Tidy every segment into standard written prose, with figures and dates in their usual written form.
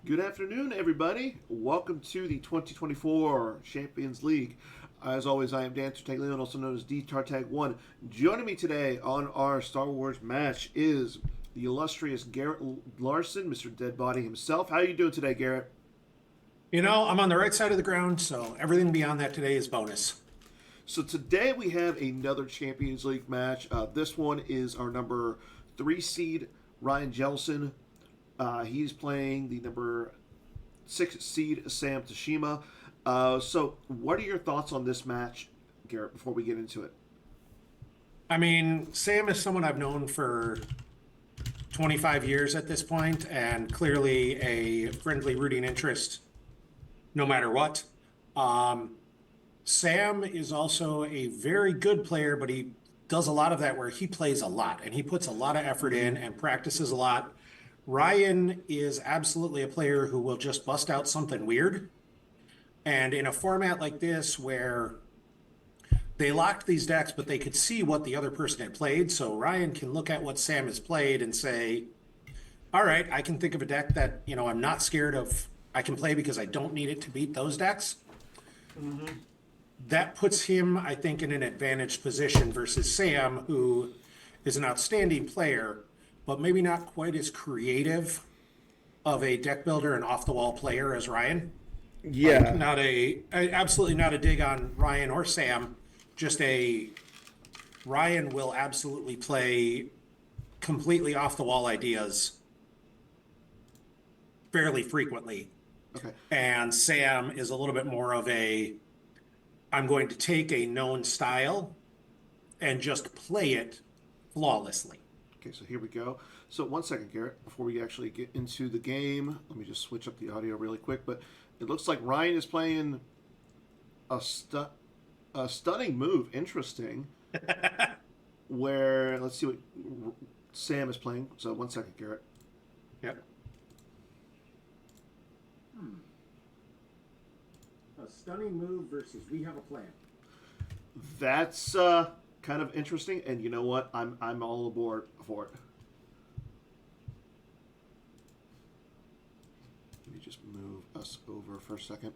Good afternoon, everybody. Welcome to the 2024 Champions League. As always, I am Dan Tartaglione, also known as D Tartag 1. Joining me today on our Star Wars match is the illustrious Garrett Larson, Mr. Deadbody himself. How are you doing today, Garrett? I'm on the right side of the ground, so everything beyond that today is bonus. So today we have another Champions League match. This one is our number 3 seed, Ryan Jellison. He's playing the number 6 seed, Sam Tashima. So what are your thoughts on this match, Garrett, before we get into it? I mean, Sam is someone I've known for 25 years at this point, and clearly a friendly rooting interest no matter what. Um, Sam is also a very good player, but he does a lot of that where he plays a lot and he puts a lot of effort in and practices a lot. Ryan is absolutely a player who will just bust out something weird. And in a format like this, where they locked these decks, but they could see what the other person had played, so Ryan can look at what Sam has played and say, all right, I can think of a deck that, I'm not scared of, I can play because I don't need it to beat those decks. That puts him, I think, in an advantaged position versus Sam, who is an outstanding player, but maybe not quite as creative of a deck builder and off the wall player as Ryan. Like, Yeah. absolutely not a dig on Ryan or Sam, just a Ryan will absolutely play completely off the wall ideas fairly frequently. Okay. And Sam is a little bit more of I'm going to take a known style and just play it flawlessly. Okay, so here we go. So one second, Garrett, before we actually get into the game, let me just switch up the audio really quick. But it looks like Ryan is playing a, a stunning move. Interesting. Where, let's see what Sam is playing. So one second, Garrett. Yep. A stunning move versus we have a plan. That's kind of interesting, and you know what? I'm all aboard for it. Let me just move us over for a second.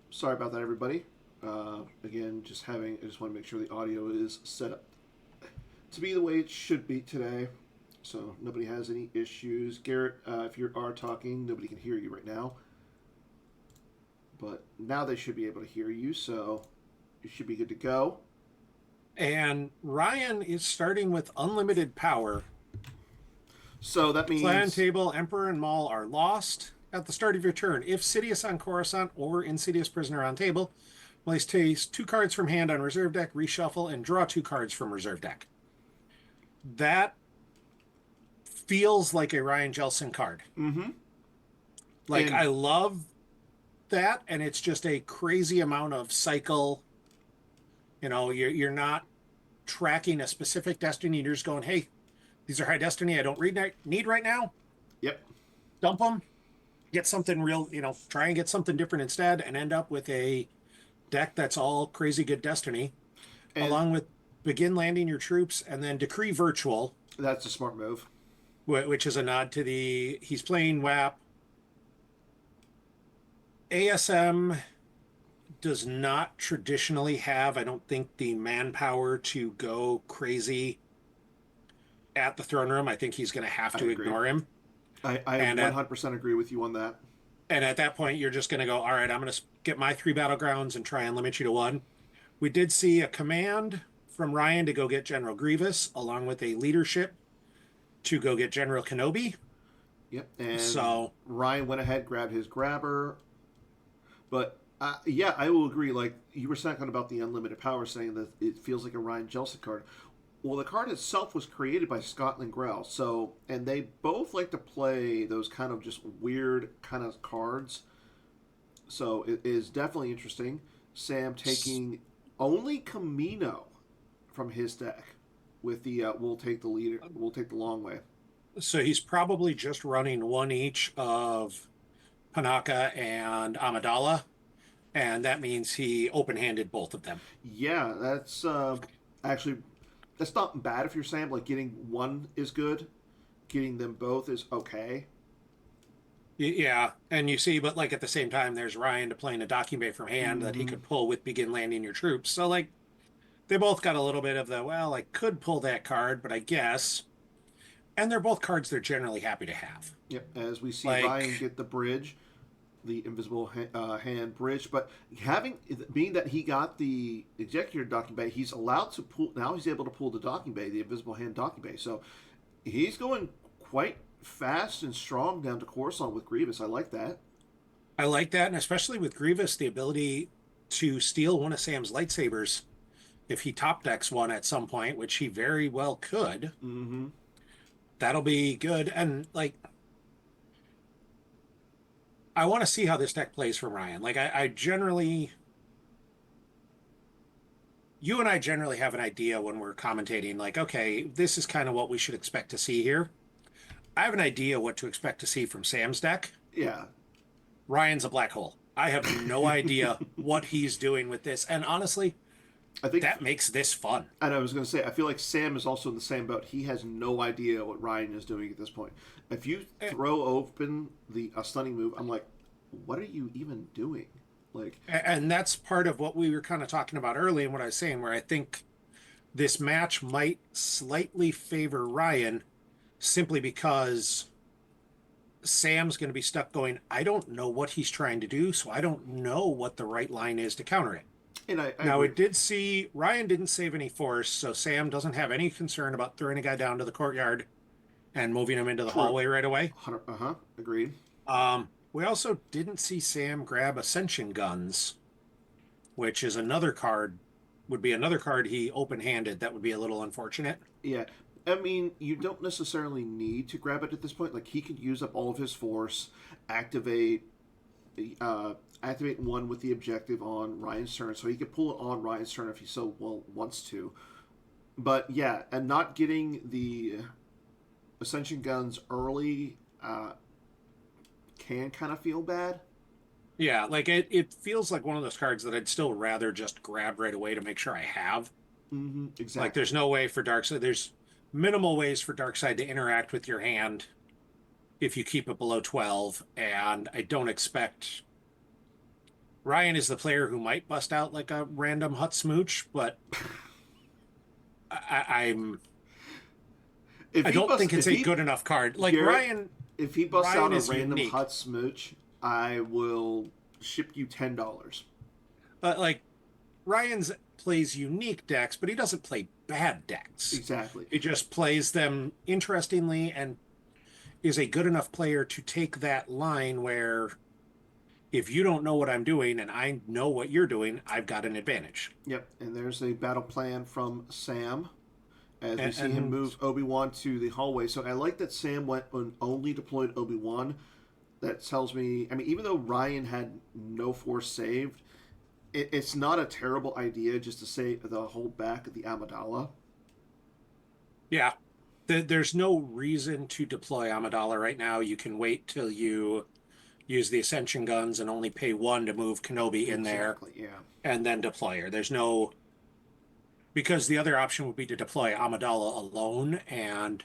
Sorry about that, everybody. Again, I just want to make sure the audio is set up to be the way it should be today, so nobody has any issues. Garrett, if you are talking, nobody can hear you right now. But now they should be able to hear you, so you should be good to go. And Ryan is starting with unlimited power. So that means Clan Table, Emperor, and Maul are lost at the start of your turn. If Sidious on Coruscant or Insidious Prisoner on table, place 2 cards from hand on reserve deck, reshuffle, and draw 2 cards from reserve deck. That feels like a Ryan Jellison card. And I love that, and it's just a crazy amount of cycle. You're not tracking a specific destiny. You're just going, hey, these are high destiny I don't need right now. Yep. Dump them. Get something real, try and get something different instead and end up with a deck that's all crazy good destiny, along with begin landing your troops and then decree virtual. That's a smart move. Which is a nod to he's playing WHAP. ASM does not traditionally have, I don't think, the manpower to go crazy at the throne room. I think he's going to have to ignore him. I 100% agree with you on that. And at that point, you're just going to go, all right, I'm going to get my 3 battlegrounds and try and limit you to 1. We did see a command from Ryan to go get General Grievous, along with a leadership to go get General Kenobi. Yep. And so Ryan went ahead, grabbed his grabber. But yeah, I will agree. Like you were talking about the unlimited power, saying that it feels like a Ryan Jellison card. Well, the card itself was created by Scotland Grell, and they both like to play those kind of just weird kind of cards. So it is definitely interesting. Sam taking only Camino from his deck with the we'll take the long way. So he's probably just running 1 each of Panaka and Amidala, and that means he open-handed both of them. Yeah, that's actually that's not bad if you're saying like getting 1 is good. getting them both is okay. Yeah, and you see, but like at the same time, there's Ryan deploying a docking bay from hand that he Mm-hmm. could pull with begin landing your troops. So like they both got a little bit of the, well, I could pull that card, but I guess. And they're both cards they're generally happy to have. Yep. As we see Ryan Like, get the bridge, the invisible hand bridge, but having being that he got the executor docking bay, he's allowed to pull. Now he's able to pull the docking bay, the invisible hand docking bay. So he's going quite fast and strong down to Coruscant with Grievous. I like that. I like that, and especially with Grievous, the ability to steal one of Sam's lightsabers if he top decks one at some point, which he very well could. Mm-hmm. That'll be good. And like, I want to see how this deck plays for Ryan. Like, I generally, you and I generally have an idea when we're commentating, like, okay, this is kind of what we should expect to see here. I have an idea what to expect to see from Sam's deck. Yeah. Ryan's a black hole. I have no idea what he's doing with this. And honestly, I think that makes this fun. And I was going to say, I feel like Sam is also in the same boat. He has no idea what Ryan is doing at this point. If you throw open the stunning move, I'm like, what are you even doing? Like, And that's part of what we were kind of talking about early and what I was saying, where I think this match might slightly favor Ryan simply because Sam's going to be stuck going, I don't know what he's trying to do, so I don't know what the right line is to counter it. and I Now, agree. it did see Ryan didn't save any force, so Sam doesn't have any concern about throwing a guy down to the courtyard and moving him into the True. hallway right away. Agreed. We also didn't see Sam grab Ascension Guns, which is another card, would be another card he open-handed. That would be a little unfortunate. Yeah. I mean, you don't necessarily need to grab it at this point. Like, he could use up all of his force, activate activate one with the objective on Ryan's turn, so he could pull it on Ryan's turn if he so well wants to. But yeah, and not getting the Ascension Guns early can kind of feel bad. Yeah, like it feels like one of those cards that I'd still rather just grab right away to make sure I have. Mm-hmm, exactly. Like there's no way for Darkseid. There's minimal ways for Darkseid to interact with your hand if you keep it below 12. And I don't expect Ryan is the player who might bust out like a random hut smooch, but I'm If I he don't busts, think it's if a he, good enough card. Like Garrett, if he busts Ryan out a is random unique. hut smooch, I will ship you $10. Like Ryan's plays unique decks, but he doesn't play bad decks. Exactly. He just plays them interestingly and is a good enough player to take that line where if you don't know what I'm doing and I know what you're doing, I've got an advantage. Yep. And there's a battle plan from Sam as we And, see him move Obi-Wan to the hallway. So I like that Sam went and only deployed Obi-Wan. That tells me, I mean, even though Ryan had no force saved, it's not a terrible idea just to say the hold back of the Amidala. yeah, there's no reason to deploy Amidala right now. You can wait till you use the Ascension Guns and only pay one to move Kenobi in there Exactly, yeah. and then deploy her. There's no, because the other option would be to deploy Amidala alone. And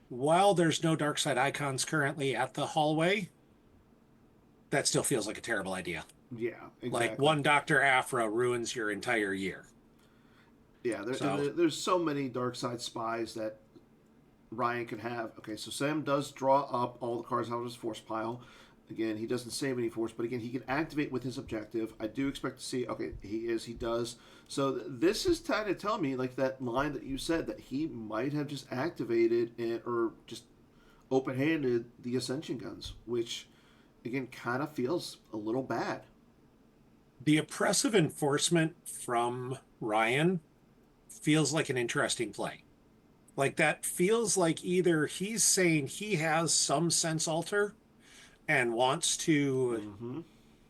while there's no dark side icons currently at the hallway, that still feels like a terrible idea. Yeah, exactly. Like one Dr. Afra ruins your entire year. Yeah, there's so many dark side spies that Ryan can have. Okay, so Sam does draw up all the cards out of his force pile. Again, he doesn't save any force, but again, he can activate with his objective. I do expect to see, okay, he does. So this is kind of telling me, like that line that you said, that he might have just activated or just open-handed the Ascension Guns, which, again, kind of feels a little bad. The oppressive enforcement from Ryan feels like an interesting play. Like that feels like either he's saying he has some sense alter and wants to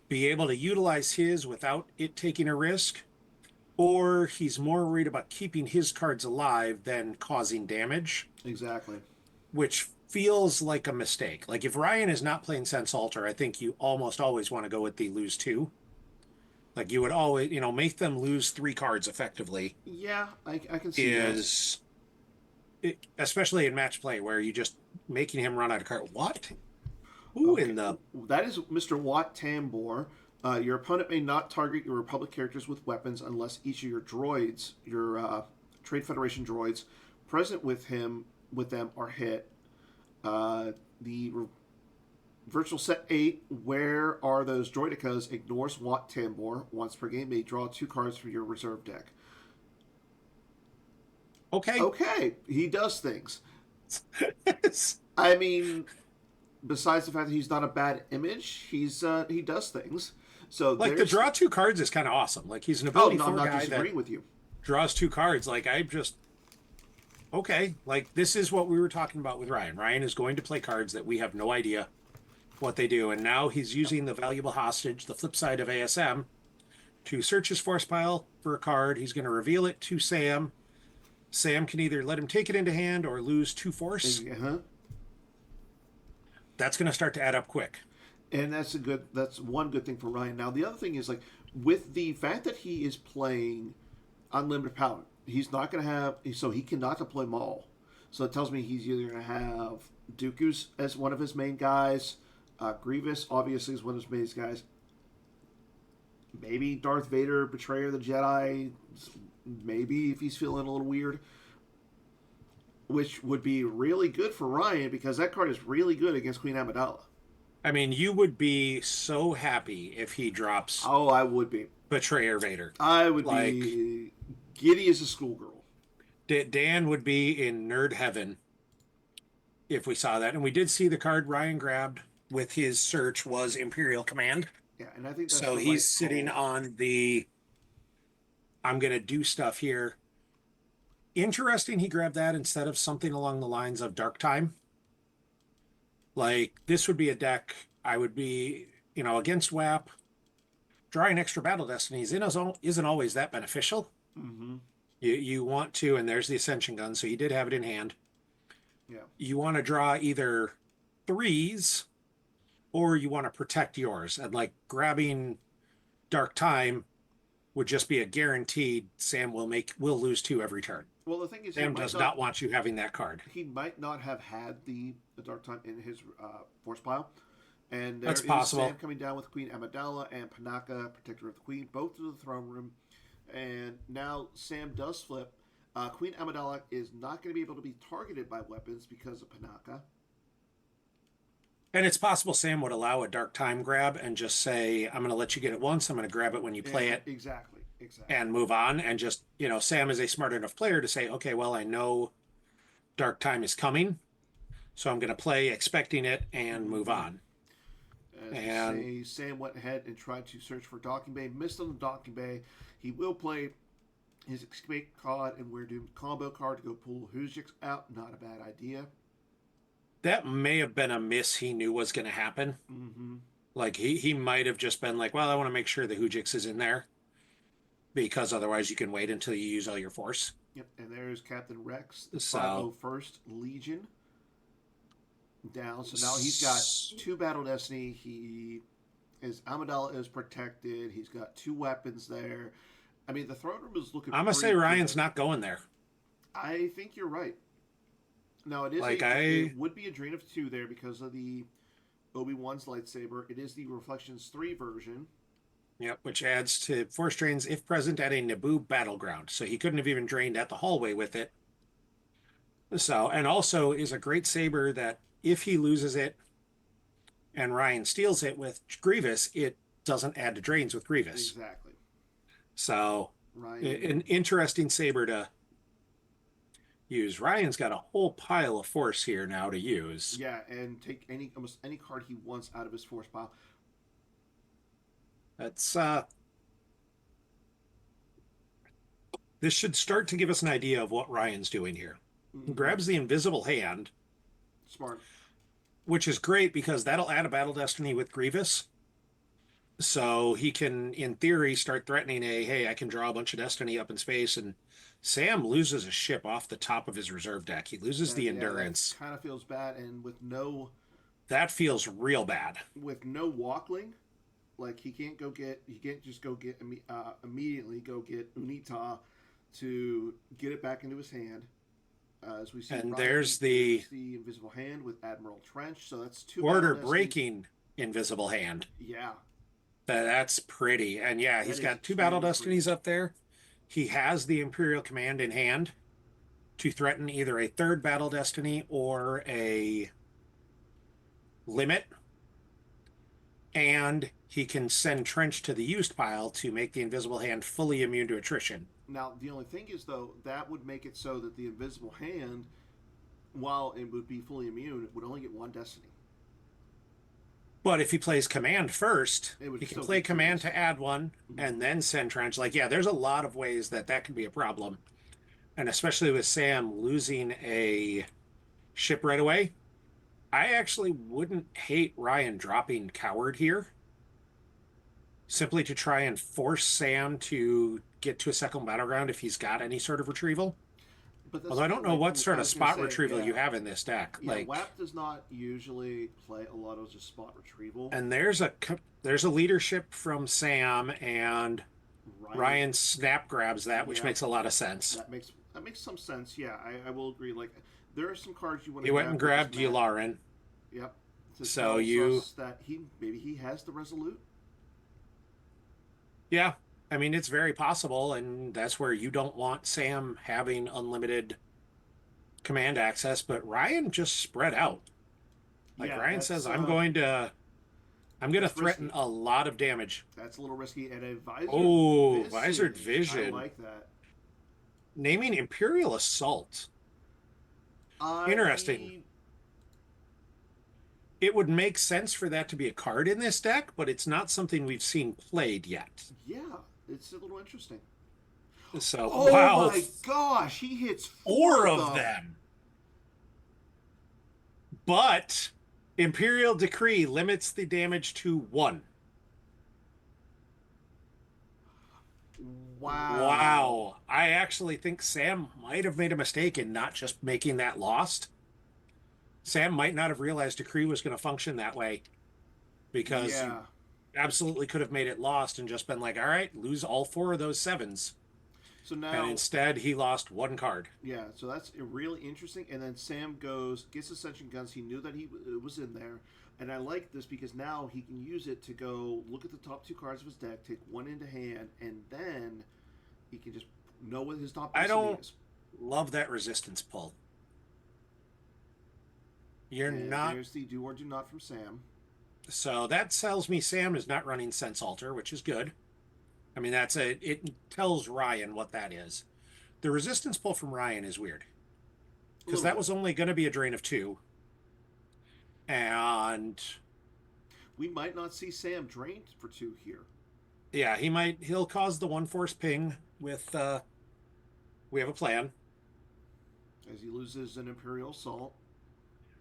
be able to utilize his without it taking a risk, or he's more worried about keeping his cards alive than causing damage. Exactly. Which feels like a mistake. Like if Ryan is not playing Sense Alter, I think you almost always want to go with the lose two. Like you would always, make them lose 3 cards effectively. Yeah, I can see that. especially in match play where you just making him run out of card. What? Who Okay, in the? that is Mr. Wat Tambor. Your opponent may not target your Republic characters with weapons unless each of your droids, your Trade Federation droids, present with them are hit. The virtual set 8, where are those droidicas? Ignores Wat Tambor. Once per game, may draw 2 cards from your reserve deck. Okay. Okay, he does things. I mean, besides the fact that he's not a bad image, he does things. So Like the there's. draw 2 cards is kind of awesome. Like he's an Oh ability no, I'm 4 not guy that disagreeing with you. draws 2 cards. Like I just okay. Like this is what we were talking about with Ryan. Ryan is going to play cards that we have no idea what they do, and now he's using the valuable hostage, the flip side of ASM, to search his force pile for a card. He's going to reveal it to Sam. Sam can either let him take it into hand or lose 2 force. Uh-huh. That's going to start to add up quick. And that's one good thing for Ryan. Now the other thing is, like, with the fact that he is playing unlimited power, he's not going to have, so he cannot deploy Maul. So it tells me he's either going to have Dooku's as one of his main guys, Grievous obviously is one of his main guys, maybe Darth Vader, Betrayer of the Jedi, maybe if he's feeling a little weird, which would be really good for Ryan because that card is really good against Queen Amidala. I mean, you would be so happy if he drops Oh, I would be. Betrayer Vader. I would Like, be giddy as a schoolgirl. Dan would be in nerd heaven if we saw that. And we did see the card Ryan grabbed with his search was Imperial Command. Yeah, and I think that's So the he's right sitting call. on the I'm going to do stuff here. Interesting he grabbed that instead of something along the lines of Dark Time. Like, this would be a deck I would be, against WHAP. Drawing extra battle destinies isn't always that beneficial. Mm-hmm. You want to, and there's the Ascension Gun, so you did have it in hand. Yeah. You want to draw either 3s or you want to protect yours. And like grabbing Dark Time would just be a guaranteed Sam will lose 2 every turn. Well, the thing is, Sam does not want you having that card. He might not have had the Dark Time in his force pile. And That's is possible. Sam coming down with Queen Amidala and Panaka, Protector of the Queen, both to the throne room. And now Sam does flip. Queen Amidala is not going to be able to be targeted by weapons because of Panaka. And it's possible Sam would allow a Dark Time grab and just say, I'm going to let you get it once. I'm going to grab it when you play it. Exactly. And move on. And just, Sam is a smart enough player to say, okay, well, I know Dark Time is coming. So I'm going to play expecting it and move on. And Sam went ahead and tried to search for Docking Bay. Missed on the Docking Bay. He will play his Escape card and We're Doomed combo card to go pull Hujix out. Not a bad idea. That may have been a miss he knew was going to happen. Mm-hmm. Like he might have just been like, well, I want to make sure the Hujix is in there because otherwise you can wait until you use all your force. Yep, and there's Captain Rex, the So, 501st Legion down. So now he's got 2 Battle Destiny. His Amidala is protected. He's got 2 weapons there. I mean, the throne room is looking. I'm gonna say Ryan's not going there. I think you're right. Now it is it would be a drain of 2 there because of the Obi-Wan's lightsaber. It is the Reflections 3 version. Yep, which adds to force drains if present at a Naboo battleground. So he couldn't have even drained at the hallway with it. So, and also is a great saber that if he loses it and Ryan steals it with Grievous, it doesn't add to drains with Grievous. Exactly. So, Ryan, an interesting saber to use. Ryan's got a whole pile of force here now to use. Yeah, and take almost any card he wants out of his force pile. That's this should start to give us an idea of what Ryan's doing here. Mm-hmm. He grabs the invisible hand. Smart. Which is great because that'll add a battle destiny with Grievous. So he can, in theory, start threatening hey, I can draw a bunch of destiny up in space. And Sam loses a ship off the top of his reserve deck. He loses the endurance. Kind of feels bad, and with that feels real bad. With no walkling, like he can't just go get immediately go get Unita to get it back into his hand. As we see, And Ryan there's the gives the invisible hand with Admiral Trench, so that's two battle border destinies. breaking invisible hand. Yeah, That's pretty. And yeah, that he's is got two battle extremely destinies pretty. up there. He has the Imperial Command in hand to threaten either a third battle destiny or a limit. And he can send Trench to the used pile to make the invisible hand fully immune to attrition. Now, the only thing is, though, that would make it so that the invisible hand, while it would be fully immune, would only get one destiny. But if he plays command first, It would he can still play get two command to destinies. add one and then send Trench. Like, yeah, there's a lot of ways that that could be a problem. And especially with Sam losing a ship right away, I actually wouldn't hate Ryan dropping Coward here simply to try and force Sam to get to a second battleground if he's got any sort of retrieval. But that's Although I the don't thing. know Like what I sort of was gonna spot say, retrieval yeah, you have in this deck. yeah. Like, WAP does not usually play a lot of just spot retrieval. and there's a leadership from Sam, and Ryan, Ryan snap grabs that, which yeah, makes a lot of sense. that makes some sense. Yeah, I will agree. Like there are some cards you want He to went and grab that just grabbed match. Yularen. Yep. To So tells you, us that he has the Resolute. yeah, I mean, it's very possible, and that's where you don't want Sam having unlimited command access, but Ryan just spread out. Like Yeah, Ryan says, I'm going to that's threaten risky. a lot of damage. That's a little risky. And a Oh, Visored Visage, I Vision. like that. Naming Imperial Assault. Interesting. I It would make sense for that to be a card in this deck, but it's not something we've seen played yet. Yeah, it's a little interesting. So, Oh wow, my gosh, he hits four four of of them. them. But Imperial Decree limits the damage to one. Wow. Wow. I actually think Sam might have made a mistake in not just making that lost. Sam might not have realized Decree was going to function that way because you Yeah. absolutely could have made it lost and just been like, all right, lose all four of those sevens. So And now, instead, he lost one card. yeah, so that's really interesting. And then Sam gets Ascension Guns. He knew that it was in there. And I like this because now he can use it to go look at the top two cards of his deck, take one into hand, and then he can just know what his top I destiny don't is. love that resistance pull. You're And not. there's the do or do not from Sam. So that tells me Sam is not running Sense Alter, which is good. I mean, it tells Ryan what that is. The resistance pull from Ryan is weird A because little that bit. was only going to be a drain of two. And We might not see Sam drained for two here. yeah, he'll cause the one force ping with we have a plan. As he loses an Imperial Assault.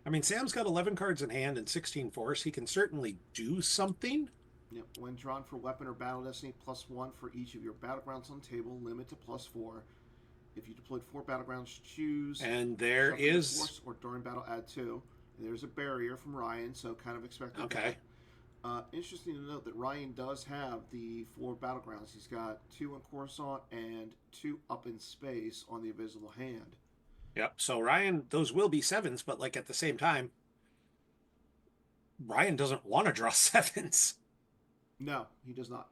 I mean, Sam's got 11 cards in hand and 16 force. He can certainly do something. Yep. When drawn for weapon or battle destiny, +1 for each of your battlegrounds on the table, limit to +4. If you deployed 4 battlegrounds, choose And there shuffle your is force or during battle add 2. And there's a barrier from Ryan, so kind of expected okay. that. Interesting to note that Ryan does have the 4 battlegrounds. He's got 2 on Coruscant and 2 up in space on the invisible hand. Yep. So Ryan, those will be sevens, but like at the same time, Ryan doesn't want to draw sevens. No, he does not.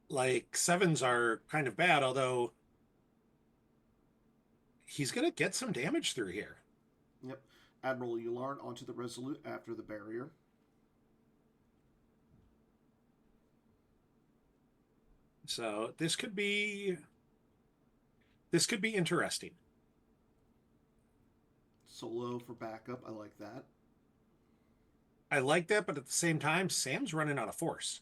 Like sevens are kind of bad, although he's going to get some damage through here. Yep. Admiral Yularen onto the Resolute after the barrier. So this could be interesting. Solo for backup. I like that. I like that, but at the same time, Sam's running out of force.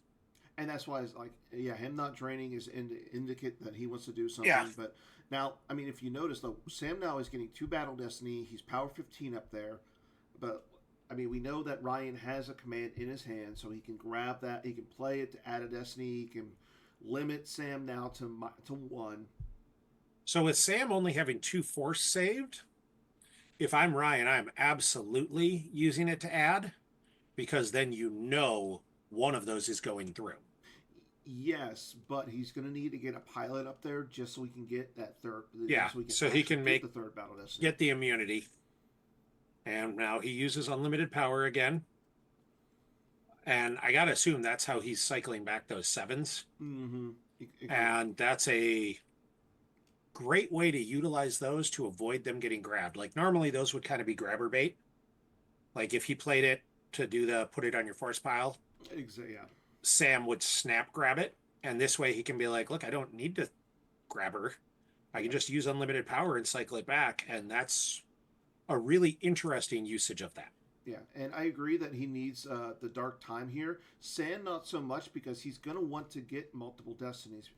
And that's why it's like, yeah, him not draining is indicate that he wants to do something. Yeah. But now, I mean, if you notice though, Sam now is getting 2 battle destiny. He's power 15 up there, but I mean, we know that Ryan has a command in his hand, so he can grab that. He can play it to add a destiny. He can limit Sam now to 1. So with Sam only having 2 force saved, if I'm Ryan, I'm absolutely using it to add because then you know one of those is going through. Yes, but he's going to need to get a pilot up there just so we can get that third. Yeah, So we can so he actually can get the third battle destiny. get the immunity. And now he uses unlimited power again. And I gotta assume that's how he's cycling back those sevens. Mm-hmm. And that's a great way to utilize those to avoid them getting grabbed. Like normally those would kind of be grabber bait. Like if he played it to do the put it on your force pile, Exactly. Yeah. Sam would snap grab it. And this way he can be like, look, I don't need to grab her. I can just use unlimited power and cycle it back. And that's a really interesting usage of that. Yeah, and I agree that he needs the dark time here. Sand not so much because he's going to want to get multiple destinies.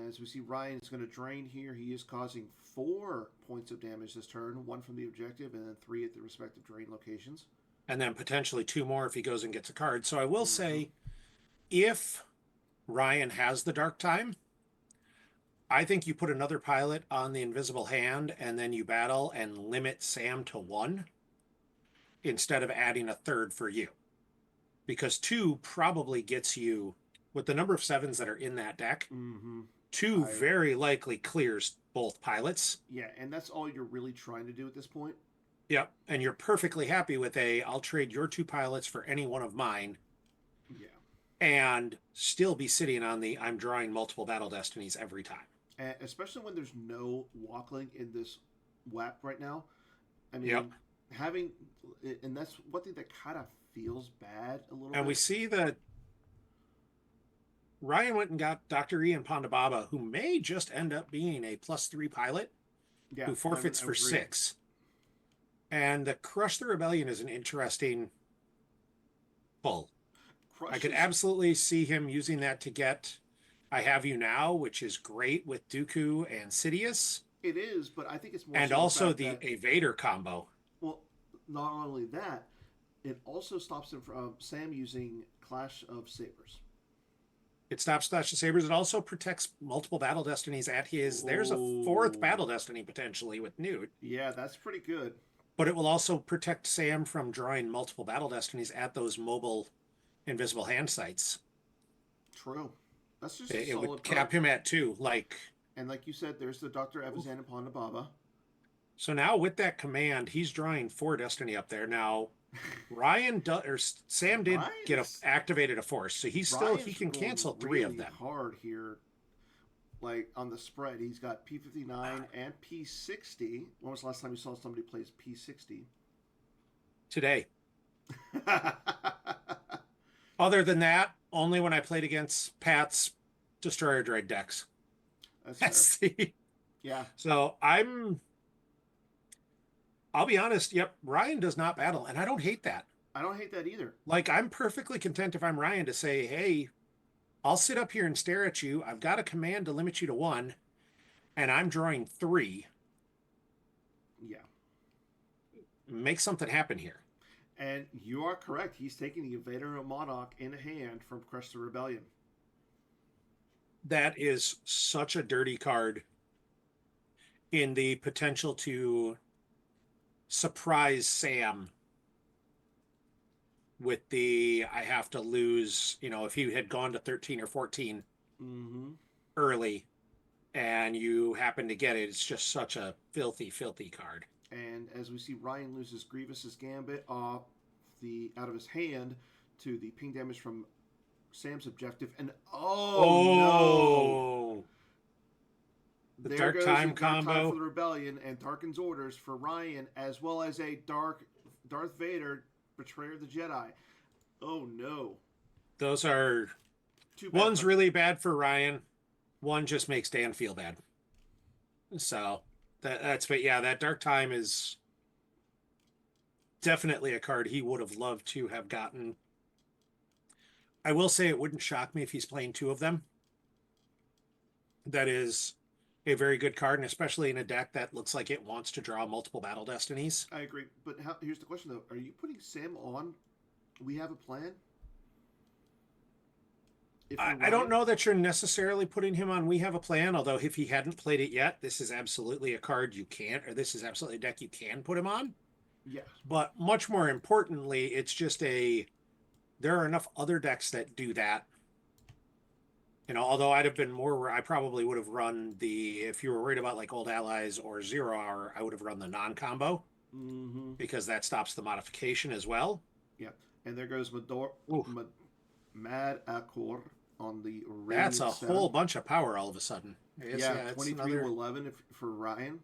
As we see, Ryan is going to drain here. He is causing 4 points of damage this turn, 1 from the objective and then 3 at the respective drain locations. And then potentially 2 more if he goes and gets a card. So I will say, if Ryan has the dark time, I think you put another pilot on the invisible hand and then you battle and limit Sam to 1 instead of adding a third for you. Because 2 probably gets you, with the number of 7s that are in that deck, 2 very likely clears both pilots. Yeah, and that's all you're really trying to do at this point. Yep, and you're perfectly happy with I'll trade your 2 pilots for any one of mine. Yeah. And still be sitting on the I'm drawing multiple battle destinies every time. And especially when there's no walkling in this WAP right now. I mean, Yep. having, and that's one thing that kind of feels bad a little bit. And we see that Ryan went and got Dr. Ian Pondababa, who may just end up being a +3 pilot, who forfeits for 6. And the Crush the Rebellion is an interesting pull. I could absolutely see him using that to get I Have You Now, which is great with Dooku and Sidious. It is, but I think it's more. And also the Vader combo. Well, not only that, it also stops him from Sam using Clash of Sabers. It stops Clash of Sabers. It also protects multiple battle destinies at his. There's a 4th battle destiny potentially with Newt. Yeah, that's pretty good. But it will also protect Sam from drawing multiple battle destinies at those mobile invisible hand sites. True. That's just it would cap him at 2. And like you said, there's the Dr. Evazan and Pondababa. So now with that command, he's drawing 4 destiny up there. Now, Sam did activated a force, so he can cancel 3 of them. Hard here, like on the spread, he's got P59 and P60. When was the last time you saw somebody play P60? Today. Other than that, only when I played against Pat's Destroyer Droid decks. That's fair. Yeah. So I'll be honest, yep, Ryan does not battle, and I don't hate that. I don't hate that either. Like, I'm perfectly content if I'm Ryan to say, hey, I'll sit up here and stare at you. I've got a command to limit you to 1, and I'm drawing 3. Yeah. Make something happen here. And you are correct. He's taking the Invader of Monarch in hand from Crush the Rebellion. That is such a dirty card in the potential to surprise Sam with the I have to lose, if he had gone to 13 or 14 early and you happen to get it, it's just such a filthy, filthy card. And as we see, Ryan loses Grievous's Gambit out of his hand to the ping damage from Sam's objective. And no! The Dark Time combo. Time for the Rebellion and Darken's Orders for Ryan, as well as a Darth Vader, Betrayer of the Jedi. Oh no. Those are... One's really bad for Ryan. One just makes Dan feel bad. So... But yeah, that Dark Time is definitely a card he would have loved to have gotten. I will say it wouldn't shock me if he's playing 2 of them. That is a very good card, and especially in a deck that looks like it wants to draw multiple battle destinies. I agree, but here's the question though: are you putting Sam on? We have a plan. I don't know that you're necessarily putting him on We Have a Plan, although if he hadn't played it yet, this is absolutely a card you can't, or this is absolutely a deck you can put him on. Yeah. But much more importantly, it's just there are enough other decks that do that Although I'd have been more, I probably would have run if you were worried about like old allies or 0 hour, I would have run the non-combo Mm-hmm. because that stops the modification as well. Yeah. And there goes Ooh, Mad Akor on the that's Radiant a whole 7. bunch of power all of a sudden. Yeah, It's 23 to another, 11 for Ryan.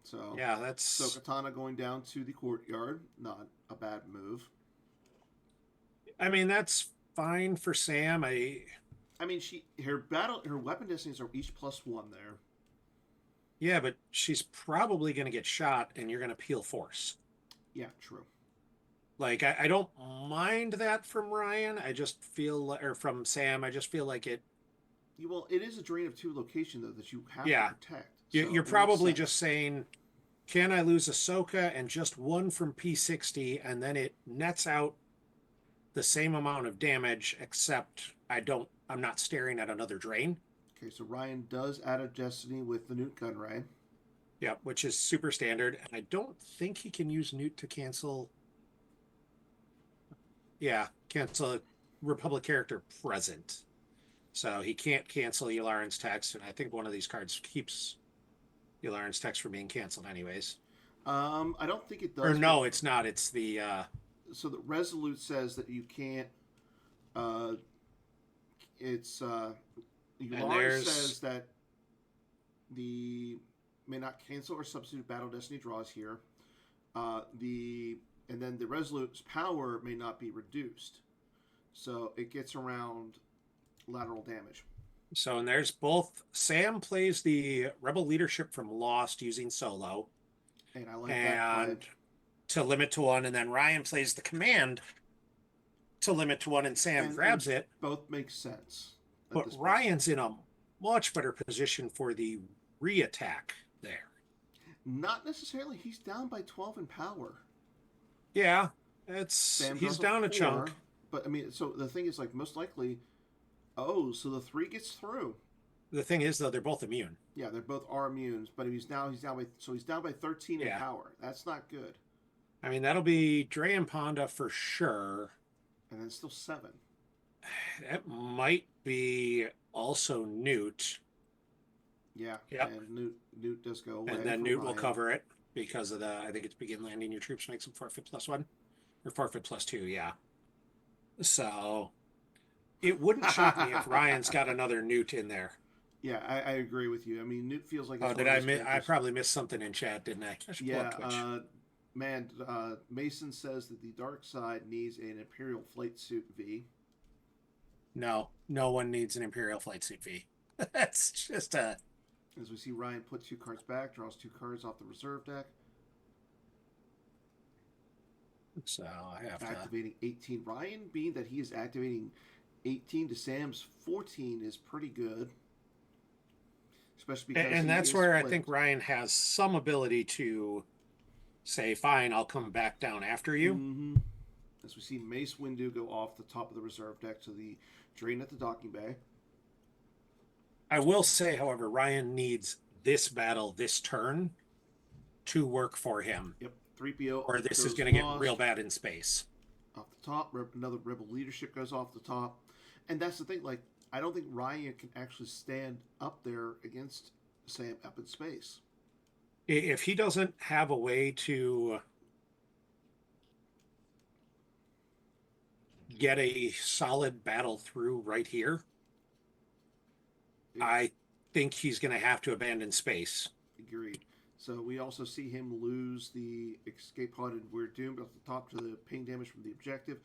So, yeah, so that's, Katana going down to the courtyard, not a bad move. I mean, that's fine for Sam. I mean, her weapon destinies are each +1 there. Yeah, but she's probably going to get shot and you're going to peel force. Yeah, true. Like, I don't mind that from Ryan. I just feel, or from Sam, I just feel like Well, it is a drain of 2 location though that you have to yeah, protect. you're So it makes probably just sense. saying, can I lose Ahsoka and just one from P60, and then it nets out the same amount of damage, except I'm not staring at another drain. Okay, so Ryan does add a destiny with the Newt Gunray. Yeah, which is super standard. And I don't think he can use Newt to cancel. Yeah, cancel a Republic character present. So he can't cancel Yularen's text, and I think one of these cards keeps Yularen's text from being canceled anyways. I don't think it Or does, but no, it's not. It's the so the Resolute says that you can't. Uh, it's and Yularen there's says that the may not cancel or substitute battle destiny draws here. The and then the Resolute's power may not be reduced, so it gets around lateral damage. and there's both. Sam plays the rebel leadership from Lost using Solo, And I like that play. and to limit to one, and then Ryan plays the command to limit to one, and Sam And grabs it. both make sense at But this point. Ryan's in a much better position for the re-attack there. Not necessarily. He's down by 12 in power. Yeah, Sam he's draws a down a 4. chunk. But I mean, so the thing is, like, most likely, oh, so the 3 gets through. The thing is, though, they're both immune. Yeah, they're both R immunes, but he's down by, so he's down by 13 in Yeah, power. That's not good. I mean that'll be Dre and Ponda for sure. And then still 7. That might be also Newt. Yeah, Yep. and Newt does go away. And then For Newt will Ryan. cover it because of I think it's begin landing your troops makes them forfeit +1 or forfeit +2. Yeah. So it wouldn't shock me if Ryan's got another Newt in there. Yeah, I agree with you. I mean, Newt feels like Oh, it's did one of I those miss? I characters. probably missed something in chat, didn't I? I should pull up Yeah, Twitch. man, Mason says that the dark side needs an Imperial flight suit V. No, no one needs an Imperial flight suit V. That's just a. As we see Ryan put 2 cards back, draws 2 cards off the reserve deck, So I have to. activating 18. Ryan, being that he is activating 18 to Sam's 14, is pretty good. Especially because And he that's is where I flipped. think Ryan has some ability to say, "Fine, I'll come back down after you." Mm-hmm. As we see Mace Windu go off the top of the reserve deck to the drain at the docking bay. I will say, however, Ryan needs this battle this turn to work for him, Yep, 3PO or this is goes going to get lost. real bad in space. Off the top. Another Rebel leadership goes off the top. And that's the thing, like, I don't think Ryan can actually stand up there against Sam up in space. If he doesn't have a way to get a solid battle through right here, I think he's going to have to abandon space. Agreed. So we also see him lose the escape pod, and we're doomed off the top to the ping damage from the objective.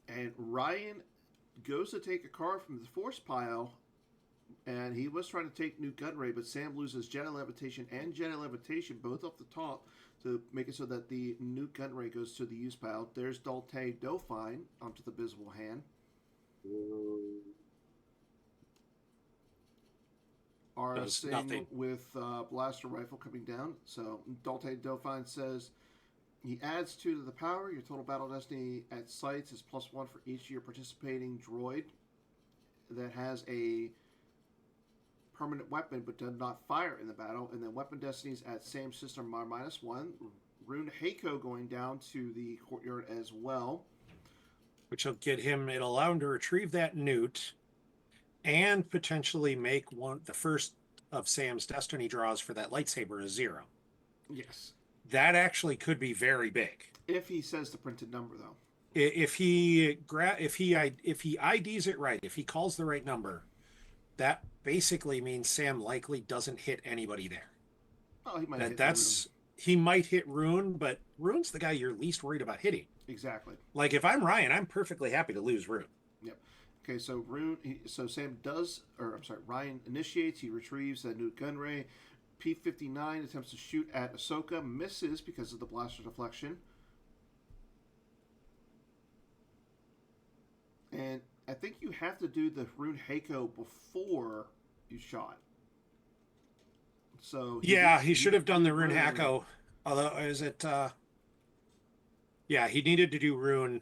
And Ryan goes to take a card from the force pile, and he was trying to take Newt Gunray, but Sam loses Jedi Levitation and Jedi Levitation both off the top to make it so that the Newt Gunray goes to the use pile. There's Dalte Dauphine onto the visible hand. Does Arsing nothing. with blaster rifle coming down. So Dalte Dauphine says he adds 2 to the power. Your total battle destiny at sites is +1 for each of your participating droid that has a permanent weapon but does not fire in the battle. And then weapon destinies at same system are -1. Rune Heiko going down to the courtyard as well. Which will get him, it'll allow him to retrieve that Newt. and potentially make the first of Sam's destiny draws for that lightsaber a 0. Yes. That actually could be very big. If he says the printed number, though. If he IDs it right, if he calls the right number, that basically means Sam likely doesn't hit anybody there. Oh, he might That hit the room. he might hit Rune, but Rune's the guy you're least worried about hitting. Exactly. Like if I'm Ryan, I'm perfectly happy to lose Rune. Yep. Okay, so so Sam does, or I'm sorry, Ryan initiates. He retrieves a new gun ray. P-59 attempts to shoot at Ahsoka, misses because of the blaster deflection. And I think you have to do the Rune Heiko before you shot. So he should have done the Rune Hako. Although yeah, he needed to do Rune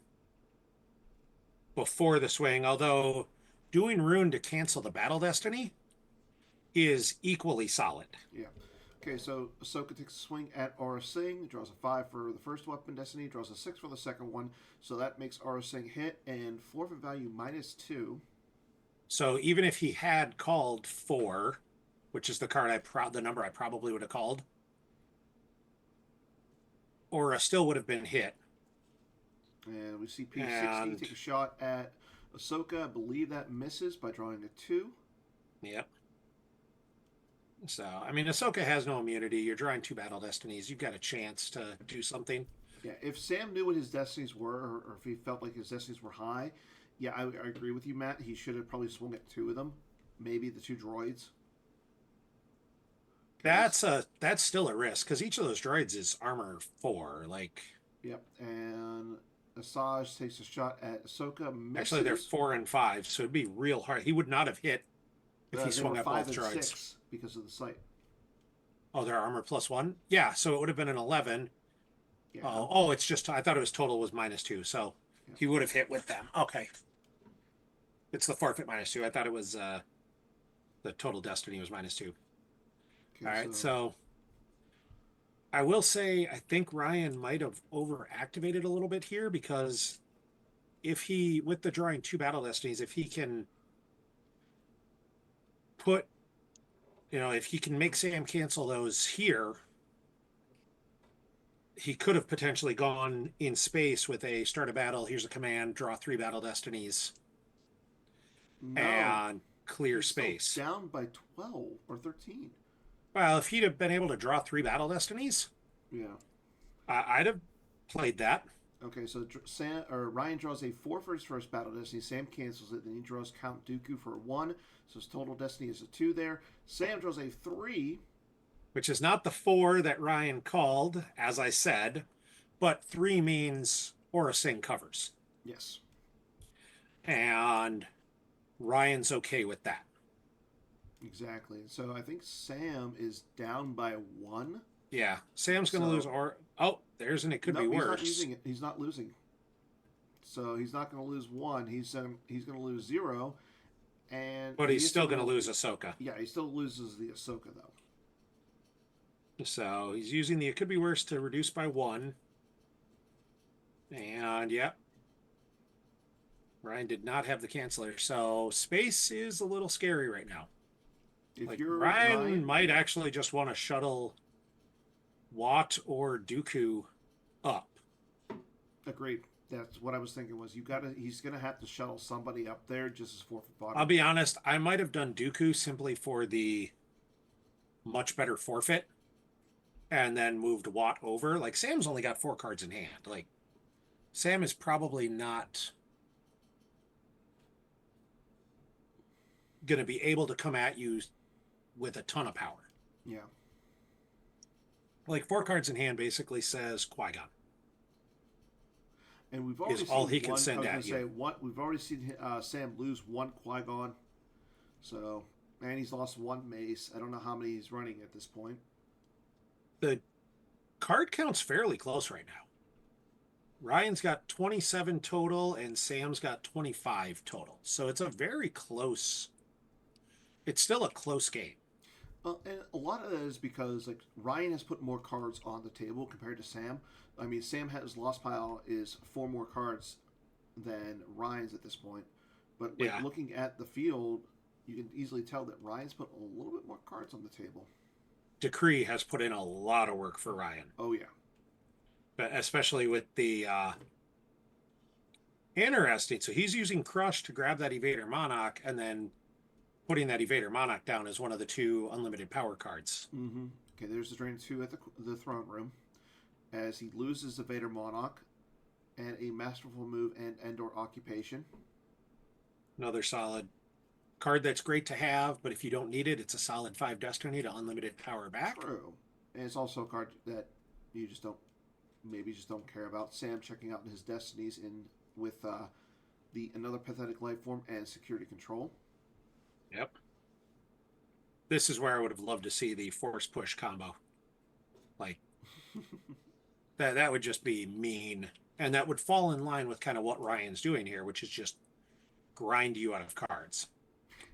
before the swing. Although doing Rune to cancel the Battle Destiny is equally solid. Yeah. Okay, so Ahsoka takes a swing at Aura Singh, draws a 5 for the first weapon destiny, draws a 6 for the second one, so that makes Aura Singh hit, and forfeit value -2. So even if he had called 4, which is the number I probably would have called, Aura still would have been hit. And we see P-60 take a shot at Ahsoka. I believe that misses by drawing a 2. Yep. So, I mean, Ahsoka has no immunity. You're drawing 2 Battle Destinies. You've got a chance to do something. Yeah, if Sam knew what his destinies were, or if he felt like his destinies were high, yeah, I agree with you, Matt. He should have probably swung at 2 of them. Maybe the 2 droids. That's still a risk because each of those droids is armor 4. Like, yep, and Asajj takes a shot at Ahsoka. Misses. Actually, they're 4 and 5, so it'd be real hard. He would not have hit if he swung at both droids. 6 because of the sight. Oh, they're armor +1. Yeah, so it would have been an 11. Yeah. Oh, it's just I thought it was total was -2, so yeah. He would have hit with them. Okay, it's the forfeit -2. I thought it was the total destiny was -2. Okay, all right, so I will say I think Ryan might have overactivated a little bit here because if he, with the drawing 2 Battle Destinies, if he can put, if he can make Sam cancel those here, he could have potentially gone in space with a start a battle, here's a command, draw 3 Battle Destinies, and clear space. Down by 12 or 13. Well, if he'd have been able to draw 3 Battle Destinies, yeah, I'd have played that. Okay, so Ryan draws a 4 for his first Battle Destiny. Sam cancels it. Then he draws Count Dooku for a 1. So his total Destiny is a 2 there. Sam draws a 3. Which is not the 4 that Ryan called, as I said, but 3 means Aura Singh covers. Yes. And Ryan's okay with that. Exactly. So I think Sam is down by 1. Yeah, Sam's going to lose. There's it could be worse. He's not using it. He's not losing. So he's not going to lose 1. He's going to lose 0. But he's still going to lose Ahsoka. Yeah, he still loses the Ahsoka, though. So he's using the it could be worse to reduce by 1. And, yeah. Ryan did not have the canceller. So space is a little scary right now. Ryan might actually just want to shuttle WHAP or Dooku up. Agreed. That's what I was thinking was he's gonna have to shuttle somebody up there just as forfeit bottom. I'll be honest, I might have done Dooku simply for the much better forfeit and then moved WHAP over. Like Sam's only got 4 cards in hand. Like Sam is probably not gonna be able to come at you with a ton of power. Yeah. Like 4 cards in hand basically says Qui-Gon. And we've already seen all he can send at you. We've already seen Sam lose 1 Qui-Gon. So, and he's lost 1 Mace. I don't know how many he's running at this point. The card count's fairly close right now. Ryan's got 27 total and Sam's got 25 total. So it's a very close. It's still a close game. And a lot of that is because Ryan has put more cards on the table compared to Sam. I mean, Sam has lost pile is 4 more cards than Ryan's at this point. But looking at the field, You can easily tell that Ryan's put a little bit more cards on the table. Decree has put in a lot of work for Ryan, Oh yeah. but especially with the interesting. So he's using Crush to grab that Evader Monarch and then putting that Evader Monarch down as one of the 2 unlimited power cards. Mm-hmm. Okay, there's the drain 2 at the throne room. As he loses the Vader Monarch and a masterful move and Endor Occupation. Another solid card that's great to have, but if you don't need it, it's a solid 5 Destiny to unlimited power back. True. And it's also a card that you just don't care about. Sam checking out his Destinies in with the another pathetic life form and security control. Yep. This is where I would have loved to see the force push combo. Like that would just be mean. And that would fall in line with kind of what Ryan's doing here, which is just grind you out of cards.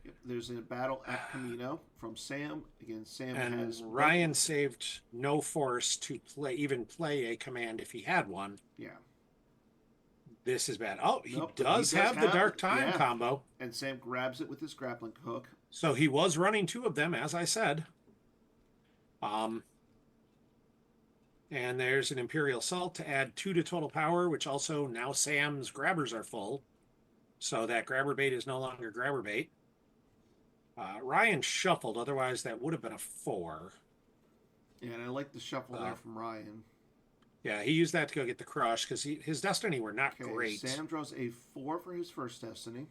Yep. There's a battle at Camino from Sam. Again, Sam and has Ryan saved no force to play a command if he had one. Yeah. This is bad. Oh, he Nope, does have the Dark Time combo. And Sam grabs it with his grappling hook. So he was running 2 of them, as I said. And there's an Imperial Assault to add 2 to total power, which also now Sam's grabbers are full. So that grabber bait is no longer grabber bait. Ryan shuffled, otherwise that would have been a 4. Yeah, and I like the shuffle there from Ryan. Yeah, he used that to go get the Crush because his Destiny were not great. Sam draws a 4 for his first Destiny.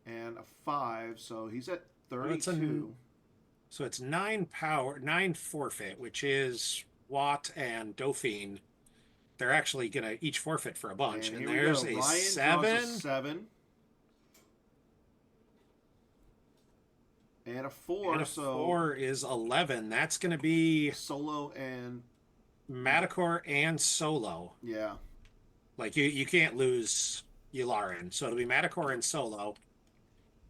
And a 5, so he's at 32. So it's 9 power, 9 forfeit, which is WHAP and Dauphine. They're actually going to each forfeit for a bunch. And there's a Ryan 7. Draws a 7. And a 4. And a 4 is 11. That's going to be Solo and Matacore and Solo. Yeah. Like you can't lose Yularen. So it'll be Matacore and Solo.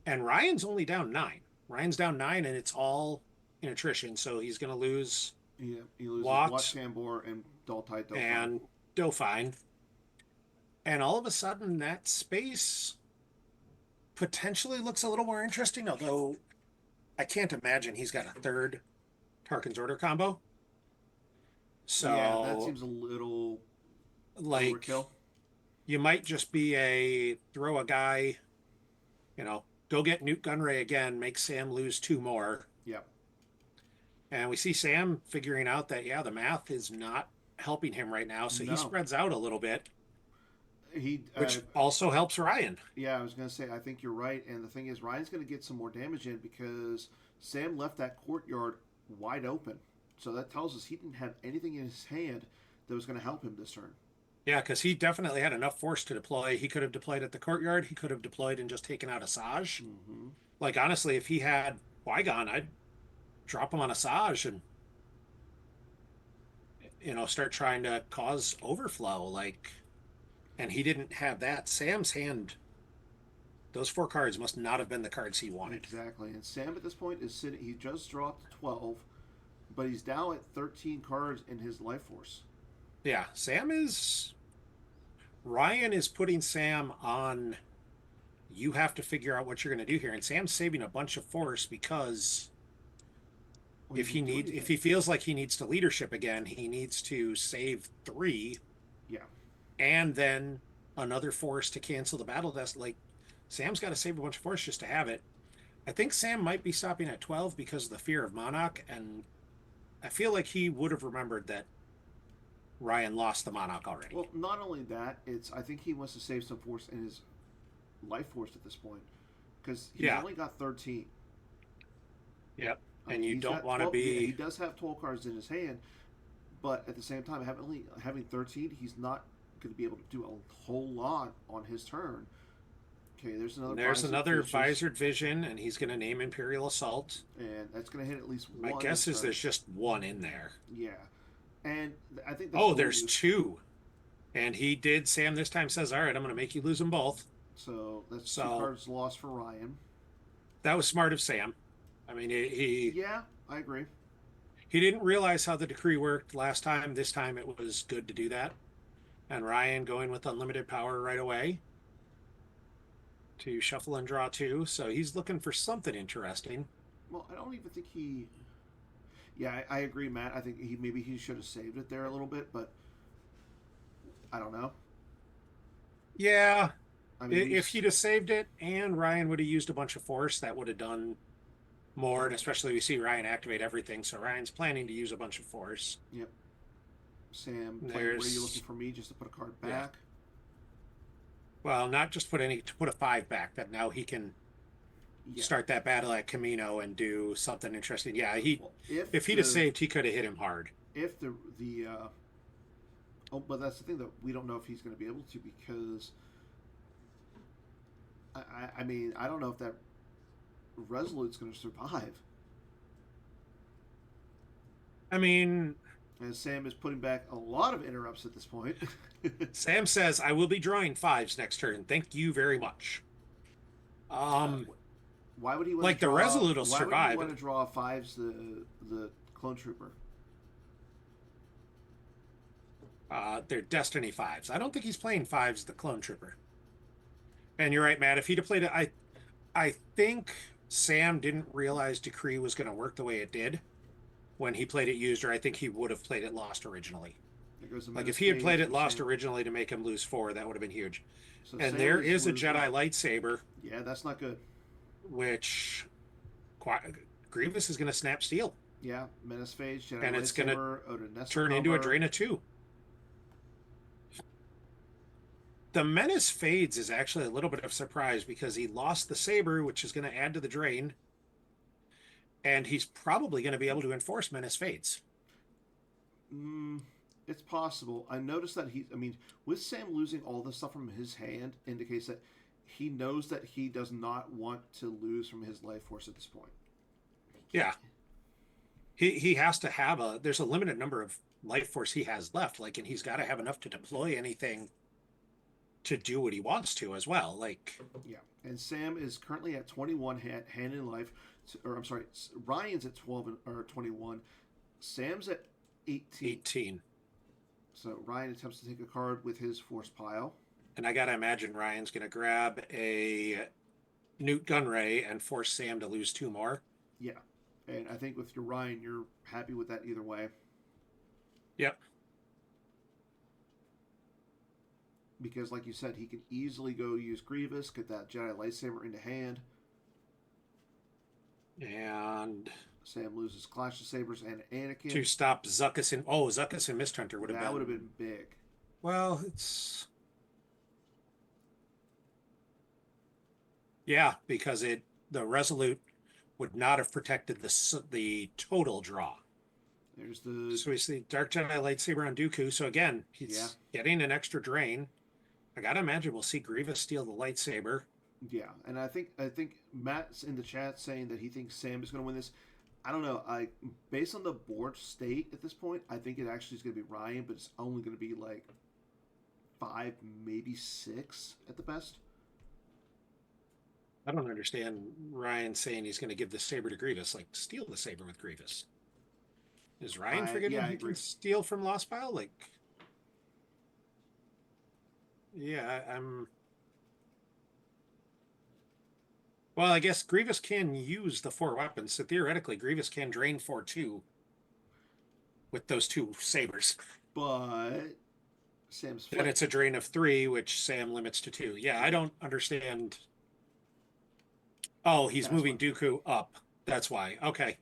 And Ryan's only down 9. Ryan's down 9, and it's all in attrition. So he's going to lose. Yeah, he loses WHAP Tambor and Daltai Dauphine. And Dauphine. And all of a sudden, that space potentially looks a little more interesting, although I can't imagine he's got a 3rd Tarkin's Order combo. So yeah, that seems a little like overkill. You might just be throw a guy, go get Newt Gunray again, make Sam lose 2 more. Yep. And we see Sam figuring out that, the math is not helping him right now, so he spreads out a little bit. Which also helps Ryan. Yeah, I was going to say, I think you're right. And the thing is, Ryan's going to get some more damage in because Sam left that courtyard wide open. So that tells us he didn't have anything in his hand that was going to help him this turn. Yeah, because he definitely had enough force to deploy. He could have deployed at the courtyard. He could have deployed and just taken out Asajj. Mm-hmm. Like, honestly, if he had Qui-Gon, I'd drop him on Asajj and, start trying to cause overflow. And he didn't have that. Sam's hand, those 4 cards must not have been the cards he wanted. Exactly. And Sam at this point is sitting, he just dropped 12, but he's now at 13 cards in his life force. Yeah, Ryan is putting Sam on, you have to figure out what you're going to do here. And Sam's saving a bunch of force because if he feels like he needs to leadership again, he needs to save 3. Yeah. And then another force to cancel the battle desk. Like, Sam's got to save a bunch of force just to have it. I think Sam might be stopping at 12 because of the fear of Monarch, and I feel like he would have remembered that Ryan lost the Monarch already. Well, not only that, I think he wants to save some force in his life force at this point because he's only got 13. Yep. And you don't want to be. Yeah, he does have 12 cards in his hand, but at the same time, having 13, he's not going to be able to do a whole lot on his turn. Okay, there's another Visored Vision, and he's going to name Imperial Assault. And that's going to hit at least one. My guess is there's just 1 in there. Yeah. And I think there's 2. And Sam this time says, all right, I'm going to make you lose them both. So that's 2 cards lost for Ryan. That was smart of Sam. I mean, yeah, I agree. He didn't realize how the decree worked last time. This time it was good to do that. And Ryan going with unlimited power right away. to shuffle and draw 2. So he's looking for something interesting. Well, I don't even think he. Yeah, I agree, Matt. I think maybe he should have saved it there a little bit, but I don't know. Yeah, I mean, if he'd have saved it and Ryan would have used a bunch of force, that would have done more. And especially we see Ryan activate everything. So Ryan's planning to use a bunch of force. yep. Sam playing. Where are you looking There's, for me just to put a card yeah. back? Well, not just to put a 5 back, that now he can Yeah. start that battle at Camino and do something interesting. Yeah, Well, if he'd have saved, he could have hit him hard. if the oh, but that's the thing that we don't know if he's going to be able to because I mean I don't know if that Resolute's going to survive. I mean, And Sam is putting back a lot of interrupts at this point. Sam says, I will be drawing 5s next turn. Thank you very much. Why would he want Like to draw, the Resolute will why survive. would he want to draw 5s the clone trooper? They're Destiny 5s. I don't think he's playing 5s the Clone Trooper. And you're right, Matt. If he'd have played it, I think Sam didn't realize Decree was going to work the way it did when he played it used, or I think he would have played it lost originally. Like if he had played it lost originally to make him lose 4, that would have been huge. So and Sam there is a losing. Jedi lightsaber. Yeah, that's not good. Which Grievous is going to snap steel. Yeah, Menace Phage, Jedi and it's going to turn into a Drain of 2. The Menace fades is actually a little bit of a surprise because he lost the saber, which is going to add to the drain, and he's probably going to be able to enforce Menace fades. It's possible. I noticed that I mean, with Sam losing all this stuff from his hand, indicates that he knows that he does not want to lose from his life force at this point. Yeah. He has to have there's a limited number of life force he has left, and he's got to have enough to deploy anything to do what he wants to as well. Yeah. And Sam is currently at 21 hand in life, or I'm sorry, Ryan's at 12 or 21. Sam's at 18. So Ryan attempts to take a card with his force pile. And I gotta imagine Ryan's gonna grab a Newt Gunray and force Sam to lose 2 more. Yeah. And I think with your Ryan, you're happy with that either way. Yep. Because, like you said, he can easily go use Grievous, get that Jedi lightsaber into hand. And Sam loses Clash of Sabers and Anakin. To stop Zuckuss and Zuckuss and Misthunter would have been. That would have been big. Well, it's. Yeah, because the Resolute would not have protected the total draw. There's the. So we see Dark Jedi lightsaber on Dooku. So again, he's getting an extra drain. I gotta imagine we'll see Grievous steal the lightsaber. Yeah, and I think Matt's in the chat saying that he thinks Sam is going to win this. I don't know. Based on the board state at this point, I think it actually is going to be Ryan, but it's only going to be like 5, maybe 6 at the best. I don't understand Ryan saying he's going to give the saber to Grievous. Steal the saber with Grievous. Is Ryan forgetting he can steal from Lost Pile? Yeah, I'm. Well, I guess Grievous can use the 4 weapons, so theoretically, Grievous can drain 4 too with those 2 sabers. But Sam's. Then it's a drain of 3, which Sam limits to 2. Yeah, I don't understand. Oh, he's moving Dooku up. That's why. Okay.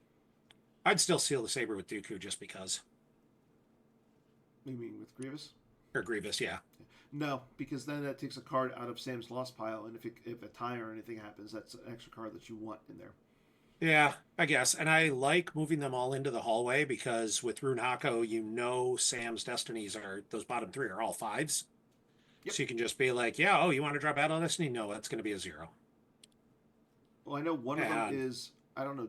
I'd still seal the saber with Dooku just because. You mean with Grievous? Or Grievous, yeah. No, because then that takes a card out of Sam's Lost Pile, and if a tie or anything happens, that's an extra card that you want in there. Yeah, I guess. And I like moving them all into the hallway because with Rune Hako, Sam's destinies those bottom 3 are all 5s. Yep. So you can just be like, yeah, you want to draw Battle Destiny? No, that's going to be a 0. Well, I know one of them is, I don't know,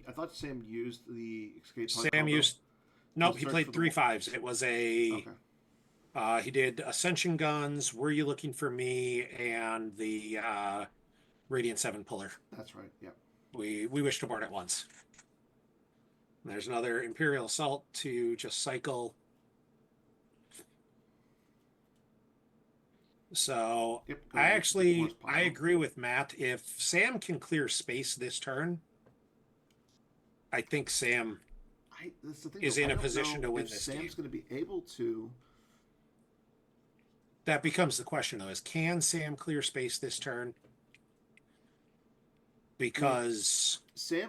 I thought Sam used the escape pod. Sam used, nope, he played 3 5s. It was okay. He did Ascension Guns, Were You Looking for Me, and the Radiant 7 puller. That's right, yeah. We wish to board it once. And there's another Imperial Assault to just cycle. So Yep, I going with the force actually I pile. agree with Matt. If Sam can clear space this turn, I think Sam That's the thing, is though. in I a don't position know to if win this Sam's game. going to be able to. That becomes the question, though: is can Sam clear space this turn? Well, Because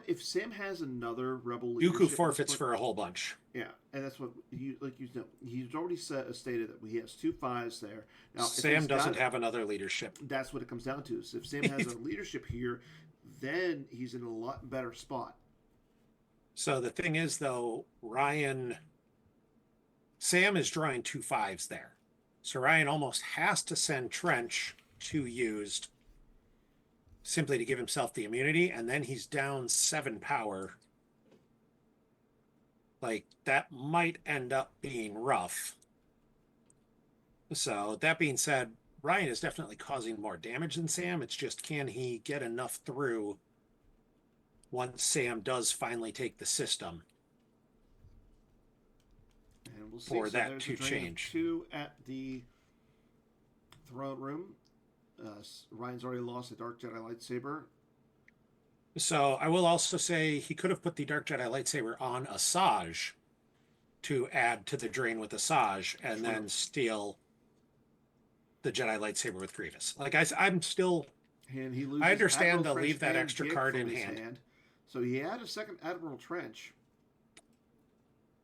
If Sam has another rebel Dooku leadership at this forfeits point, for a whole bunch. yeah, and that's what you know. He's already stated that he has two fives there. Now, if Sam he's doesn't got, have another leadership. that's what it comes down to. So if Sam has a leadership here, then he's in a lot better spot. So the thing is, though, Sam is drawing two fives there. So Ryan almost has to send Trench to used simply to give himself the immunity, and then he's down 7 power. Like that might end up being rough. So that being said, Ryan is definitely causing more damage than Sam. It's just can he get enough through once Sam does finally take the system And we'll see. for So that there's a to drain of change? two at the throne room. Ryan's already lost a Dark Jedi lightsaber. So I will also say he could have put the Dark Jedi lightsaber on Asajj to add to the drain with Asajj and True. then steal the Jedi lightsaber with Grievous. Like I'm still, And he I loses Admiral understand they'll Trench leave that and extra Gig card from in his hand. hand. So he had a second Admiral Trench.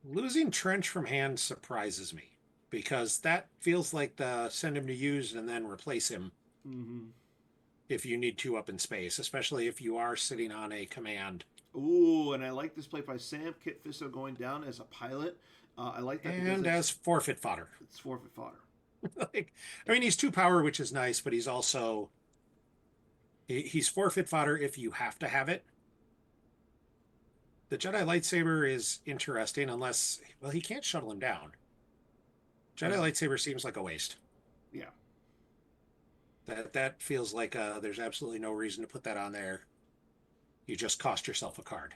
Losing Trench from hand surprises me because that feels like the send him to use and then replace him Mm-hmm. if you need two up in space, especially if you are sitting on a command. Ooh, and I like this play by Sam. Kit Fisto going down as a pilot. I like that because And as forfeit fodder. it's forfeit fodder. Like, I mean, he's 2 power, which is nice, but he's also he's forfeit fodder if you have to have it. The Jedi lightsaber is interesting unless, well, he can't shuttle him down. Jedi No. lightsaber seems like a waste. Yeah. That feels like there's absolutely no reason to put that on there. You just cost yourself a card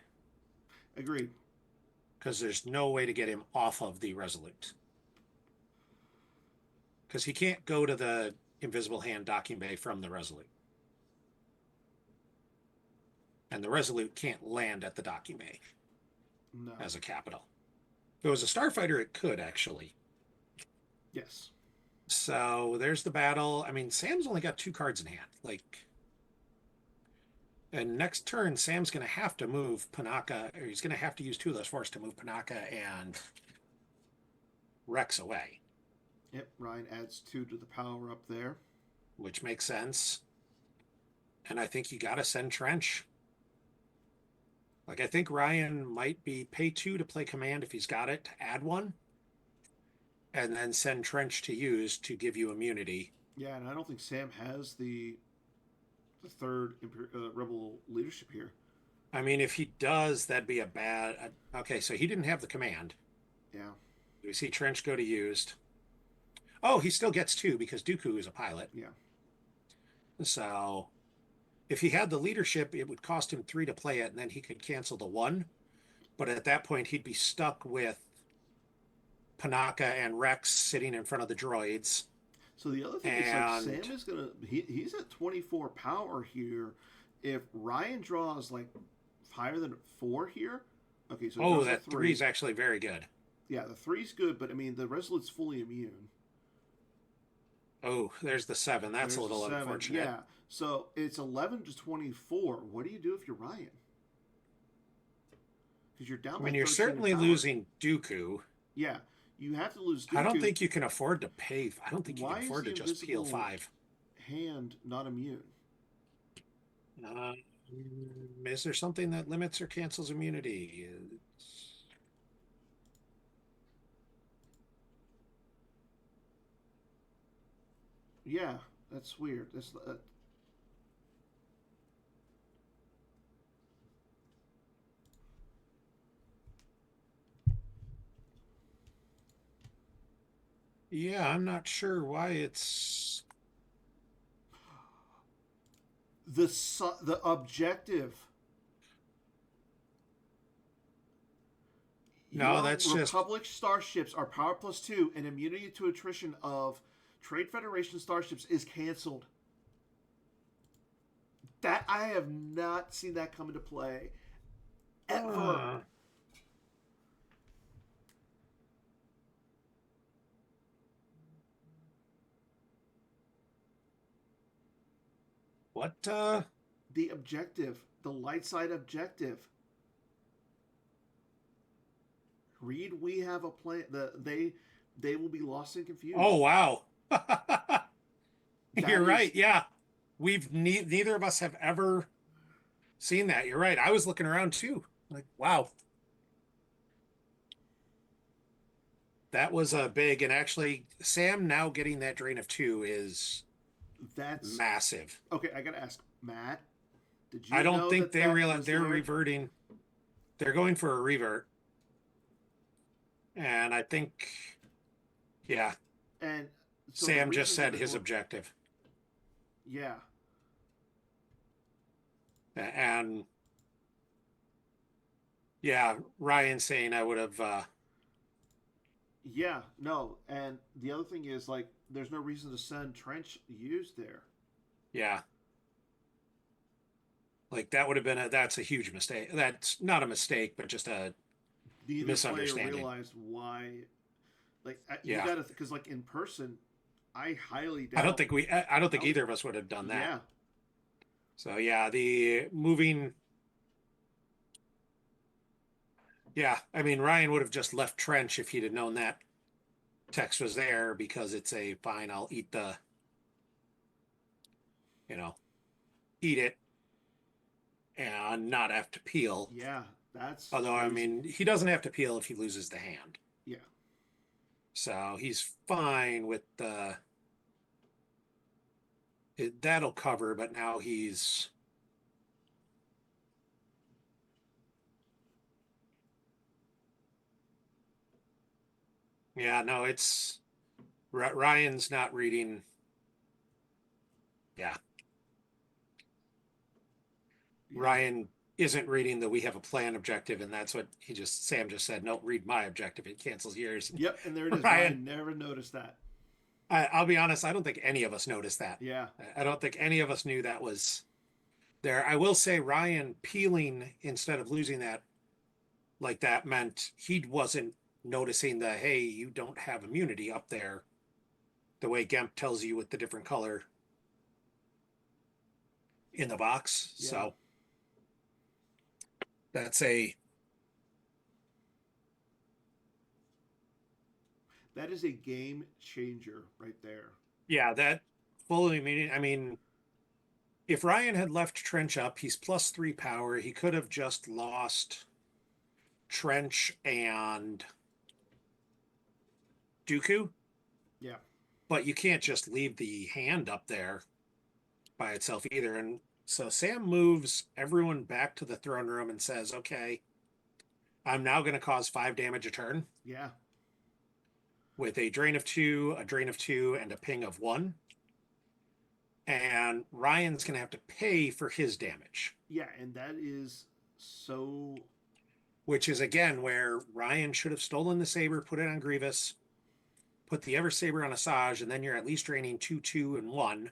Agreed. because there's no way to get him off of the Resolute because he can't go to the invisible hand docking bay from the Resolute, and the Resolute can't land at the docking bay No. as a capital. If it was a starfighter, it could actually. Yes. So there's the battle. I mean, Sam's only got 2 cards in hand. Like, and next turn, Sam's going to have to move Panaka, or he's going to have to use 2 of those force to move Panaka and Rex away, Yep. Ryan adds two to the power up there. which makes sense. And I think you got to send Trench. Like, I think Ryan might be pay 2 to play command if he's got it, to add 1, and then send Trench to use to give you immunity. Yeah, and I don't think Sam has the third rebel leadership here. I mean, if he does, that'd be a bad. Okay, so he didn't have the command. Yeah. We see Trench go to used. Oh, he still gets 2 because Dooku is a pilot. Yeah. So if he had the leadership, it would cost him 3 to play it, and then he could cancel the 1. But at that point, he'd be stuck with Panaka and Rex sitting in front of the droids. So the other thing is like And Sam is gonna he's at 24 power here. If Ryan draws like higher than 4 here, okay, so he draws that a 3 is actually very good. Yeah, the three's good, but I mean the Resolute's fully immune. Oh, there's the 7. That's a There's little 7. unfortunate. Yeah, so it's 11 to 24. What do you do if you're Ryan? Because you're down I by mean, you're 13 certainly power. losing Dooku. Yeah, you have to lose I don't Dooku. think you can afford to pay. I don't think you Why can is afford the to just peel invisible 5. hand not immune? Uh, is there something that limits or cancels immunity? Yeah, that's weird. That's Yeah, I'm not sure why it's. the objective. No, Your that's just. Republic starships are power plus 2 and immunity to attrition of Trade Federation Starships is canceled. That I have not seen that come into play ever. What? The objective, the light side objective. Read, we have a plan. They will be lost and confused. Oh, wow. That You're is- right. Yeah. We've neither of us have ever seen that. You're right. I was looking around too. Like, wow. That was a big, and actually, Sam now getting that drain of 2 is That's massive. okay. I gotta ask Matt. Did you I don't know think that they that realize was they're there? reverting. They're going for a revert. And I think, yeah, And so the Sam just reason said that his we're- objective. Yeah, And yeah, Ryan saying I would have, yeah, no. And the other thing is like, there's no reason to send trench used there. yeah, like that would have been that's a huge mistake. That's not a mistake, but just a Neither player misunderstanding. realized why. Like you Yeah. gotta, because like in person, I highly doubt. I don't think either of us would have done that. Yeah, So yeah, the moving. Yeah, I mean Ryan would have just left trench if he'd have known that text was there because it's a fine. I'll eat the, eat it and not have to peel. yeah. That's Although I crazy. mean he doesn't have to peel if he loses the hand, Yeah, so he's fine with the. That'll cover, but now he's. Yeah, no, it's Ryan's not reading. Yeah. yeah. Ryan isn't reading the we have a plan objective, and that's what Sam just said. No, read my objective. It cancels yours. Yep, and there it is. Ryan. Ryan never noticed that. I'll be honest, I don't think any of us noticed that. Yeah, I don't think any of us knew that was there. I will say Ryan peeling instead of losing that, like that meant he wasn't noticing the, hey, you don't have immunity up there the way Gemp tells you with the different color in the box. Yeah. So that's a. that is a game changer right there. Yeah, that fully meaning. I mean, if Ryan had left Trench up, he's +3 power. He could have just lost Trench and Dooku. Yeah, But you can't just leave the hand up there by itself either. And so Sam moves everyone back to the throne room and says, okay, I'm now going to cause 5 damage a turn yeah, with a drain of 2, a drain of 2, and a ping of 1. And Ryan's going to have to pay for his damage. yeah, and that is so. Which is, again, where Ryan should have stolen the saber, put it on Grievous, put the Ever Saber on Asajj, and then you're at least draining 2, 2, and 1,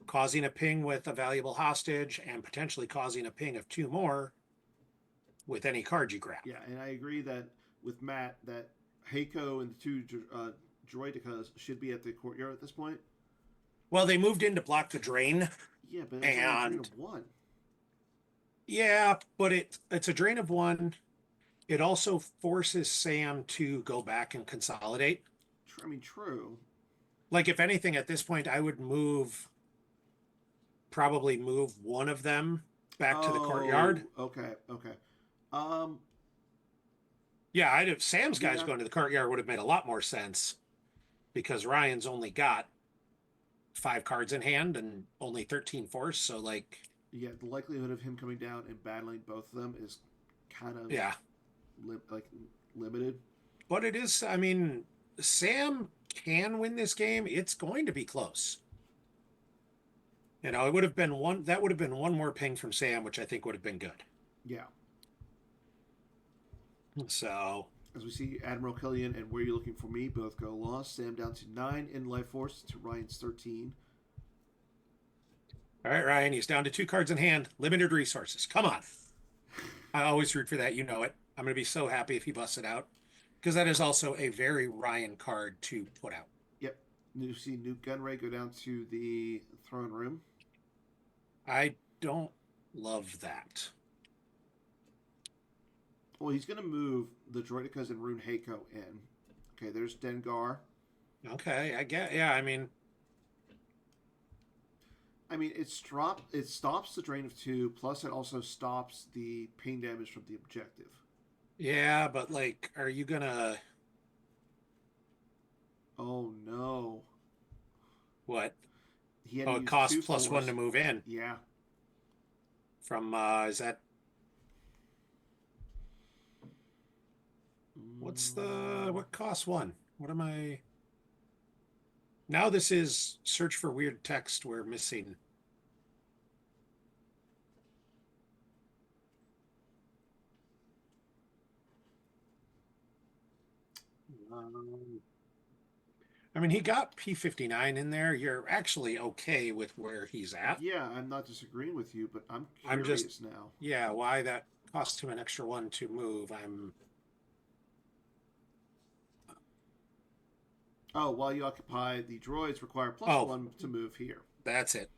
causing a ping with a valuable hostage, and potentially causing a ping of 2 more with any card you grab. Yeah, and I agree that with Matt that Heiko and the 2 droidicas should be at the courtyard at this point. Well, they moved in to block the drain. Yeah, but it's only a drain And of 1. yeah, but it's a drain of 1. It also forces Sam to go back and consolidate. I mean, true. Like, if anything, at this point, I would probably move one of them back to the courtyard. Okay, okay. Yeah, I'd have Sam's guys Yeah. going to the courtyard would have made a lot more sense because Ryan's only got 5 cards in hand and only 13 force. So, like, Yeah, the likelihood of him coming down and battling both of them is kind of yeah. Limited. But it is, I mean, Sam can win this game. It's going to be close. It would have been one more ping from Sam, which I think would have been good. Yeah. So As we see, Admiral Killian and Where You Looking For Me both go lost. Sam down to 9 in life force to Ryan's 13. All right, Ryan, he's down to 2 cards in hand. Limited resources. Come on. I always root for that. You know it. I'm going to be so happy if he busts it out because that is also a very Ryan card to put out. Yep. You see Newt Gunray go down to the throne room. I don't love that. Well, he's going to move the Droidicas and Rune Heiko in. Okay, there's Dengar. Okay, I get. Yeah, I mean, it stops the drain of 2, plus it also stops the pain damage from the objective. yeah, but like, are you gonna Oh no! what? He had Oh, to it use costs 2 plus 1 to move in. Yeah. From is that what costs 1? What am I? Now this is search for weird text we're missing. I mean, he got P59 in there. You're actually okay with where he's at. Yeah, I'm not disagreeing with you, but I'm I'm curious just, now. yeah, why that cost him an extra 1 to move. Oh, while you occupy, the droids require plus Oh. 1 to move here. That's it.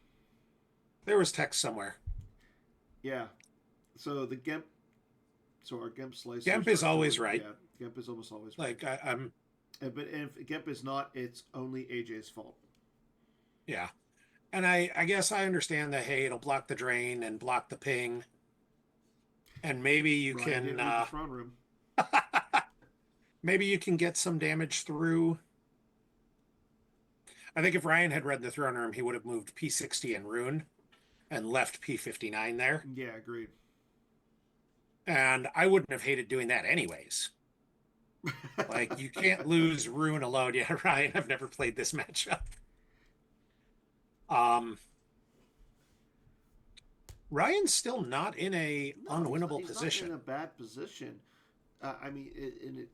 There was text somewhere. Yeah. So the Gemp. So our Gemp slicer. Gemp is always right. Yeah, Gemp is almost always Like right. I'm. But if Gemp is not, it's only AJ's fault. Yeah, and I guess I understand that. Hey, it'll block the drain and block the ping, and maybe you Ryan can. didn't read the throne room. Maybe you can get some damage through. I think if Ryan had read the throne room, he would have moved P60 and Rune and left P59 there. Yeah, agreed. And I wouldn't have hated doing that anyways. Like, you can't lose Rune alone. Yeah, Ryan, I've never played this matchup. Ryan's still not in a unwinnable position. He's not in a bad position. It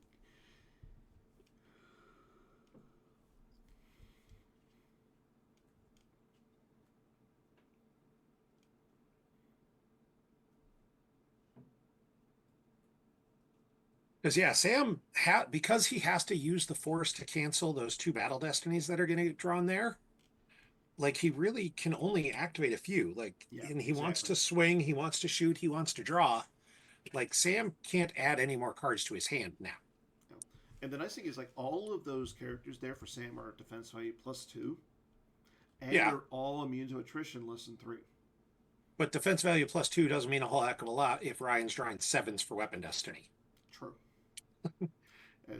Because yeah, Sam because he has to use the Force to cancel those 2 battle destinies that are going to get drawn there. Like he really can only activate a few. Like, Yeah, and he wants to swing, he wants to shoot, he wants to draw. Like Sam can't add any more cards to his hand now. No. And the nice thing is, like, all of those characters there for Sam are defense value +2, and they're all immune to attrition less than 3. But defense value +2 doesn't mean a whole heck of a lot if Ryan's drawing 7s for weapon destiny. True.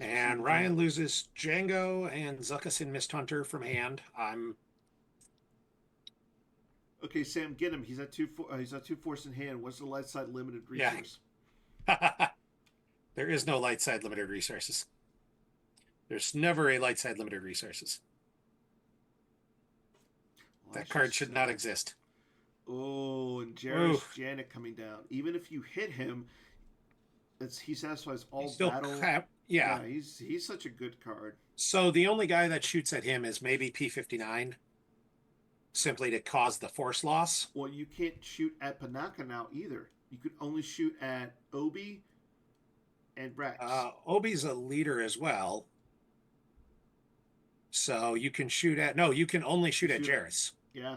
And Ryan loses Django and Zuckuss and Mist Hunter from hand. Okay, Sam, get him. He's at 2 force in hand. What's the light side limited resource? Yeah. There is no light side limited resources. There's never a light side limited resources. Well, that card should not exist. Oh, and Jarrus Janik coming down. Even if you hit him, he satisfies all battle. Yeah, he's such a good card. So the only guy that shoots at him is maybe P59, simply to cause the force loss. Well, you can't shoot at Panaka now either. You could only shoot at Obi and Rex. Obi's a leader as well. So you can shoot at... No, you can only shoot at Jarrus. Yeah.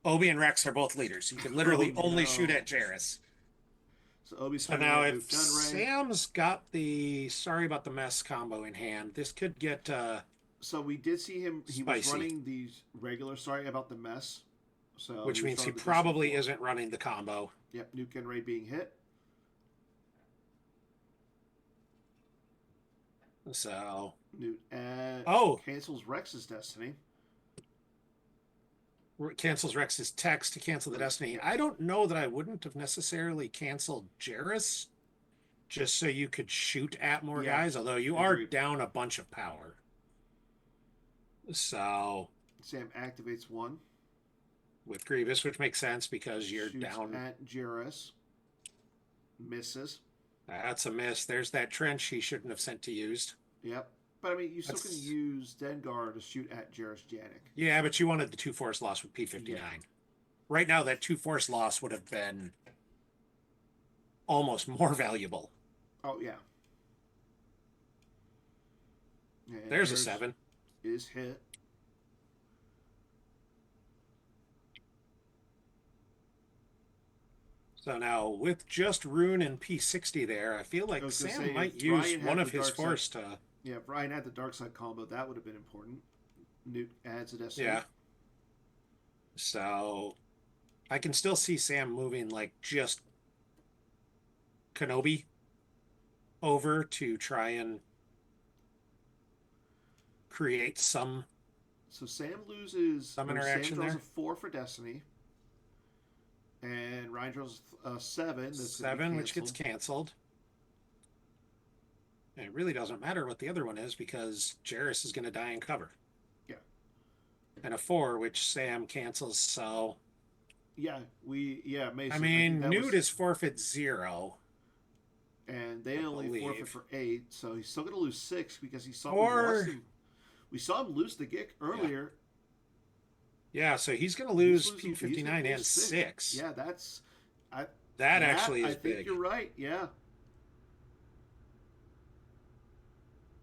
Obi and Rex are both leaders. You can literally only shoot at Jarrus. So Obi's now if Sam's got the sorry about the mess combo in hand, this could get so we did see him. He was running these regular sorry about the mess. So which means he probably isn't running the combo. Yep, Nuke and Ray being hit. So Newt cancels Rex's destiny. Cancels Rex's text to cancel the destiny. I don't know that I wouldn't have necessarily canceled Jarrus just so you could shoot at more guys, although you are down a bunch of power. So Sam activates 1 with Grievous, which makes sense because you're shoots down at Jarrus. Misses. That's a miss. There's that trench he shouldn't have sent to used. Yep. But I mean, you still can That's use Dengar to shoot at Jarrus Janik. yeah, but you wanted the 2 force loss with Yeah. P59. Right now, that 2 force loss would have been almost more valuable. Oh yeah. And There's a Jarrus 7. is hit. So now with just Rune and P60 there, I feel I like was gonna Sam say might if use Ryan one had of the his dark force side, to. yeah, if Ryan had the dark side combo, that would have been important. Newt adds a destiny. Yeah. So I can still see Sam moving like just Kenobi over to try and create some So Sam loses, or Sam interaction draws a there. 4 for destiny, and Ryan draws a 7 that's going to be 7, which gets canceled. canceled. And it really doesn't matter what the other one is because Jarrus is going to die in cover. Yeah. And a 4, which Sam cancels. So Yeah, Mason. I I think mean, that Newt was, is forfeit 0, and they I only forfeit believe. for 8, so he's still going to lose 6 because he saw we lost Or him. We saw him lose the Gick yeah, earlier. yeah. So he's going to He's lose losing. He's going P59 to lose and 6. 6. Yeah, that's. I That that actually I is think big. you're right. Yeah.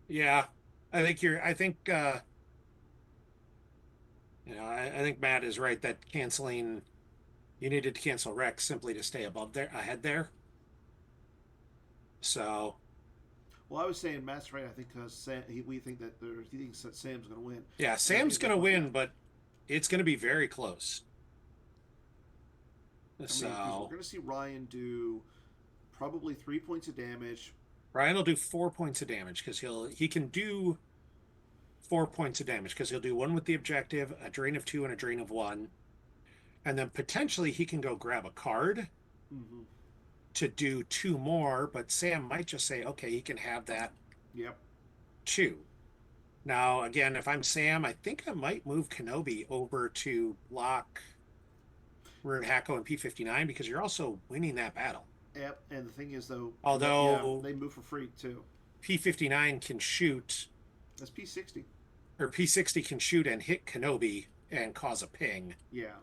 Yeah, I think you're. I think I think Matt is right that canceling. You needed to cancel Rex simply to stay above there, ahead there. So Well, I was saying Matt's right. I think because we think that he thinks that Sam's going to win. yeah, And I Sam's think going to that's yeah. win, but it's going to be very close. I mean, because we're So going to see Ryan do probably 3 points of damage. Ryan will do 4 points of damage because he can do 4 points of damage because he'll do one with the objective, a drain of 2, and a drain of 1, and then potentially he can go grab a card Mm-hmm. to do 2 more. But Sam might just say, okay, he can have that Yep. 2. Now, again, if I'm Sam, I think I might move Kenobi over to block Rune Hacko and P59 because you're also winning that battle. Yep. And the thing is, though, yeah, Although they move for free too. P59 can shoot, That's P60. or P60 can shoot and hit Kenobi and cause a ping, Yeah.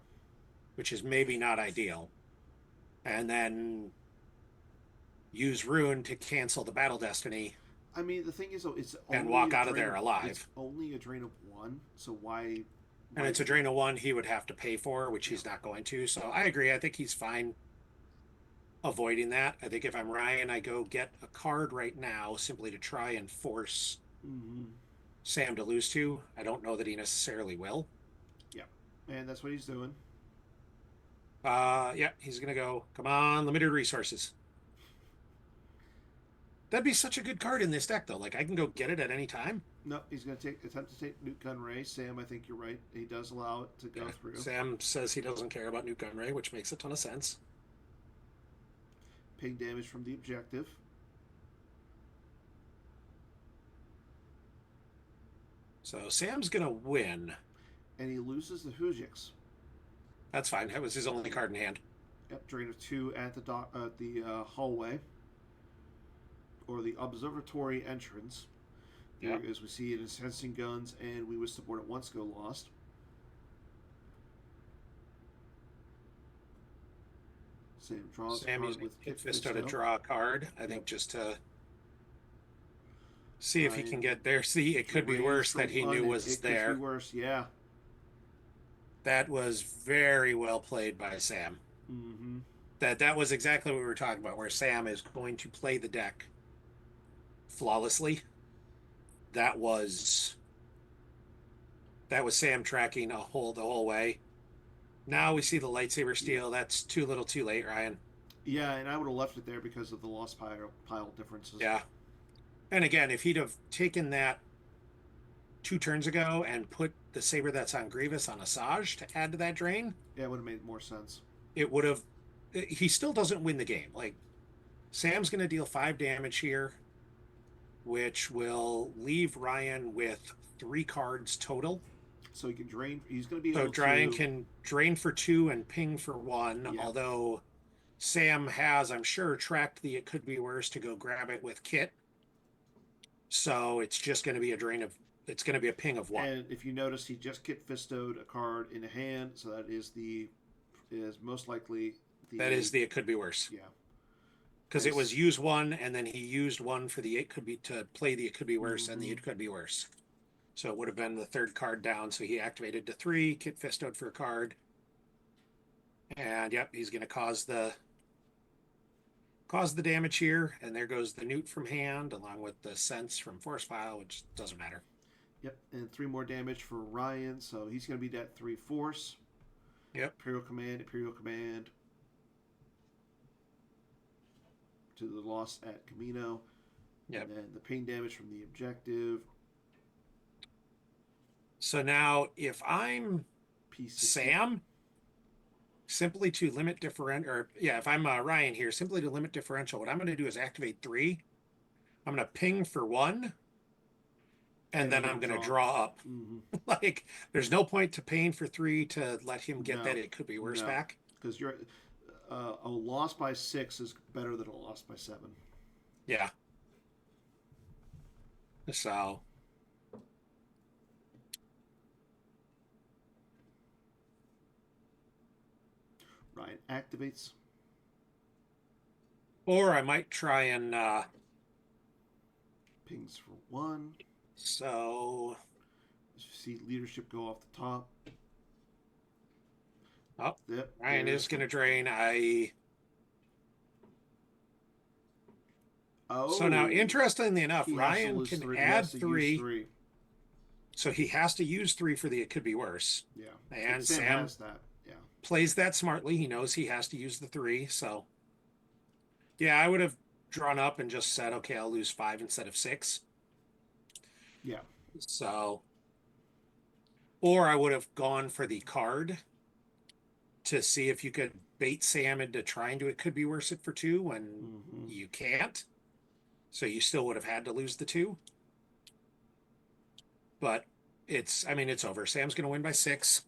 which is maybe not ideal. And then use Rune to cancel the battle destiny I mean, the thing is, though, it's and only walk a out of drain there It's alive. only a drain of 1, so why? And it's a drain of 1 he would have to pay for, which he's not going to. So I agree. I think he's fine avoiding that. I think if I'm Ryan, I go get a card right now simply to try and force Mm-hmm. Sam to lose to. I don't know that he necessarily will. Yeah. And that's what he's doing. Yeah, he's gonna go. Come on, limited resources. That'd be such a good card in this deck, though. Like I can go get it at any time. No, he's going to attempt to take Newt Gunray. Sam, I think you're right. He does allow it to go Yeah. through. Sam says he doesn't care about Newt Gunray, which makes a ton of sense. Paying damage from the objective. So Sam's gonna win. And he loses the Hujiks. That's fine. That was his only card in hand. Yep, drain of 2 at the hallway. Or the observatory entrance. Yeah. As we see it in Sensing Guns and We Wish the Board at Once Go Lost. Sam draws Sam a using card with Kick Kick Fisto to draw a card. I think just to see if he can get there. See, it could be worse that he knew was it there. Could be worse, yeah. That was very well played by Sam. Mm-hmm. That was exactly what we were talking about, where Sam is going to play the deck flawlessly. That was Sam tracking the whole way. Now we see the lightsaber steal. That's too little, too late, Ryan. Yeah, and I would have left it there because of the lost pile differences. Yeah. And again, if he'd have taken that 2 turns ago and put the saber that's on Grievous on Asajj to add to that drain, Yeah, it would have made more sense. it would have. He still doesn't win the game. Like Sam's going to deal 5 damage here, which will leave Ryan with 3 cards total. So he can drain. He's going to be So able Ryan to. can drain for 2 and ping for 1. Yeah. Although Sam has, I'm sure, tracked the it could be worse to go grab it with Kit. So it's just going to be a drain of, it's going to be a ping of one. And if you notice, he just Kit Fistoed a card in a hand, so that is most likely That is the the it could be worse. yeah. Because it was Nice. use one, and then he used one for the it could be to play the it could be worse, and the Mm-hmm. it could be worse. So it would have been the third card down. So he activated to 3, Kit Fistoed for a card. And yep, he's going to cause the damage here, and there goes the Newt from hand, along with the Sense from Force File, which doesn't matter. Yep, and 3 more damage for Ryan, so he's going to be that 3 force. Yep. Imperial Command to the loss at Camino. Yep. And then the pain damage from the objective. So now, if I'm P60. Sam, simply to limit differential, or yeah, if I'm Ryan here, simply to limit differential, what I'm going to do is activate 3. I'm going to ping for 1, and then I'm going to draw up. Mm-hmm. Like, there's no point to paying for 3 to let him get that it could be worse back. Because you're a loss by 6 is better than a loss by 7. Yeah. So Ryan activates. or I might try and Pings for 1. so As you see leadership go off the top. oh, Yep, Ryan is going to drain. So now, interestingly enough, Ryan can add 3. So he has to use 3 for the it could be worse. Yeah. And Sam Sam has that. Yeah. plays that smartly. He knows he has to use the 3. So yeah, I would have drawn up and just said, okay, I'll lose 5 instead of 6. Yeah. So, or I would have gone for the card to see if you could bait Sam into trying to it could be worse it for 2 when you can't. So you still would have had to lose the 2. But I mean, it's over. Sam's going to win by 6.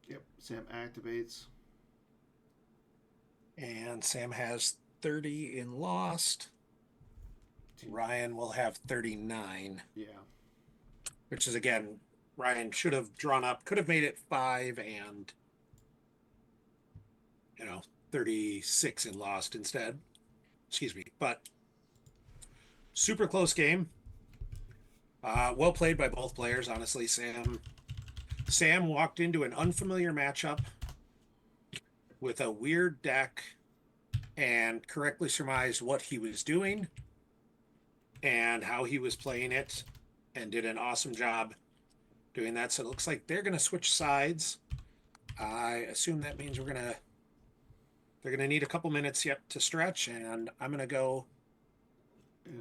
Yep. Sam activates. And Sam has 30 in lost. Ryan will have 39. Yeah. Which is, again, Ryan should have drawn up, could have made it 5 and, 36 in lost instead. Excuse me. But super close game. Well played by both players, honestly. Sam walked into an unfamiliar matchup with a weird deck and correctly surmised what he was doing and how he was playing it, and did an awesome job doing that. So it looks like they're going to switch sides. I assume that means they're going to need a couple minutes yet to stretch, and I'm going to go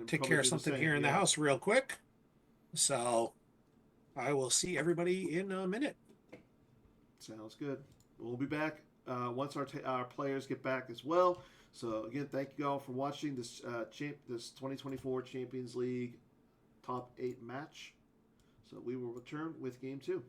take care of something here in the house real quick. So I will see everybody in a minute. Sounds good. We'll be back once our players get back as well. So again, thank you all for watching this this 2024 Champions League top 8 match. So we will return with game 2.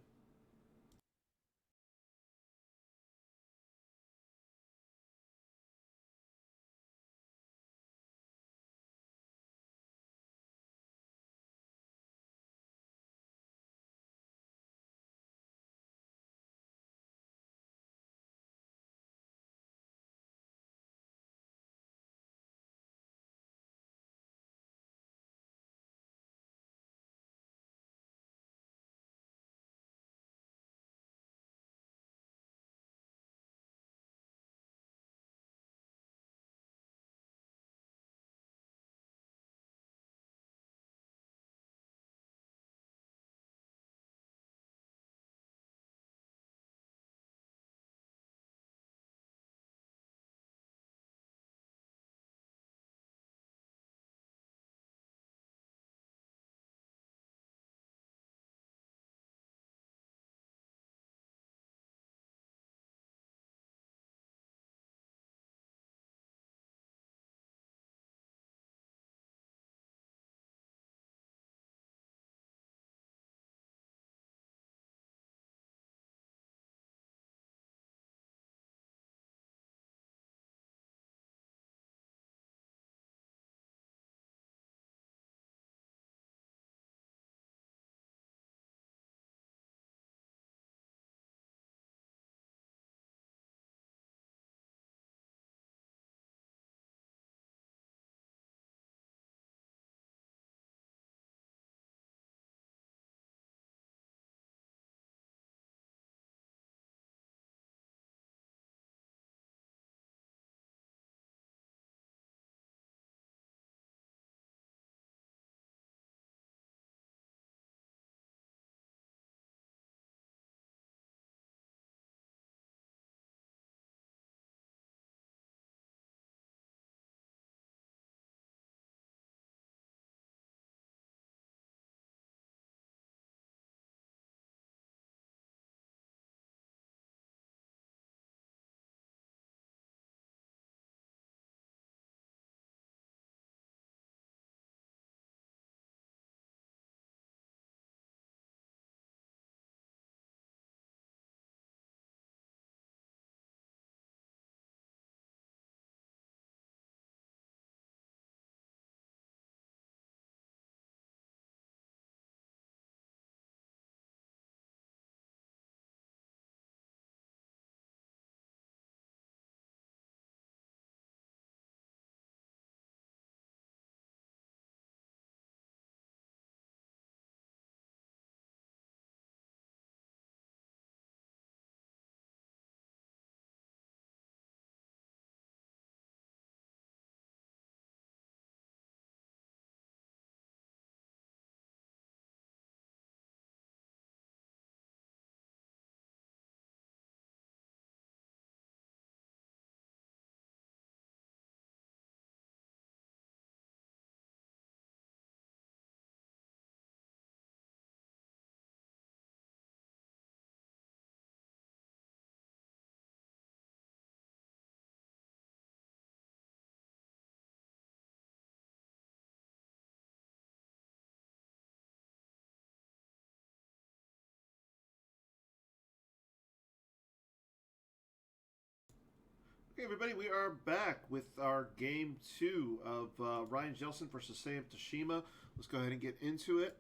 Okay, everybody, we are back with our game two of Ryan Jellison versus Sam Tashima. Let's go ahead and get into it.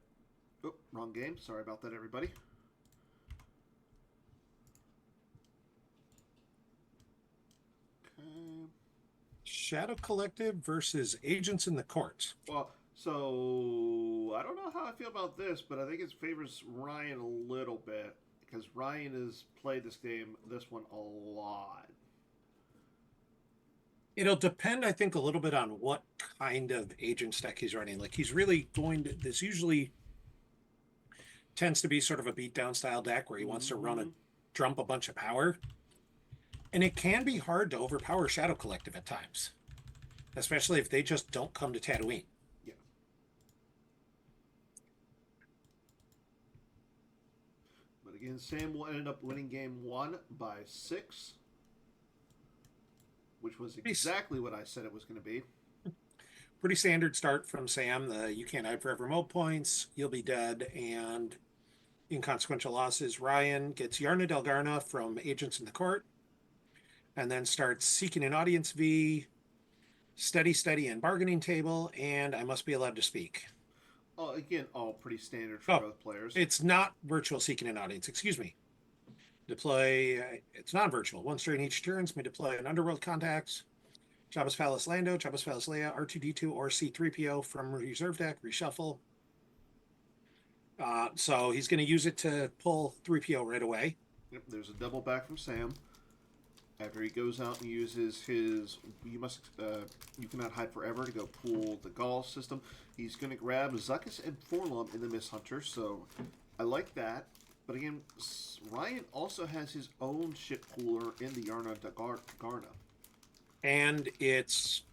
Oh, wrong game. Sorry about that, everybody. Okay. Shadow Collective versus Agents in the Court. Well, so I don't know how I feel about this, but I think it favors Ryan a little bit because Ryan has played this one a lot. It'll depend, I think, a little bit on what kind of agent deck he's running. Like, he's really going to, this usually tends to be sort of a beatdown style deck where he wants to dump a bunch of power. And it can be hard to overpower Shadow Collective at times, especially if they just don't come to Tatooine. Yeah. But again, Sam will end up winning game one by 6, which was exactly what I said it was going to be. Pretty standard start from Sam. You can't hide forever mode points, you'll be dead, and inconsequential losses. Ryan gets Yarna Delgarna from Agents in the Court, and then starts Seeking an Audience V, Steady, and Bargaining Table, and I Must Be Allowed to Speak. Oh, again, all pretty standard for both players. It's not virtual Seeking an Audience, excuse me. Deploy, it's non-virtual. Once during each turns, may deploy an Underworld Contacts, Jabba's Palace Lando, Jabba's Palace Leia, R2-D2, or C-3PO from reserve deck, reshuffle. So he's going to use it to pull 3PO right away. Yep, there's a double back from Sam. After he goes out and uses his you cannot hide forever to go pull the Gaul system, he's going to grab Zuckuss and Forlum in the Miss Hunter, so I like that. But again, Ryan also has his own ship pooler in the Yarna Garna. And it's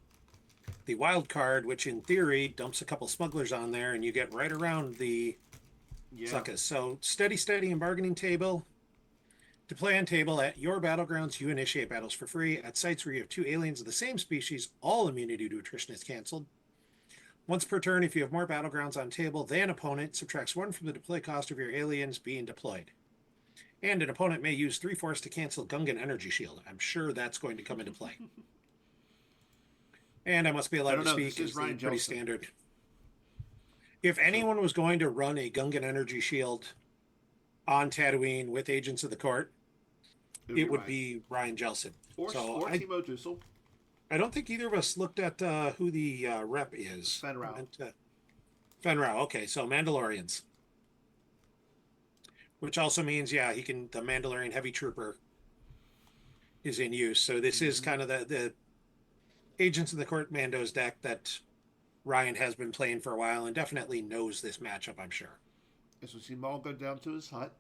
the wild card, which in theory dumps a couple smugglers on there, and you get right around the Zuckuss. So steady, and Bargaining Table. Deploy on table at your battlegrounds. You initiate battles for free. At sites where you have 2 aliens of the same species, all immunity to attrition is canceled. Once per turn, if you have more battlegrounds on table than opponent, subtracts 1 from the deploy cost of your aliens being deployed. And an opponent may use 3 force to cancel Gungan Energy Shield. I'm sure that's going to come into play. And I Must Be Allowed to Speak is pretty standard. If anyone was going to run a Gungan Energy Shield on Tatooine with Agents of the Court, it would be Ryan Jellison. Or Timo Dussel. I don't think either of us looked at who the rep is. Fen Rao. Fen-Rao. Okay, so Mandalorians. Which also means, the Mandalorian Heavy Trooper is in use. So this is kind of the Agents of the Court Mandos deck that Ryan has been playing for a while and definitely knows this matchup, I'm sure. As we see Maul go down to his hut.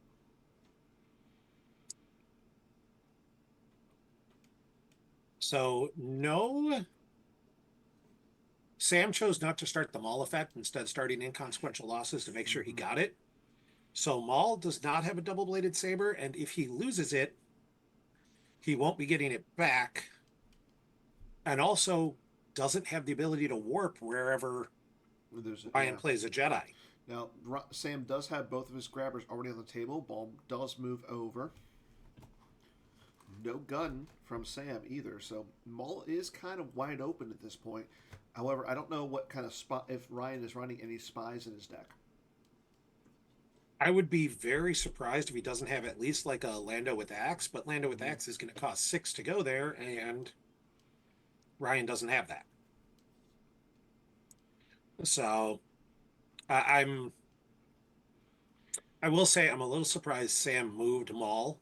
So, no. Sam chose not to start the Maul effect, instead starting inconsequential losses to make sure he got it. So Maul does not have a double-bladed saber, and if he loses it, he won't be getting it back. And also doesn't have the ability to warp wherever Ryan plays a Jedi. Now, Sam does have both of his grabbers already on the table. Ball does move over. No gun from Sam either, so Maul is kind of wide open at this point. However, I don't know what kind of spot, if Ryan is running any spies in his deck. I would be very surprised if he doesn't have at least like a Lando with Axe, but Lando with Axe is going to cost 6 to go there, and Ryan doesn't have that. So I will say I'm a little surprised Sam moved Maul.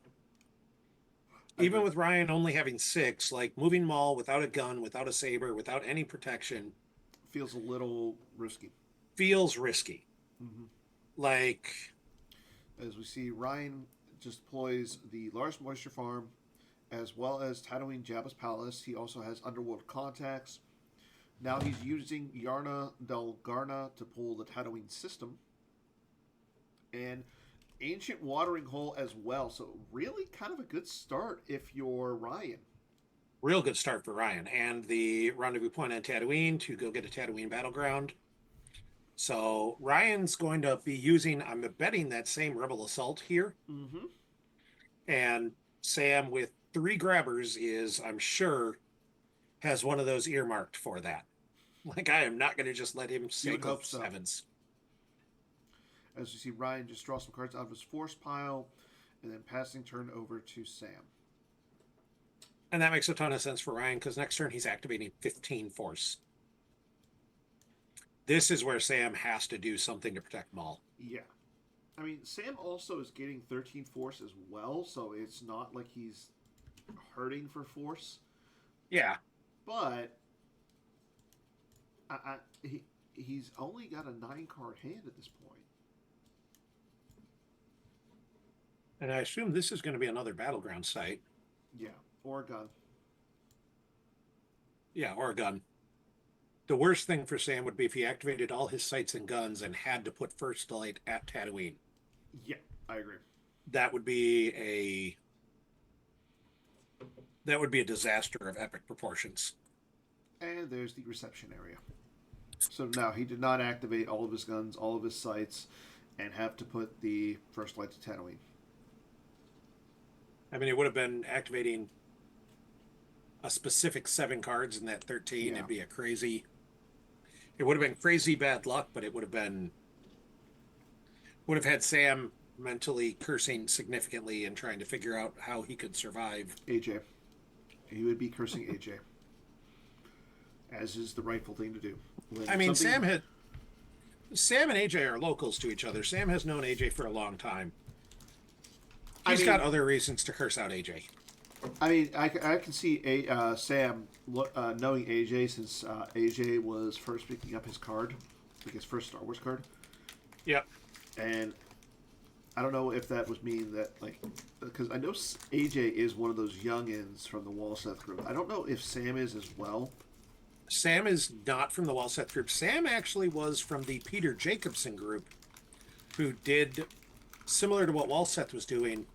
Even with Ryan only having 6, like moving Maul without a gun, without a saber, without any protection. Feels a little risky. Feels risky. Like, as we see, Ryan just deploys the Large Moisture Farm as well as Tatooine Jabba's Palace. He also has Underworld Contacts. Now he's using Yarna Delgarna to pull the Tatooine system. And Ancient Watering Hole as well. So really kind of a good start if you're Ryan. Real good start for Ryan. And the rendezvous point on Tatooine to go get a Tatooine battleground. So Ryan's going to be using, I'm betting, that same Rebel Assault here. And Sam with 3 grabbers is, I'm sure, has one of those earmarked for that. Like, I am not going to just let him You would sink hope with so. sevens. As you see, Ryan just draws some cards out of his force pile, and then passing turn over to Sam. And that makes a ton of sense for Ryan because next turn he's activating 15 force. This is where Sam has to do something to protect Maul. Yeah. I mean, Sam also is getting 13 force as well, so it's not like he's hurting for force. Yeah. But he's only got a 9-card hand at this point. And I assume this is going to be another battleground site. Yeah, or a gun. Yeah, or a gun. The worst thing for Sam would be if he activated all his sights and guns and had to put first light at Tatooine. Yeah, I agree. That would be a disaster of epic proportions. And there's the reception area. So now he did not activate all of his guns, all of his sights, and have to put the first light to Tatooine. I mean, it would have been activating a specific 7 cards in that 13. Yeah. It'd be it would have been crazy bad luck, but it would have had Sam mentally cursing significantly and trying to figure out how he could survive. AJ. He would be cursing AJ. As is the rightful thing to do. I mean, Sam and AJ are locals to each other. Sam has known AJ for a long time. He's got other reasons to curse out AJ. I mean, I can see Sam knowing AJ since AJ was first picking up his card, like his first Star Wars card. Yep. And I don't know if that was mean that, like, because I know AJ is one of those youngins from the Walseth group. I don't know if Sam is as well. Sam is not from the Walseth group. Sam actually was from the Peter Jacobson group, who did similar to what Walseth was doing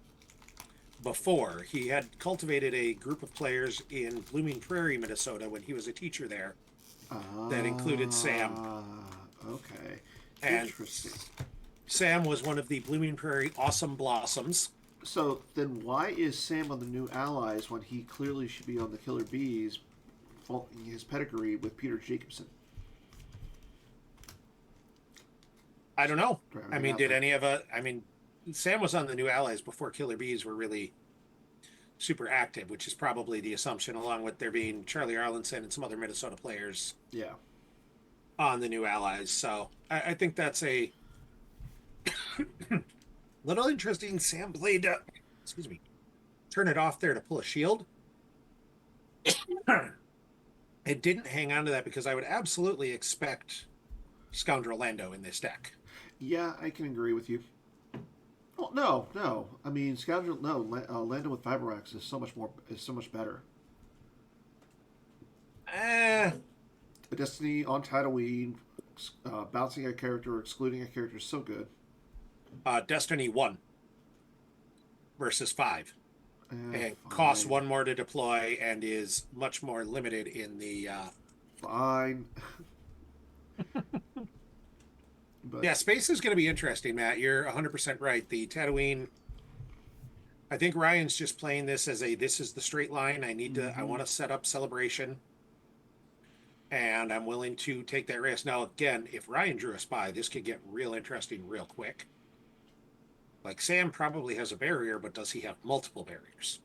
before. He had cultivated a group of players in Blooming Prairie, Minnesota, when he was a teacher there. That included Sam. Okay. And interesting. Sam was one of the Blooming Prairie Awesome Blossoms. So then why is Sam on the New Allies when he clearly should be on the Killer Bees, faulting his pedigree with Peter Jacobson? I don't know. I mean, did any of us... I mean, Sam was on the New Allies before Killer Bees were really super active, which is probably the assumption, along with there being Charlie Arlinson and some other Minnesota players on the New Allies. So I think that's a little interesting. Sam played, excuse me, turn it off there to pull a shield. It didn't hang on to that because I would absolutely expect Scoundrel Lando in this deck. Yeah, I can agree with you. Well, no. I mean, Scoundrel, no. Lando with Fibrax is so much better. Destiny on Tatooine, bouncing a character, excluding a character is so good. Destiny 1 versus 5. And Fine. costs 1 more to deploy and is much more limited in the... Fine. But yeah, space is going to be interesting, Matt. You're 100% right. The Tatooine... I think Ryan's just playing this as this is the straight line. I want to set up Celebration. And I'm willing to take that risk. Now, again, if Ryan drew a spy, this could get real interesting real quick. Like, Sam probably has a barrier, but does he have multiple barriers?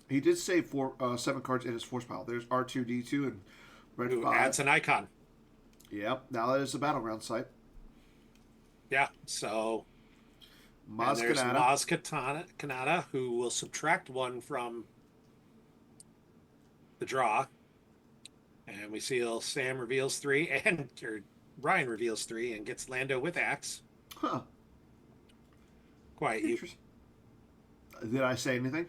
He did save 7 cards in his force pile. There's R2-D2 and Red 5. Adds an icon. Yep. Now that is a battleground site. Yeah, so... Maz there's Kanata. Maz Kanata, who will subtract 1 from the draw. And we see Sam reveals 3, or Ryan reveals 3, and gets Lando with Axe. Huh. Quiet you. Did I say anything?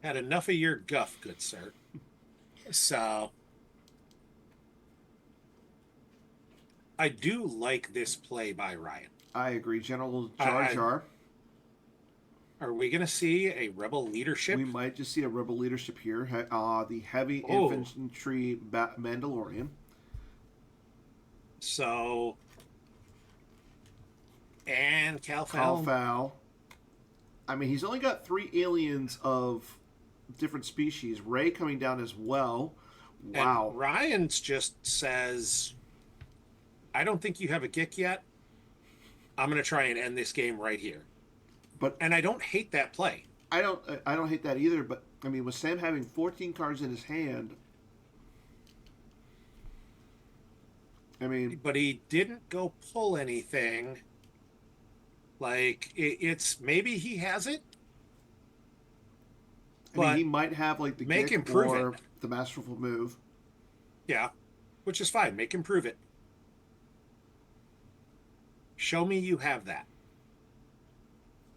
Had enough of your guff, good sir. So... I do like this play by Ryan. I agree. General Jar Jar. Are we going to see a rebel leadership? We might just see a rebel leadership here. The heavy infantry Mandalorian. So, and Cal Fowl. I mean, he's only got 3 aliens of different species. Ray coming down as well. And Wow. Ryan's just says, I don't think you have a Gick yet. I'm going to try and end this game right here. But And I don't hate that play. I don't hate that either. But I mean, with Sam having 14 cards in his hand, I mean, But he didn't go pull anything. Like, it's maybe he has it, he but might have like the make him Gick prove or it. the Masterful Move. Yeah, which is fine. Make him prove it. Show me you have that.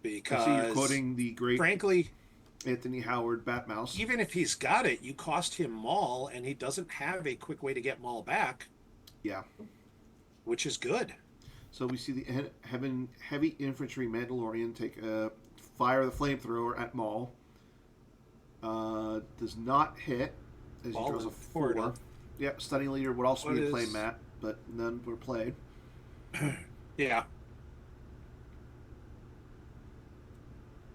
I see you're Because, quoting the great frankly, Anthony Howard Batmouse. even if he's got it, you cost him Maul, and he doesn't have a quick way to get Maul back, Yeah. which is good. So we see the heavy infantry Mandalorian take fire the flamethrower at Maul. Does not hit as he Ball draws a and 4. Florida. Yep, Stunning Leader would also What be a is- play, Matt, but none were played. Yeah.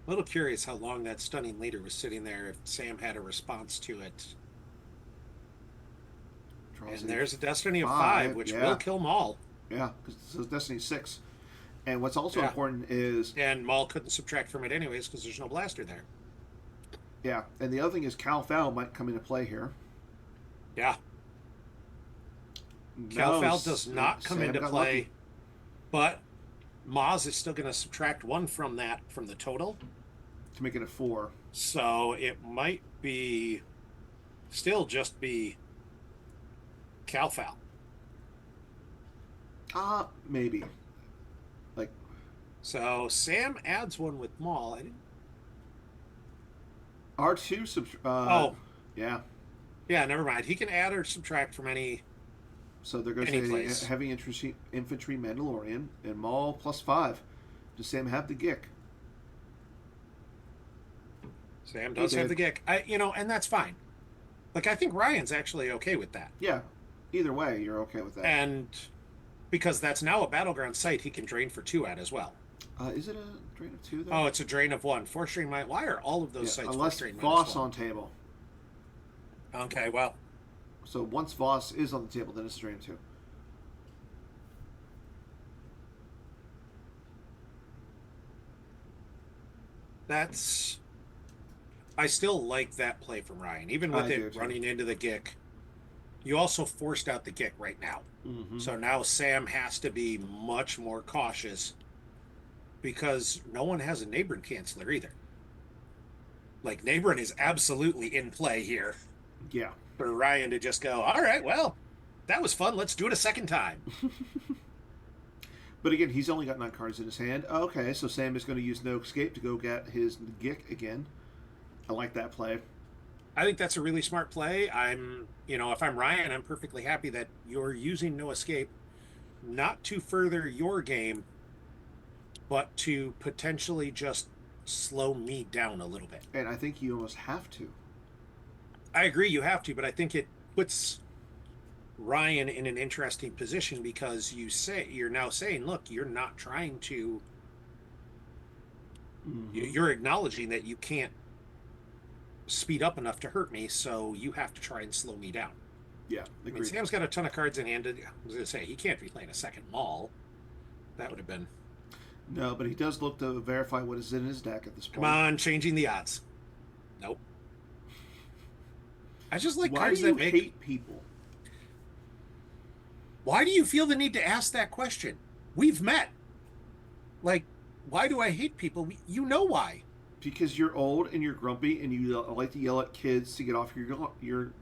A little curious how long that stunning leader was sitting there if Sam had a response to it. Draws And there's a Destiny of 5, which will kill Maul. Yeah, because it's Destiny 6. And what's also Yeah. important is, And Maul couldn't subtract from it anyways because there's no blaster there. yeah, and the other thing is Cal Foul might come into play here. Yeah. Cal No, Foul does not come Sam into got play, lucky but Maz is still going to subtract 1 from that, from the total. to make it a 4. So it might be, still just be Cal Foul. Maybe. Like, So Sam adds 1 with Maul. I didn't, R2 oh, yeah. yeah, never mind. He can add or subtract from any. So they're going Any to place. say heavy infantry Mandalorian and Maul +5. Does Sam have the Gick? Sam does have the Gick. And that's fine. Like, I think Ryan's actually okay with that. Yeah. Either way, you're okay with that. And because that's now a battleground site he can drain for 2 at as well. Is it a drain of 2 though? Oh, it's a drain of 1. Force drain minus. Why are all of those sites unless force drain Voss minus on table. 1? Okay, well, So once Voss is on the table, then it's a drain of 2. that's. I still like that play from Ryan, even with I do it too. running into the Gick. You also forced out the Gick right now. Mm-hmm. So now Sam has to be much more cautious because no one has a Neighboring Canceller either. Like, Neighboring is absolutely in play here Yeah. for Ryan to just go, all right, well, that was fun. Let's do it a second time. But again, he's only got 9 cards in his hand. Okay, so Sam is going to use No Escape to go get his Gick again. I like that play. I think that's a really smart play. If I'm Ryan, I'm perfectly happy that you're using No Escape not to further your game, but to potentially just slow me down a little bit. And I think you almost have to. I agree you have to, but I think it puts Ryan in an interesting position because you're now saying, look, you're not trying to you're acknowledging that you can't speed up enough to hurt me, so you have to try and slow me down. Yeah, I mean, agreed. Sam's got a ton of cards in hand. I was going to say, he can't be playing a second Maul. That would have been... No, but he does look to verify what is in his deck at this point. Come on, changing the odds. Nope. I just like Why cards do you that make... hate people? Why do you feel the need to ask that question? We've met. Like, why do I hate people? You know why. Because you're old and you're grumpy and you like to yell at kids to get off your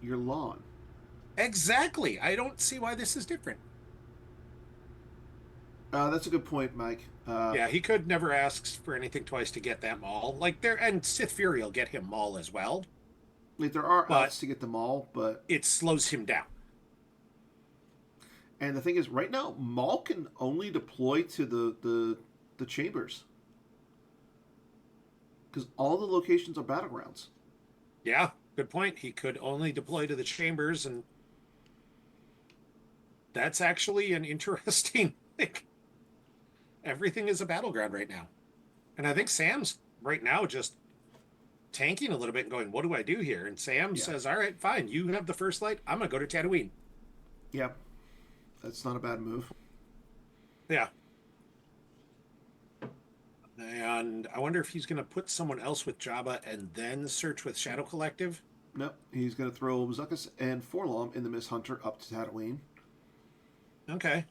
lawn. Exactly. I don't see why this is different. That's a good point, Mike. Yeah, he could never ask for anything twice to get that Maul. And Sith Fury will get him Maul as well. Like there are But- outs to get them all, but It slows him down. and the thing is, right now Maul can only deploy to the chambers because all the locations are battlegrounds. Yeah, good point. He could only deploy to the chambers, and that's actually an interesting thing. Everything is a battleground right now. And I think Sam's right now just tanking a little bit and going, what do I do here? And Sam says, all right, fine. You have the first light. I'm going to go to Tatooine. Yep. That's not a bad move. Yeah. And I wonder if he's going to put someone else with Jabba and then search with Shadow Collective. Nope. He's going to throw Zuckuss and Forlom in the Mist Hunter up to Tatooine. Okay.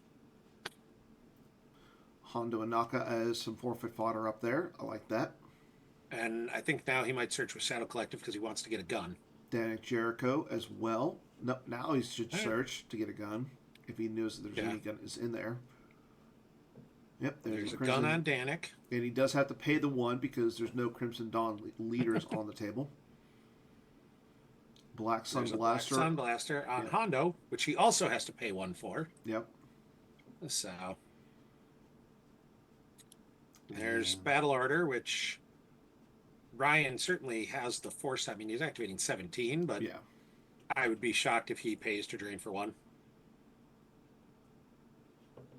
Hondo and Naka as some forfeit fodder up there. I like that. And I think now he might search with Shadow Collective because he wants to get a gun. Danik Jericho as well. No, now he should search to get a gun if he knows that there's any gun is in there. Yep, there's a gun on Danik. And he does have to pay the one because there's no Crimson Dawn leaders on the table. Black Sun Blaster. Black Sun Blaster on Hondo, which he also has to pay one for. Yep. So there's Battle Order, which Ryan certainly has the force. I mean, he's activating 17, but I would be shocked if he pays to drain for one.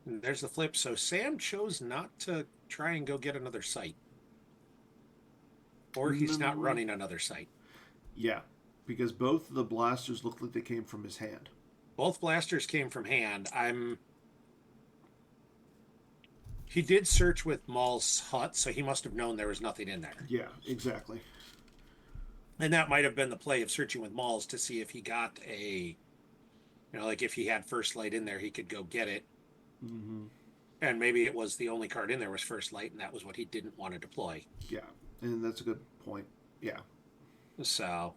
And there's the flip. So Sam chose not to try and go get another site. Or he's not running another site. Yeah, because both of the blasters look like they came from his hand. Both blasters came from hand. He did search with Maul's hut, so he must have known there was nothing in there. Yeah, exactly. And that might have been the play of searching with Maul's to see if he got like if he had First Light in there, he could go get it. Mm-hmm. And maybe it was the only card in there was First Light, and that was what he didn't want to deploy. Yeah, and that's a good point. Yeah. So.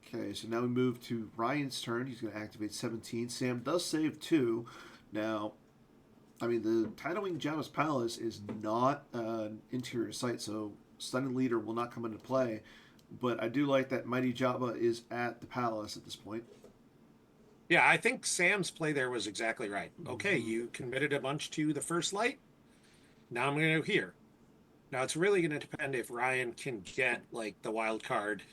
Okay, so now we move to Ryan's turn. He's going to activate 17. Sam does save 2. Now, I mean, the Tatooine Jabba's Palace is not an interior site, so Stunning Leader will not come into play. But I do like that Mighty Jabba is at the palace at this point. Yeah, I think Sam's play there was exactly right. Okay, you committed a bunch to the First Light. Now I'm going to go here. Now it's really going to depend if Ryan can get like the wild card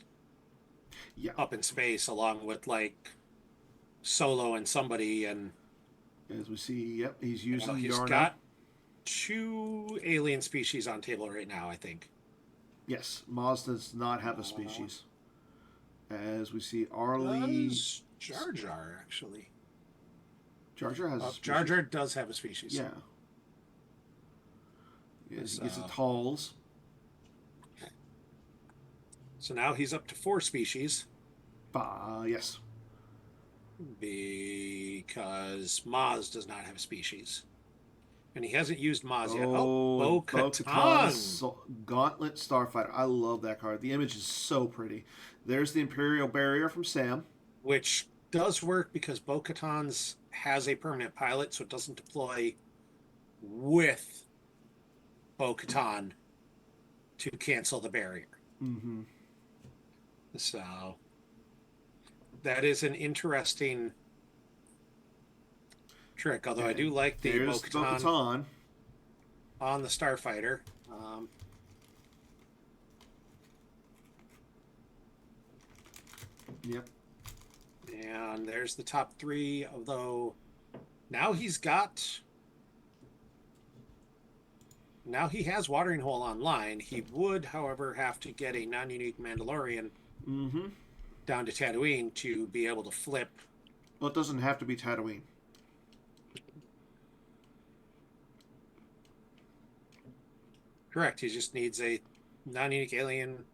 up in space along with like Solo and somebody. And as we see, he's using he's Yarna. Got 2 alien species on table right now, I think. Yes, Maz does not have a species. As we see, Arlie. Jar Jar, actually. Jar Jar has a species. Jar Jar does have a species. Yeah. Yes, he gets the Talls. So now he's up to 4 species. Yes. Because Maz does not have a species. And he hasn't used Maz yet. Bo-Katan. Gauntlet Starfighter. I love that card. The image is so pretty. There's the Imperial Barrier from Sam. Which does work because Bo-Katan's has a permanent pilot, so it doesn't deploy with Bo-Katan to cancel the barrier. Mm-hmm. So that is an interesting trick, although I do like the Bo-Katan on the Starfighter. Yep. And there's the top 3, although now he has Watering Hole online. He would, however, have to get a non-unique Mandalorian down to Tatooine to be able to flip. Well, it doesn't have to be Tatooine. Correct. He just needs a non-unique alien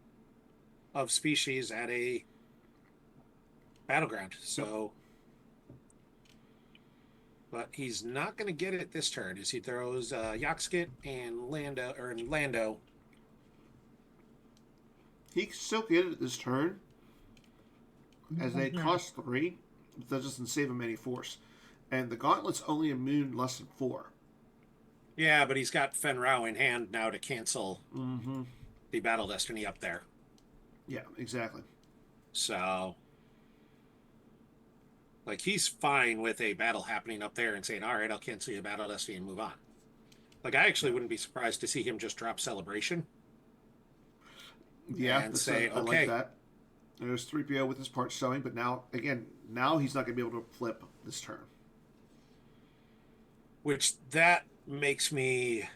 of species at a battleground. So, but he's not going to get it this turn. As he throws Yaxkit and Lando. He can still get it this turn, as they cost 3. But that doesn't save him any force, and the Gauntlet's only immune less than 4. Yeah, but he's got Fen Rao in hand now to cancel the Battle Destiny up there. Yeah, exactly. So, like, he's fine with a battle happening up there and saying, all right, I'll cancel your Battle Destiny and move on. Like, I actually wouldn't be surprised to see him just drop Celebration. Yeah, and say, I like that. There's 3PO with his parts showing, but now he's not going to be able to flip this turn. Which, that makes me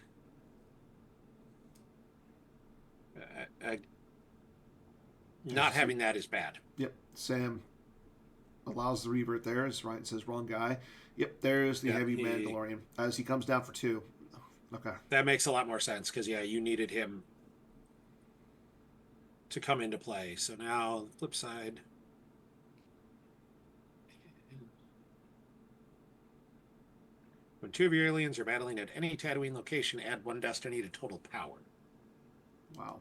not having that is bad. Yep. Sam allows the revert there, as Ryan says, wrong guy. Yep, there's the heavy Mandalorian as he comes down for 2. Okay. That makes a lot more sense because, yeah, you needed him to come into play. So now, flip side. When 2 of your aliens are battling at any Tatooine location, add 1 destiny to total power. Wow.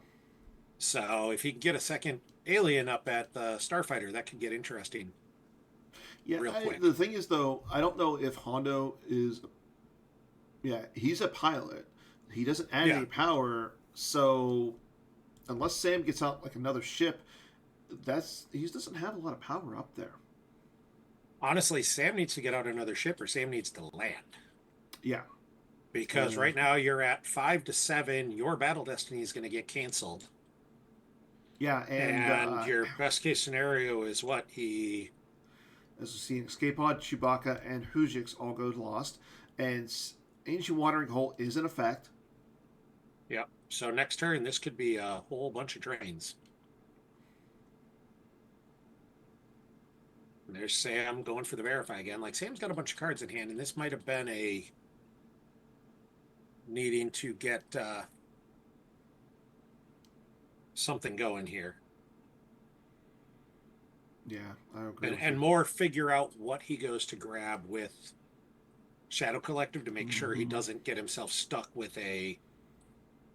So if you can get a second alien up at the Starfighter, that could get interesting. Yeah, real quick. The thing is, though, I don't know if Hondo is... Yeah, he's a pilot. He doesn't add any power, so unless Sam gets out like another ship, he doesn't have a lot of power up there. Honestly, Sam needs to get out another ship, or Sam needs to land. Yeah. Because right now you're at 5 to 7. Your battle destiny is going to get canceled. Yeah, and your best case scenario is what he... As we've seen, Escape Pod, Chewbacca, and Hujix all go lost. And Ancient Watering Hole is in effect. Yep. So next turn, this could be a whole bunch of drains. And there's Sam going for the verify again. Like, Sam's got a bunch of cards in hand, and this might have been a needing to get something going here. Yeah, I agree. And more figure out what he goes to grab with Shadow Collective to make sure he doesn't get himself stuck with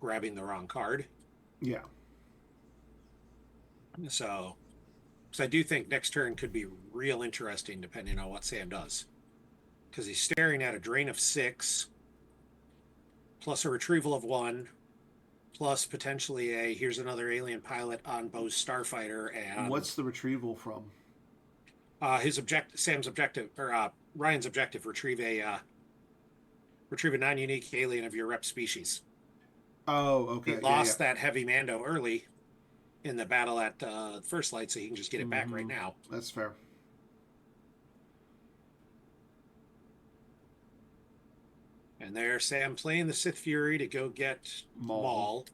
grabbing the wrong card. Yeah. So I do think next turn could be real interesting depending on what Sam does. Because he's staring at a drain of 6, plus a retrieval of 1, plus potentially here's another alien pilot on Bo's Starfighter. And what's the retrieval from? Sam's objective, or Ryan's objective, retrieve a non-unique alien of your rep species. Oh, okay. He lost that heavy Mando early in the battle at First Light, so he can just get it back right now. That's fair. And there's Sam playing the Sith Fury to go get Maul.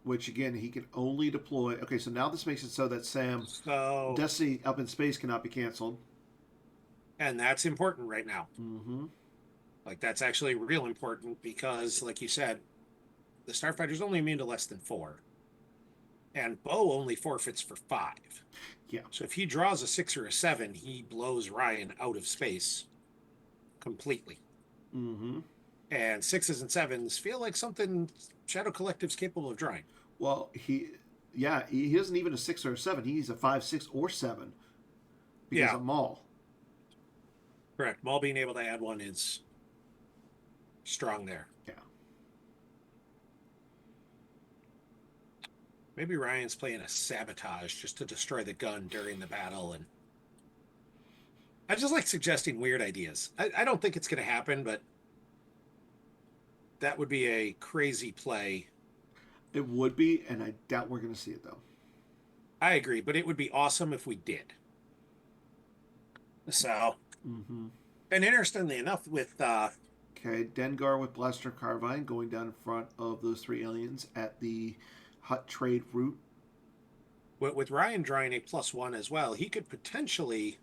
Which, again, he can only deploy... Okay, so now this makes it so that Sam's Destiny up in space cannot be canceled. And that's important right now. Mm-hmm. Like, that's actually real important because, like you said, the Starfighter's only immune to less than 4. And Bo only forfeits for 5. Yeah. So if he draws a 6 or a 7, he blows Ryan out of space completely. Mm-hmm. And 6s and 7s feel like something Shadow Collective's capable of drawing. Well, he isn't even a 6 or a 7. He's a 5, 6, or 7 because of Maul. Correct. Maul being able to add 1 is strong there. Yeah. Maybe Ryan's playing a sabotage just to destroy the gun during the battle. And I just like suggesting weird ideas. I don't think it's going to happen, but that would be a crazy play. It would be, and I doubt we're going to see it, though. I agree, but it would be awesome if we did. So, and interestingly enough, with Dengar with Blaster Carbine going down in front of those 3 aliens at the Hut Trade route. With Ryan drawing a +1 as well, he could potentially...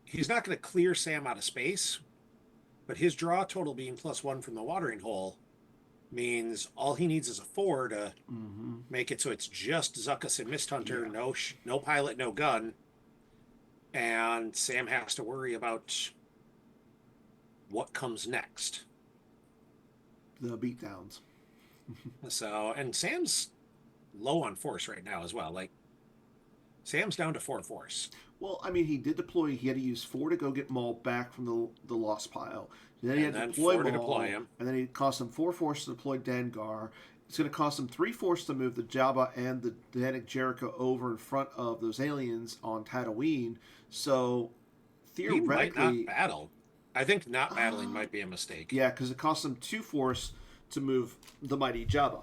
He's not going to clear Sam out of space, but his draw total being +1 from the watering hole means all he needs is a 4 to make it so it's just Zuckuss and Mist Hunter, no pilot, no gun. And Sam has to worry about what comes next. The beatdowns. So, and Sam's low on force right now as well. Like, Sam's down to 4 force. Well, I mean, he did deploy. He had to use 4 to go get Maul back from the lost pile. Then he had to deploy Maul, to deploy him. And then it cost him 4 force to deploy Dengar. It's going to cost him 3 force to move the Jabba and the Danik Jericho over in front of those aliens on Tatooine. So, theoretically... He might not battle. I think not battling might be a mistake. Yeah, because it costs him 2 force to move the mighty Jabba.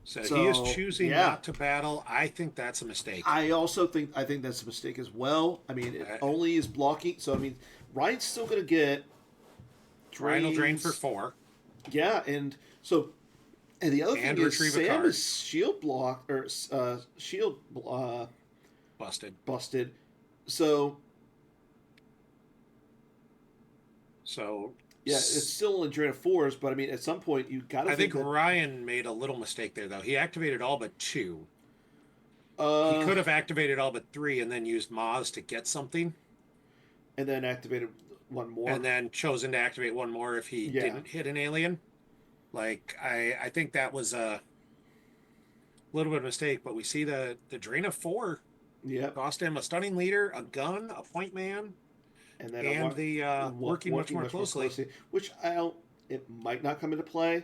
So he is choosing not to battle. I think that's a mistake. I think that's a mistake as well. I mean, it only is blocking. So, I mean, Ryan's still going to get... Ryan will drain for 4. Yeah, and so And the other thing and is, retrieve a Sam card. is shield blocked or shield Busted. busted. So So yeah, it's still in Drain of Fours, but I mean, at some point you got to I think think that Ryan made a little mistake there, though. He activated all but two. He uh, could have activated all but three and then used Maz to get something, and then activated one more. and then chosen to activate one more if he Yeah, didn't hit an alien. Like I think that was a little bit of a mistake, but we see the drain of four yep. cost him a stunning leader, a gun, a point man, And then and the working much more closely. which I don't. It might not come into play,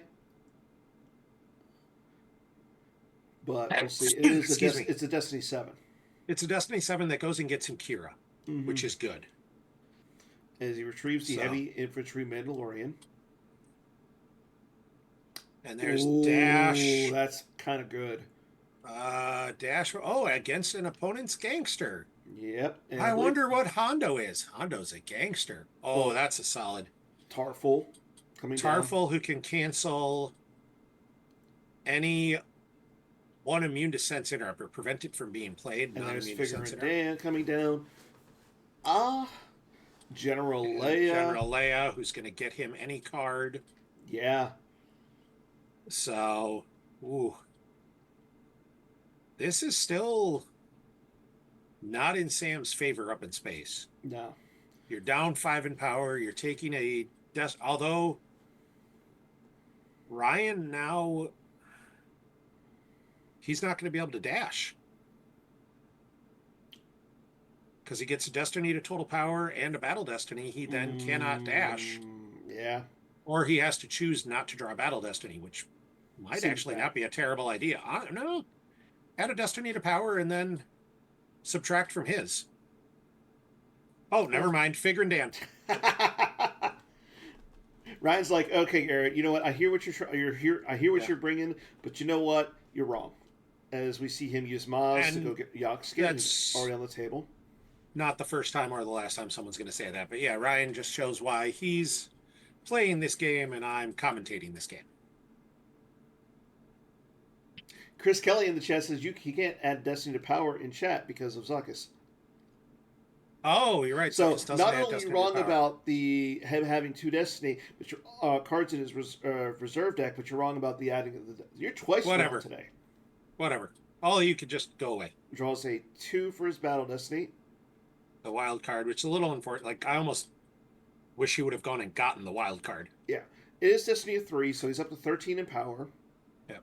but we'll see. It is Excuse me. it's a Destiny 7. It's a Destiny 7 that goes and gets him Kira, Mm-hmm. which is good. As he retrieves the So, heavy infantry Mandalorian. and there's Ooh, Dash. that's kind of good. Dash. Oh, against an opponent's gangster. Yep. And I wonder what Hondo is. Hondo's a gangster. Oh, that's a solid. Tarful coming down. Tarful, who can cancel any one immune to sense interrupt or prevent it from being played. And there's Non-immune to Figure sense and interrupt. Dan coming down. General And Leia. General Leia, who's going to get him any card. Yeah. So, ooh. This is still not in Sam's favor up in space. No. You're down 5 in power. You're taking a although Ryan now he's not going to be able to dash because he gets a destiny to total power and a battle destiny. He then cannot dash. Yeah. Or he has to choose not to draw battle destiny, which might Seems actually bad. not be a terrible idea. I don't know. Add a destiny to power and then subtract from his. Oh, never mind. Figure and Dan. Ryan's like, okay, Garrett. You know what? I hear what you're here. I hear what Yeah. you're bringing, but you know what? You're wrong. As we see him use Maz to And go get Yogskin, that's who's already on the table. not the first time or the last time someone's going to say that. But yeah, Ryan just shows why he's playing this game and I'm commentating this game. Chris Kelly in the chat says he can't add Destiny to power in chat because of Zuckus. Oh, you're right. So Doesn't not add only Destiny wrong to power. about the him having 2 Destiny, but your cards in his reserve deck, but you're wrong about the adding of the. You're twice Whatever. wrong today. Whatever. All you could just go away. Draws a 2 for his battle Destiny. The wild card, which is a little unfortunate. Like I almost wish he would have gone and gotten the wild card. Yeah, it is Destiny of 3, so he's up to 13 in power. Yep.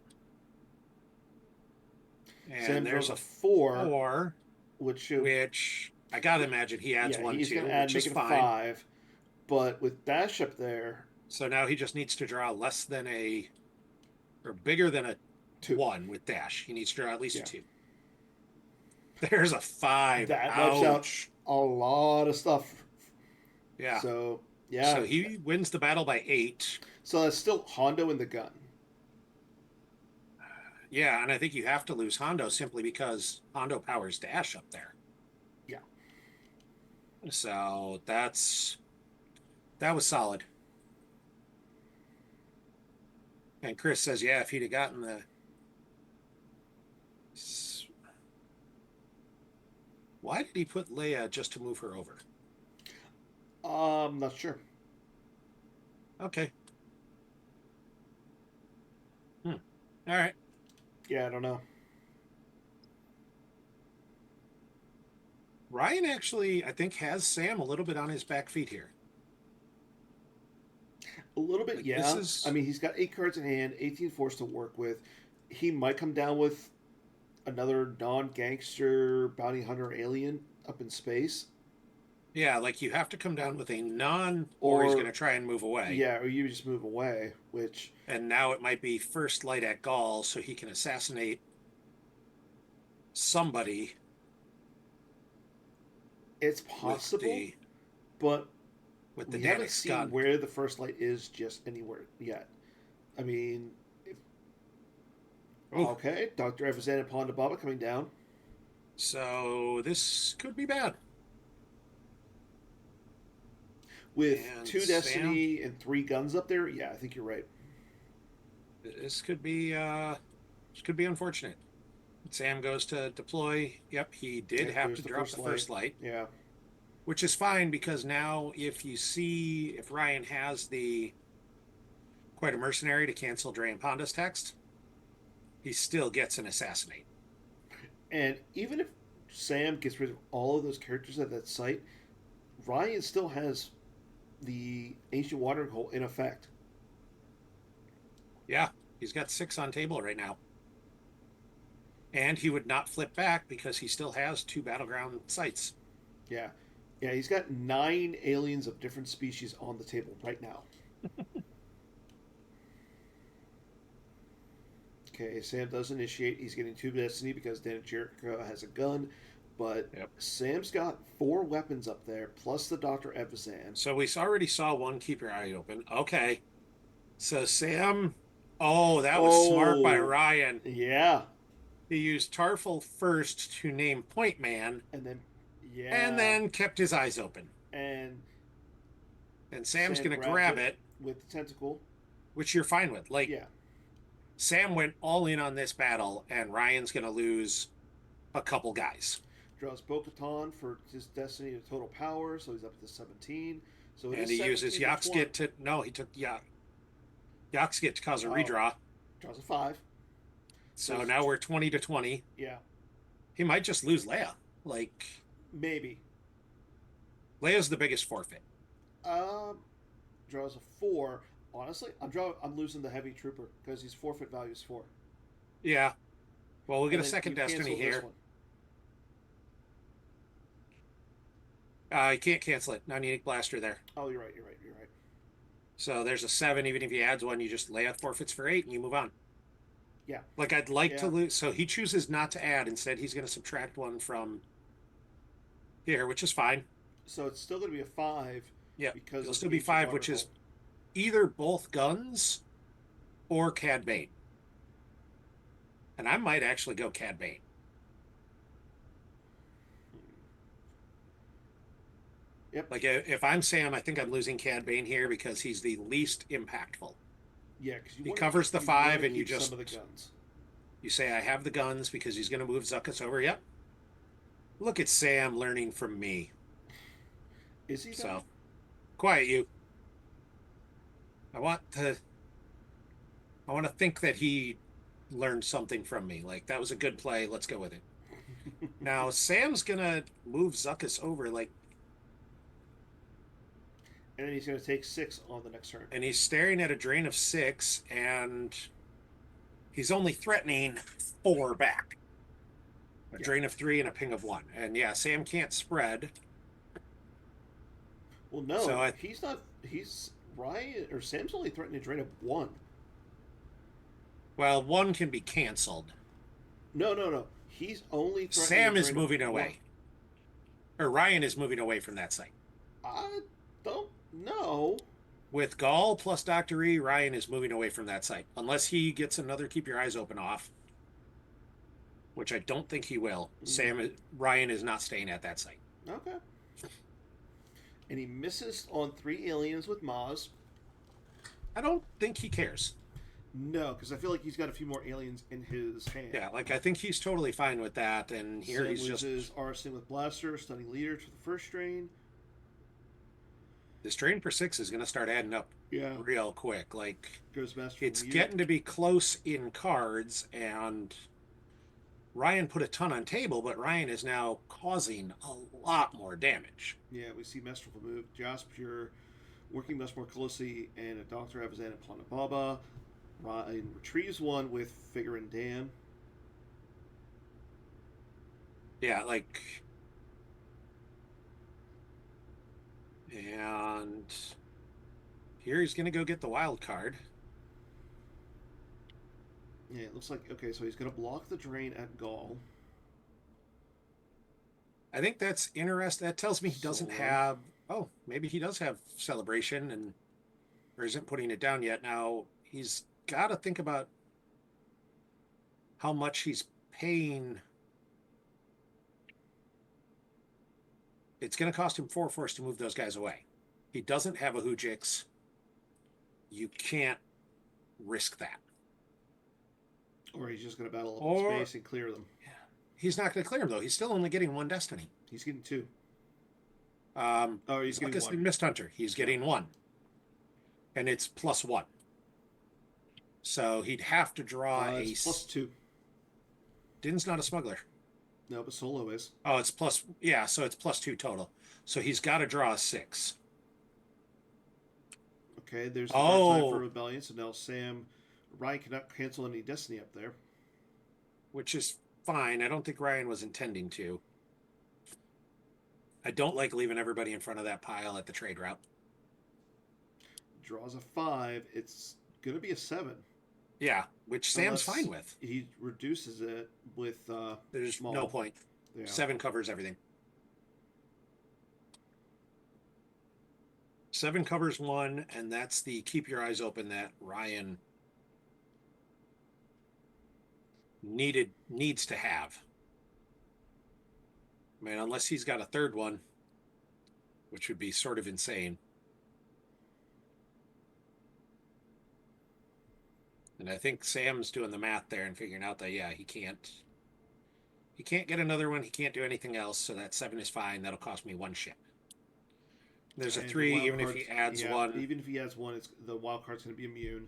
And Sam there's draws a a 4, 4, which I gotta imagine he adds yeah, 1 he's too, going to add which is make it a fine. 5. But with Dash up there, So now he just needs to draw less than or bigger than a 2. 1 with Dash. He needs to draw at least Yeah. a 2. There's a 5. That wipes out Ouch. a lot of stuff. Yeah. So yeah. So he wins the battle by 8. So that's still Hondo in the gun. Yeah, and I think you have to lose Hondo simply because Hondo powers Dash up there. Yeah. So that was solid. And Chris says, yeah, if he'd have gotten the why did he put Leia just to move her over? Not sure. Okay. All right. Yeah, I don't know. Ryan actually, I think, has Sam a little bit on his back feet here. A little bit, Like, yeah. this is- I mean, he's got 8 cards in hand, 18 force to work with. He might come down with another non-gangster bounty hunter alien up in space. Yeah, like you have to come down with a or he's Or- going to try and move away. Yeah, or you just move away, which And now it might be first light at Gaul so he can assassinate somebody. it's possible, With but the we haven't Danix seen gun. where the first light is just anywhere yet. I mean, Ooh. okay, Dr. Evazan and Ponda Baba coming down. So this could be bad. With And 2 Destiny and 3 guns up there, yeah, I think you're right. This could be unfortunate. Sam goes to deploy. Yep, he did Yep, have there's to the drop first the light. first light, Yeah. which is fine because now if Ryan has the quite a mercenary to cancel Drain Ponda's text, he still gets an assassinate. And even if Sam gets rid of all of those characters at that site, Ryan still has the ancient watering hole in effect. Yeah, he's got 6 on table right now. And he would not flip back because he still has 2 battleground sites. Yeah. Yeah, he's got 9 aliens of different species on the table right now. Okay, Sam does initiate. He's getting 2 destiny because Dan Jericho has a gun. But Yep. Sam's got 4 weapons up there, plus the Dr. Evazan. So we already saw one keep your eye open. Okay. So Sam, oh, that was smart by Oh, Ryan. yeah. He used Tarful first to name Point Man, And then, and yeah. then kept his eyes open. And And Sam's Sam going to grabs grab it it, with the tentacle. which you're fine with. Like, Yeah. Sam went all in on this battle, and Ryan's going to lose a couple guys. Draws Bo-Katan for his destiny to total power, so he's up to 17. So it And is he uses 17 to 20. Yakskit to. No, he took Yakskit to cause a Oh. redraw. Draws a 5. So now we're 20 to 20. Yeah. He might just lose Leia. Like, Maybe. Leia's the biggest forfeit. Draws a 4. Honestly, I'm losing the heavy trooper because his forfeit value is 4. Yeah. Well, we'll get And a then second you cancel destiny this here. one. You can't cancel it. Non-unique blaster there. Oh, you're right. You're right. You're right. So there's a 7. Even if he adds 1, you just Leia forfeits for 8 and you move on. Yeah. Like, I'd like to Yeah. lose. So he chooses not to add. Instead, he's going to subtract 1 from here, which is fine. So it's still going to be a 5. Yeah. Because It'll of still the be ancient 5, which waterfall. is either both guns or Cad Bane. And I might actually go Cad Bane. Yep. Like, if I'm Sam, I think I'm losing Cad Bane here because he's the least impactful. Yeah, because He covers the 5 and you some just of the guns. You say, I have the guns because he's going to move Zuckuss over. Yep. Look at Sam learning from me. Is he? So, quiet you. I want to think that he learned something from me. Like, that was a good play. Let's go with it. Now, Sam's going to move Zuckuss over, like, And then he's going to take 6 on the next turn. and he's staring at a drain of 6, and he's only threatening 4 back. A drain of 3 and a ping of 1. And yeah, Sam can't spread. Well, no, So he's not. He's Ryan or Sam's only threatening a drain of 1. Well, 1 can be canceled. No. He's only threatening. Sam is moving away. Or Ryan is moving away from that site. I don't know. With Gall plus Dr. E, Ryan is moving away from that site. Unless he gets another keep your eyes open off. Which I don't think he will. Ryan is not staying at that site. Okay. And he misses on 3 aliens with Maz. I don't think he cares. No, because I feel like he's got a few more aliens in his hand. Yeah, like I think he's totally fine with that. And here Sam he's loses just Arson with Blaster, stunning leader to the first strain. this drain per 6 is going to start adding up real quick. Like Goes Master. it's getting to be close in cards, and Ryan put a ton on table, but Ryan is now causing a lot more damage. Yeah, we see Masterful move. Jaspure working much more closely, and a Dr. Evazan and Plana Baba. Ryan retrieves 1 with Figure and Dan. Yeah, like, and here he's going to go get the wild card. Yeah, it looks like, okay, so he's going to block the drain at Gall. I think that's interesting. That tells me he doesn't have, oh, maybe he does have Celebration and or isn't putting it down yet. Now, he's got to think about how much he's paying. It's going to cost him 4 force to move those guys away. He doesn't have a Hoojix. You can't risk that. Or he's just going to battle up in Or space and clear them. he's not going to clear him though. He's still only getting one destiny. He's getting 2. He's Like getting I said, 1. Mist Hunter. He's getting 1, and it's +1. So he'd have to draw a. It's +2. Din's not a smuggler. No, but Solo is. Oh, it's plus. Yeah, so it's +2 total. So he's got to draw a 6. Okay, there's the hard time for Rebellion. So now Ryan cannot cancel any Destiny up there. Which is fine. I don't think Ryan was intending to. I don't like leaving everybody in front of that pile at the trade route. Draws a 5. It's going to be a 7. Yeah, which Sam's fine with. He reduces it with There's small. no point. Yeah. 7 covers everything. 7 covers 1, and that's the keep your eyes open that Ryan needs to have. I mean, unless he's got a third one, which would be sort of insane. And I think Sam's doing the math there and figuring out that, yeah, he can't get another one. He can't do anything else. So that 7 is fine. That'll cost me 1 ship. There's a 3, even if he adds 1. Even if he adds 1, the wild card's going to be immune.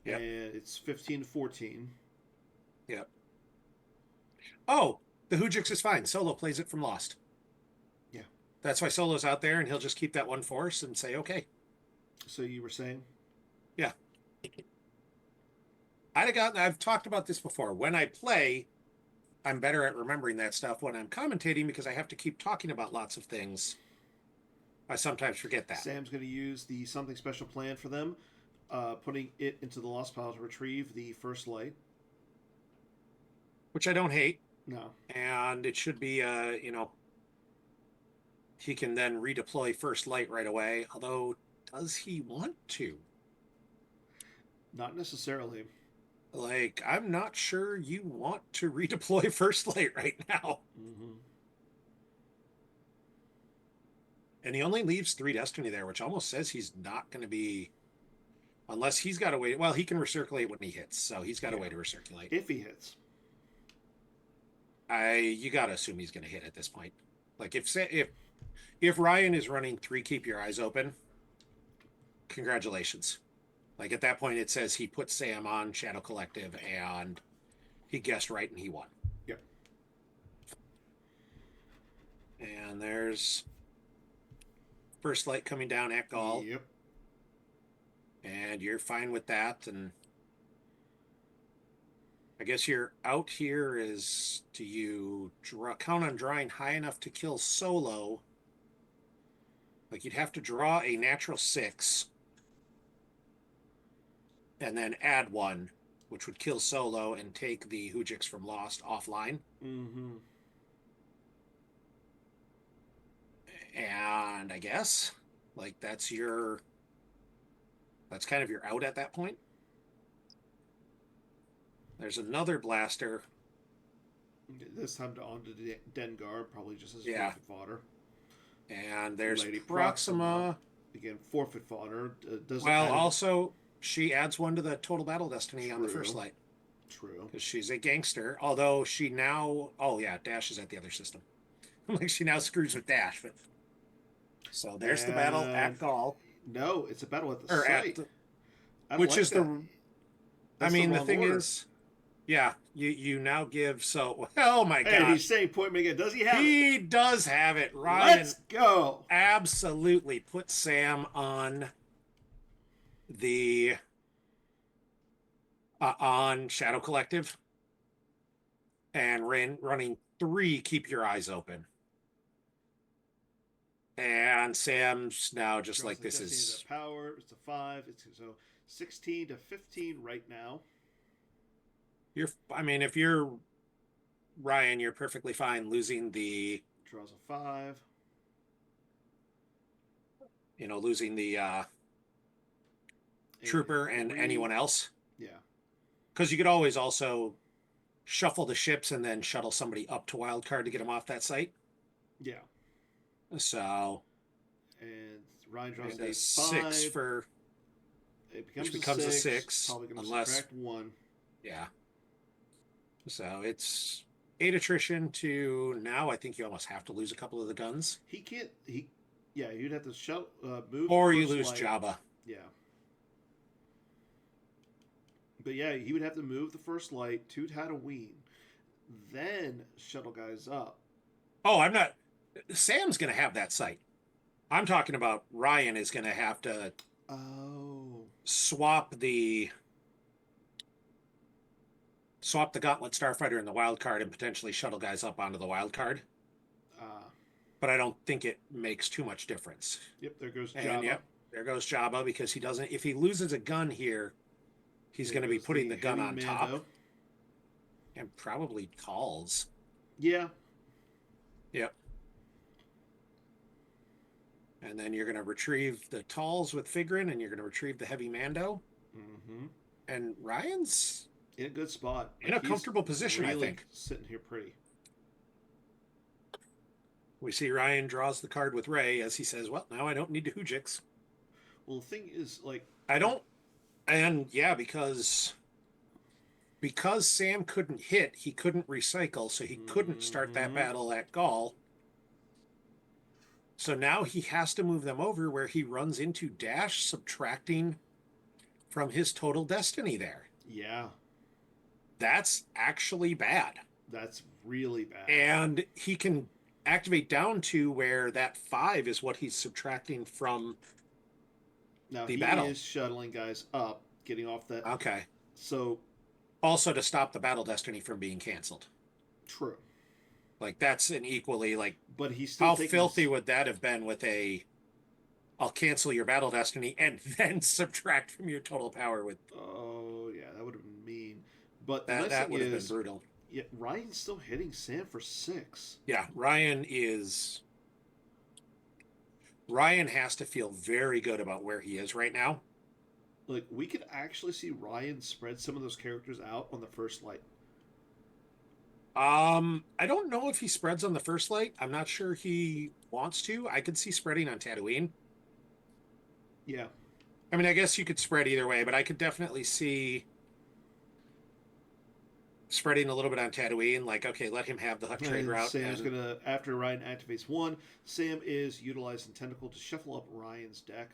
Yep. And it's 15-14. Yep. Oh, the Hujix is fine. Solo plays it from Lost. Yeah. That's why Solo's out there, and he'll just keep that 1 force and say, okay. So you were saying? Yeah. I've talked about this before. When I play, I'm better at remembering that stuff. When I'm commentating, because I have to keep talking about lots of things, I sometimes forget that. Sam's going to use the something special plan for them, putting it into the lost pile to retrieve the first light. Which I don't hate. No. And it should be, he can then redeploy first light right away. Although, does he want to? Not necessarily. Like, I'm not sure you want to redeploy first light right now. Mm-hmm. And he only leaves 3 destiny there, which almost says he's not going to be, unless he's got a way. Well, he can recirculate when he hits, so he's got a way to recirculate. If he hits. You got to assume he's going to hit at this point. Like, if Ryan is running 3 keep your eyes open, congratulations. Like, at that point, it says he put Sam on Shadow Collective, and he guessed right, and he won. Yep. And there's first light coming down at Gaul. Yep. And you're fine with that, and I guess you're out here is, do you count on drawing high enough to kill Solo? Like, you'd have to draw a natural 6 and then add 1, which would kill Solo and take the Hujix from Lost offline. Mm-hmm. And I guess, like, that's kind of your out at that point. There's another blaster. This time on to Dengar, probably just as forfeit fodder. And there's Lady Proxima. Again, forfeit fodder. Also, she adds 1 to the total battle destiny on the first light. True. Because she's a gangster. Although she now... Oh, yeah, Dash is at the other system. Like, she now screws with Dash. But so there's the battle at Gaul. No, it's a battle at the site. Which is that. I mean, the thing is... Yeah, you now give... So, oh my god. Hey, he's saying point me again. Does he have it? He does have it. Ryan Let's go. Absolutely put Sam on the... on Shadow Collective. And running 3 keep your eyes open. And Sam's now just like, this is... Power. It's a 5. It's so 16-15 right now. If you're Ryan, you're perfectly fine losing the... Draws a 5. Losing the trooper and anyone else. Yeah. Because you could always also shuffle the ships and then shuttle somebody up to wildcard to get them off that site. Yeah. So... And Ryan draws a 5. 6 for... It becomes which becomes a 6. Probably going to unless... subtract 1. Yeah. So it's 8 attrition to now. I think you almost have to lose a couple of the guns, He can't. Yeah, you'd have to move the or you first lose light. Jabba. Yeah, but yeah, he would have to move the first light to Tatooine, then shuttle guys up. Oh, I'm not. Sam's going to have that sight. I'm talking about Ryan is going to have to Oh, swap the Gauntlet Starfighter and the wild card and potentially shuttle guys up onto the wild card. ah, But I don't think it makes too much difference. yep. There goes And Jabba. yep, there goes Jabba because he doesn't. If he loses a gun here, he's There going to be goes putting the the gun heavy on top Mando. and probably calls. Yeah, Yep. And then you're going to retrieve the talls with Figrin, and you're going to retrieve the heavy Mando. mm-hmm. And Ryan's In a good spot. in a comfortable position, really I think. sitting here pretty. We see Ryan draws the card with Ray as he says, "Well, now I don't need to Hoojix. Well, the thing is, like, I don't." And yeah, because Sam couldn't hit, he couldn't recycle, so he couldn't start that mm-hmm. battle at Gaul. So now he has to move them over where he runs into Dash, subtracting from his total destiny there. Yeah, That's actually bad. that's really bad. And he can activate down to where that 5 is what he's subtracting from Now the he battle. is shuttling guys up, getting off that. Okay. So Also to stop the battle destiny from being canceled. true, Like that's an equally like but he's still how taking filthy would that have been with a I'll cancel your battle destiny and then subtract from your total power with Oh yeah, that would have been mean. But the that nice that thing would have been is, brutal. yeah, Ryan's still hitting Sam for 6. Yeah, Ryan has to feel very good about where he is right now. Like we could actually see Ryan spread some of those characters out on the first light. I don't know if he spreads on the first light. I'm not sure he wants to. I could see spreading on Tatooine. Yeah, I mean, I guess you could spread either way, but I could definitely see spreading a little bit on Tatooine. Like, okay, let him have the Hut trade and route. Sam's And gonna after Ryan activates 1. Sam is utilizing Tentacle to shuffle up Ryan's deck.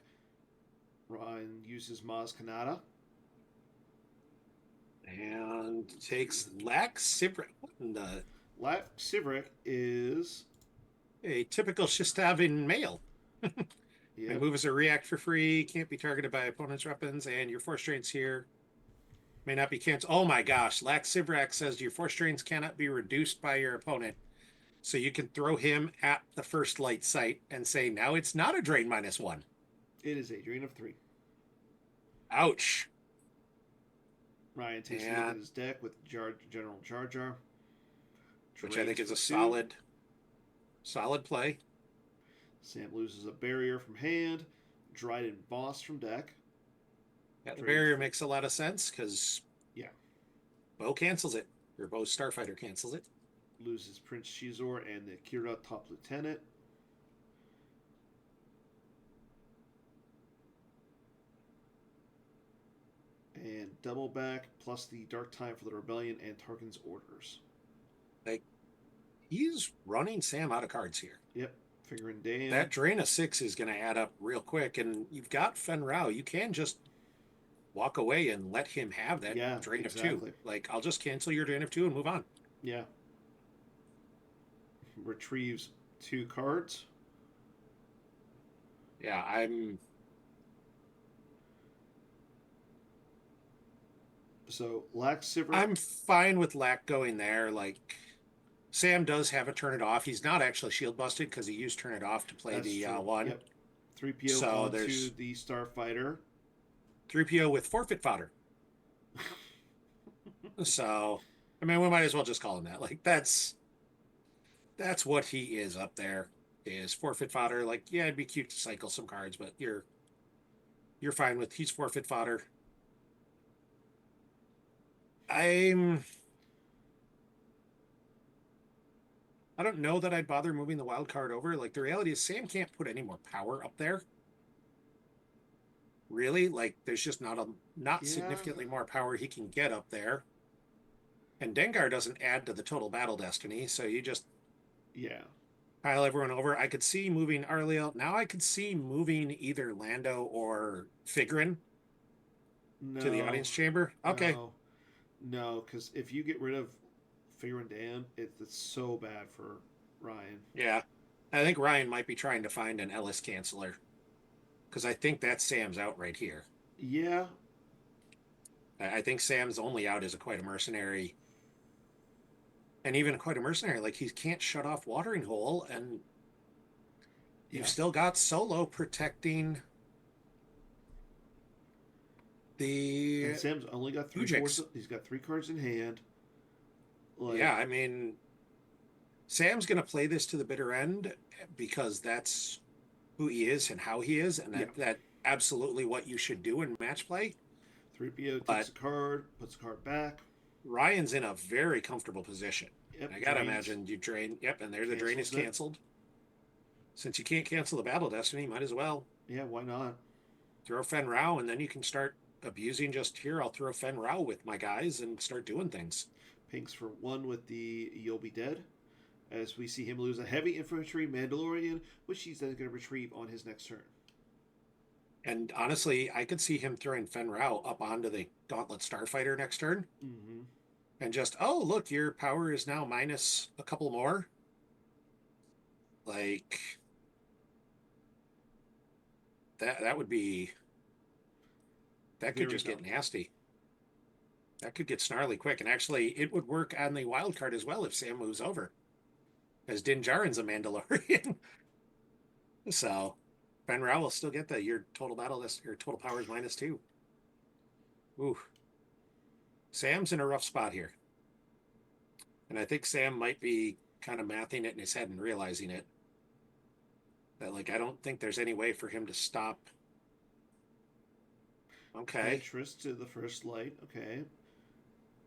Ryan uses Maz Kanata. takes Lax Sivrik. What in the Lap Sivrik is a typical Shistavin male. yeah. Move as a react for free, can't be targeted by opponent's weapons, and your force drains here may not be canceled. Oh my gosh, Lax Sivrak says your force drains cannot be reduced by your opponent. So you can throw him at the first light site and say, now it's not a drain -1. It is a drain of 3. Ouch. Ryan takes a look at his deck with General Jar Jar, Which I think is a 2. solid play. Sam loses a barrier from hand. Dryden Boss from deck. Yeah, the barrier makes a lot of sense because yeah, Bo cancels it. Or Bo Starfighter cancels it. Loses Prince Shizor and the Kira Top Lieutenant. And double back plus the Dark Time for the Rebellion and Tarkin's orders. Like, he's running Sam out of cards here. Yep, figuring Dan. That drain of 6 is going to add up real quick, and you've got Fen Rao. You can just walk away and let him have that drain of 2. Like, I'll just cancel your drain of 2 and move on. Yeah. Retrieves 2 cards. Yeah, So Lax Sivrik. I'm fine with Lack going there. Like, Sam does have a turn it off. He's not actually shield busted because he used turn it off to play That's the true. 1. Yep. 3PO So onto there's the Starfighter. 3PO with forfeit fodder. So, I mean, we might as well just call him that. Like, that's what he is up there. Is forfeit fodder. Like, yeah, it'd be cute to cycle some cards, but you're fine with he's forfeit fodder. I don't know that I'd bother moving the wild card over. Like, the reality is Sam can't put any more power up there. Really? Like, there's just not significantly more power he can get up there. And Dengar doesn't add to the total battle destiny, so you just Yeah. pile everyone over. I could see moving Arliel. Now I could see moving either Lando or Figrin to the No. audience chamber. Okay. No. No, because if you get rid of Fear and Dan, it's so bad for Ryan. Yeah. I think Ryan might be trying to find an Ellis canceller because I think that's Sam's out right here. Yeah. I think Sam's only out as a quite a mercenary. And even quite a mercenary, like he can't shut off Watering Hole, and you've Yeah. still got Solo protecting And the Sam's only got three fourths. Ujix. He's got three cards in hand. Yeah, Like, I mean, Sam's going to play this to the bitter end because that's who he is and how he is, and yeah. that absolutely what you should do in match play. 3PO takes But a card, puts a card back. Ryan's in a very comfortable position. Yep. I gotta Drains, imagine you drain. Yep, and there the drain is cancels it. canceled. Since you can't cancel the battle destiny, might as well Yeah, why not? throw Fen Rao, and then you can start abusing just here. I'll throw Fen Rao with my guys and start doing things. Pinks for one with the You'll Be Dead. As we see him lose a heavy infantry Mandalorian, which he's then going to retrieve on his next turn. And honestly, I could see him throwing Fen Rao up onto the Gauntlet Starfighter next turn. Mm-hmm. And just, oh, look, your power is now minus a couple more. Like, that would be, that could just get nasty. That could get snarly quick. And actually, it would work on the wild card as well if Sam moves over, as Din Djarin's a Mandalorian. So, Ben Rao will still get your total battle, your total power is -2. Ooh. Sam's in a rough spot here. And I think Sam might be kind of mathing it in his head and realizing it. That, like, I don't think there's any way for him to stop. Okay. Interest to the first light. Okay.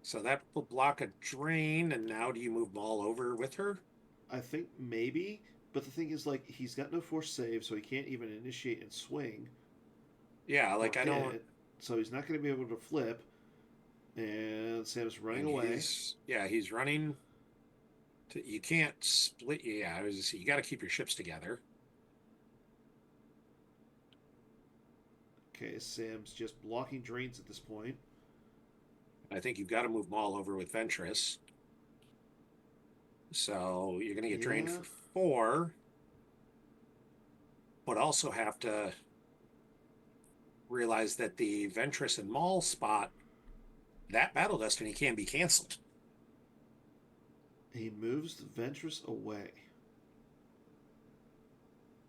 So that will block a drain, and now do you move Maul over with her? I think maybe, but the thing is, like, he's got no force save, so he can't even initiate and swing. Yeah, like I don't. Hit, so he's not going to be able to flip. And Sam's running away. He's running. You can't split. Yeah, you got to keep your ships together. Okay, Sam's just blocking drains at this point. I think you've got to move Maul over with Ventress. So you're going to get drained for 4, but also have to realize that the Ventress and Maul spot, that battle destiny can be canceled. He moves the Ventress away.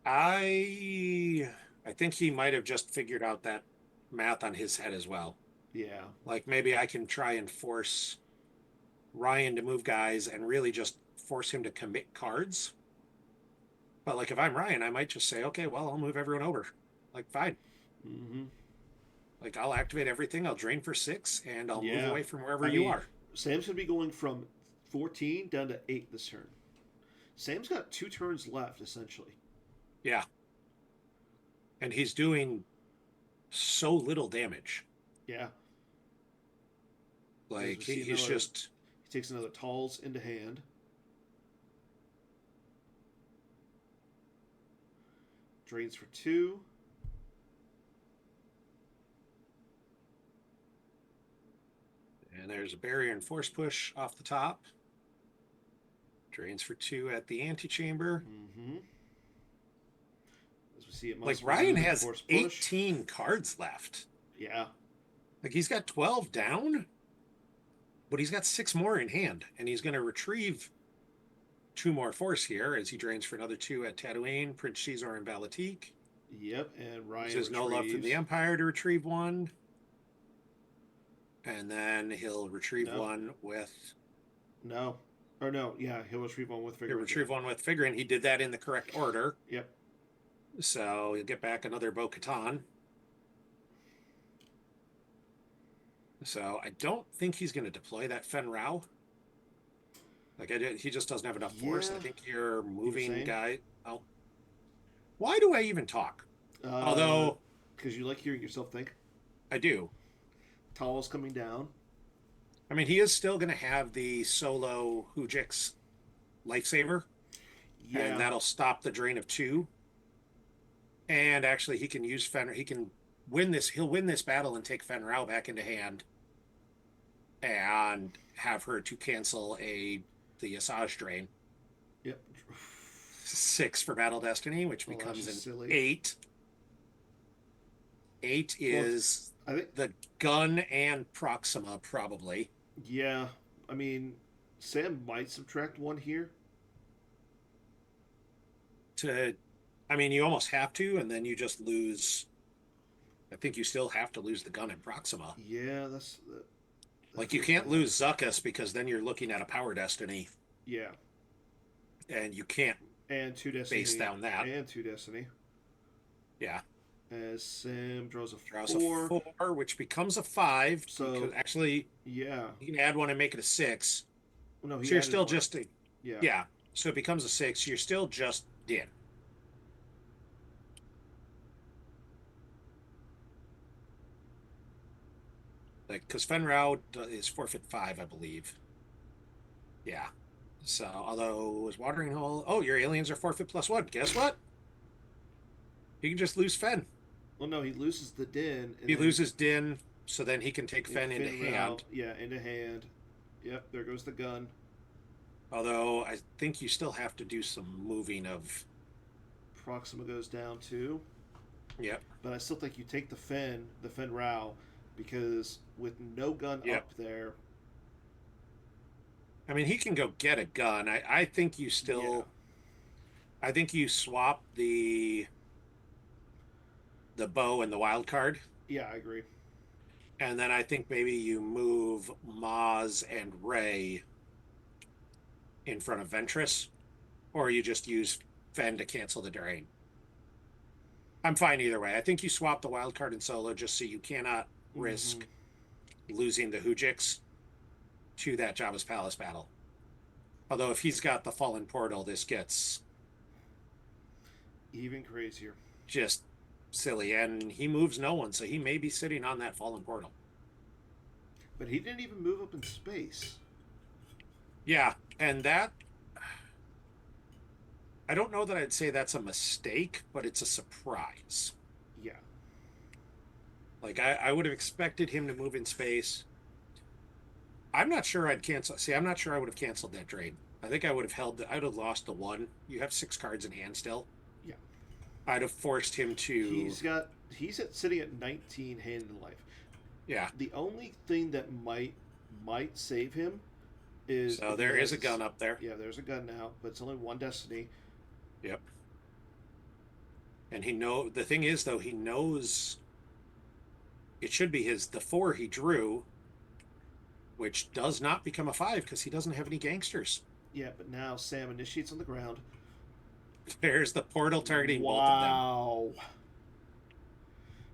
I think he might have just figured out that math on his head as well. Yeah. Like maybe I can try and force Ryan to move guys and really just force him to commit cards. But like if I'm Ryan, I might just say, okay, well, I'll move everyone over. Like, fine. Mm-hmm. Like I'll activate everything, I'll drain for 6, and I'll move away from wherever you are. Sam's gonna be going from 14 down to 8 this turn. Sam's got 2 turns left, essentially. Yeah. And he's doing so little damage. Yeah. Like he's just. He takes another Talls into hand. Drains for 2. And there's a barrier and force push off the top. Drains for 2 at the antechamber. Mm-hmm. As we see it, like Ryan has 18 cards left. Yeah. Like he's got 12 down, but he's got 6 more in hand, and he's going to retrieve 2 more force here as he drains for another 2 at Tatooine, Prince Caesar, and Balatique. Yep, and Ryan There's no love from the Empire to retrieve 1. And then he'll retrieve 1 with... No. Or no, yeah, he'll retrieve 1 with Figure. He'll retrieve 1 with Figure, and he did that in the correct order. Yep. So he'll get back another Bo-Katan. So I don't think he's going to deploy that Fen Rao. Like he just doesn't have enough force. Yeah. I think you're moving guy. Oh, why do I even talk? Although, because you like hearing yourself think. I do. Tall's coming down. I mean, he is still going to have the solo Hujix lifesaver, and Yeah. that'll stop the drain of 2. And actually, he can use Fenrir. He can win this. He'll win this battle and take Fenrir back into hand, and have her to cancel the Asajj drain. Yep. 6 for Battle Destiny, which Well, that's becomes an just silly. 8. 8 Well, is I think. the gun and Proxima, probably. Yeah. I mean, Sam might subtract 1 here. To, I mean, you almost have to, and then you just lose. I think you still have to lose the gun and Proxima. Yeah, that Like, you feels can't bad. lose Zuckuss because then you're looking at a Power Destiny, Yeah. and you can't And 2 Destiny. base down that. And 2 Destiny. Yeah. As Sam draws a Draws 4. a 4, which becomes a 5. So, Because actually, yeah. you can add 1 and make it a 6. No, he So you're added still 1. just Yeah. yeah. So it becomes a 6. You're still just in. Like, because Fenrir is forfeit 5, I believe. Yeah. So, although it was Watering Hole. Oh, your aliens are forfeit +1. Guess what? You can just lose Fen. Well, no, he loses the Din. And He then loses Din, so then he can take Fen into Finn Rao- hand. Yeah, into hand. Yep, there goes the gun. Although I think you still have to do some moving of. Proxima goes down too. Yep. But I still think you take the Finn Rao, because with no gun Yep. up there. I mean, he can go get a gun. I think you still. Yeah. I think you swap the bow and the wild card. Yeah, I agree. And then I think maybe you move Maz and Ray in front of Ventress, or you just use Fen to cancel the drain. I'm fine either way. I think you swap the wild card in solo just so you cannot risk losing the Hujix to that Jabba's Palace battle. Although if he's got the Fallen Portal, this gets Even crazier. just silly. And he moves no one, so he may be sitting on that Fallen Portal. But he didn't even move up in space. Yeah, and that, I don't know that I'd say that's a mistake, but it's a surprise. Yeah. Like, I would have expected him to move in space. I'm not sure I'd cancel. See, I'm not sure I would have canceled that trade. I think I would have I would have lost the 1. You have 6 cards in hand still. Yeah. I'd have forced him to. He's sitting at 19 hand in life. Yeah. The only thing that might save him is. So there is a gun up there. Yeah, there's a gun now, but it's only 1 destiny. Yep. And the thing is though, he knows it should be the 4 he drew, which does not become a 5 because he doesn't have any gangsters. Yeah, but now Sam initiates on the ground. There's the portal targeting both of them. Wow.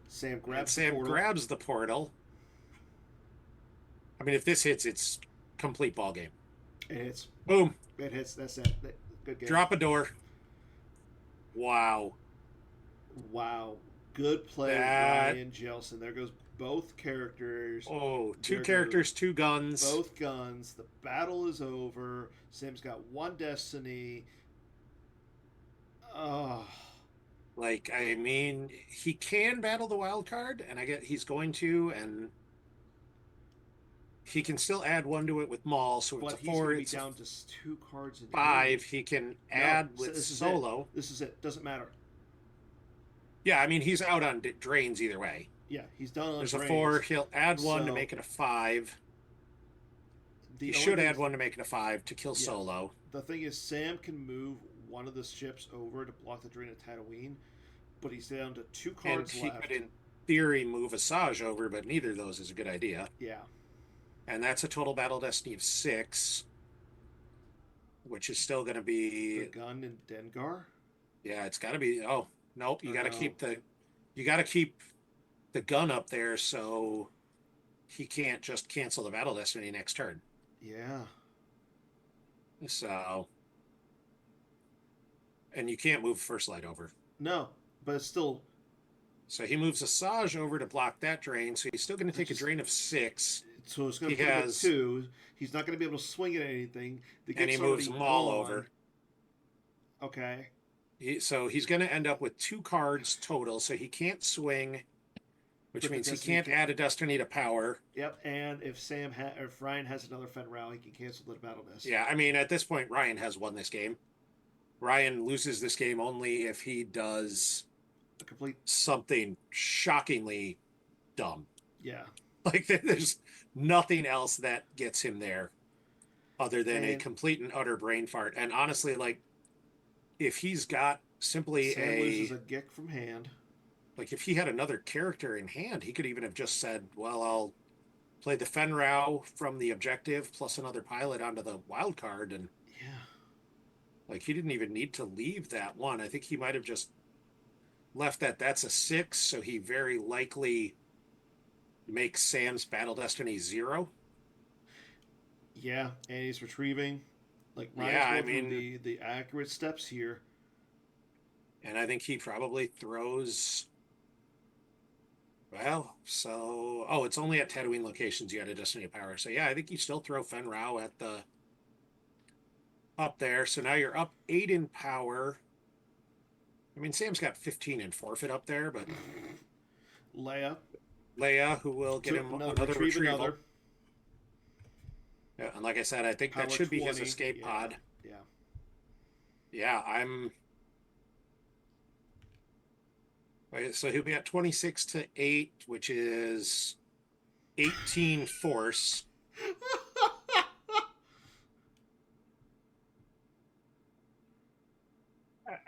Sam grabs the portal. Grabs the portal. I mean, if this hits, it's complete ball game. It hits. Boom. It hits. That's it. Good game. Drop a door. Wow. Wow. Good play, Ryan Jellison. There goes both characters. Oh, 2 characters, 2 guns. Both guns. The battle is over. Sam's got 1 destiny. Oh. Like, I mean, he can battle the wild card, and I get he's going to, and he can still add 1 to it with Maul, so it's But a he's 4. going to be It's down to 2 cards in 5. hand. He can add with this is solo. This is it. Doesn't matter. Yeah, I mean, he's out on drains either way. Yeah, he's done on There's drains. a 4. He'll add 1 to So- make it a 5. The He only should thing- add 1 to make it a 5 to kill Solo. The thing is, Sam can move one of the ships over to block the drain of Tatooine, but he's down to 2 And cards he left. could, in theory, move Asajj over, but neither of those is a good idea. Yeah. And that's a total battle destiny of 6, which is still going to be. The gun and Dengar. Yeah, it's got to be. Oh nope, you got to no. keep the gun up there so he can't just cancel the battle destiny next turn. Yeah. So, and you can't move First Light over. No, but it's still. So he moves Asajj over to block that drain. So he's still going to take a drain of 6. So it's going He to put him at has, 2. He's not going to be able to swing it at anything. The and he gick's moves already them all gone. over. Okay. So he's going to end up with 2 cards total. So he can't swing, which But the means he Destiny can't add a Destiny to power. Yep, and if if Ryan has another Fenral, he can cancel the battle miss. Yeah, I mean, at this point, Ryan has won this game. Ryan loses this game only if he does A complete. something shockingly dumb. Yeah. Like, there's nothing else that gets him there other than a And complete and utter brain fart. And honestly, like, if he's got simply Sam loses a gick from hand. like, if he had another character in hand, he could even have just said, well, I'll play the Fenrau from the objective plus another pilot onto the wild card. And, Yeah. like, he didn't even need to leave that one. I think he might have just left that's a 6. So he very likely makes Sam's Battle Destiny 0. Yeah, and he's retrieving. Like Yeah, I Ryan's going mean, through the accurate steps here. and I think he probably throws. Well, so it's only at Tatooine locations you had a Destiny of Power. So yeah, I think you still throw Fenrau at the up there. So now you're up 8 in power. I mean, Sam's got 15 in forfeit up there, but Leia, who will get him another retrieval. Another. Yeah, and like I said, I think Power that should 20. be his escape pod. Yeah. Yeah, so he'll be at 26 to 8, which is 18 force.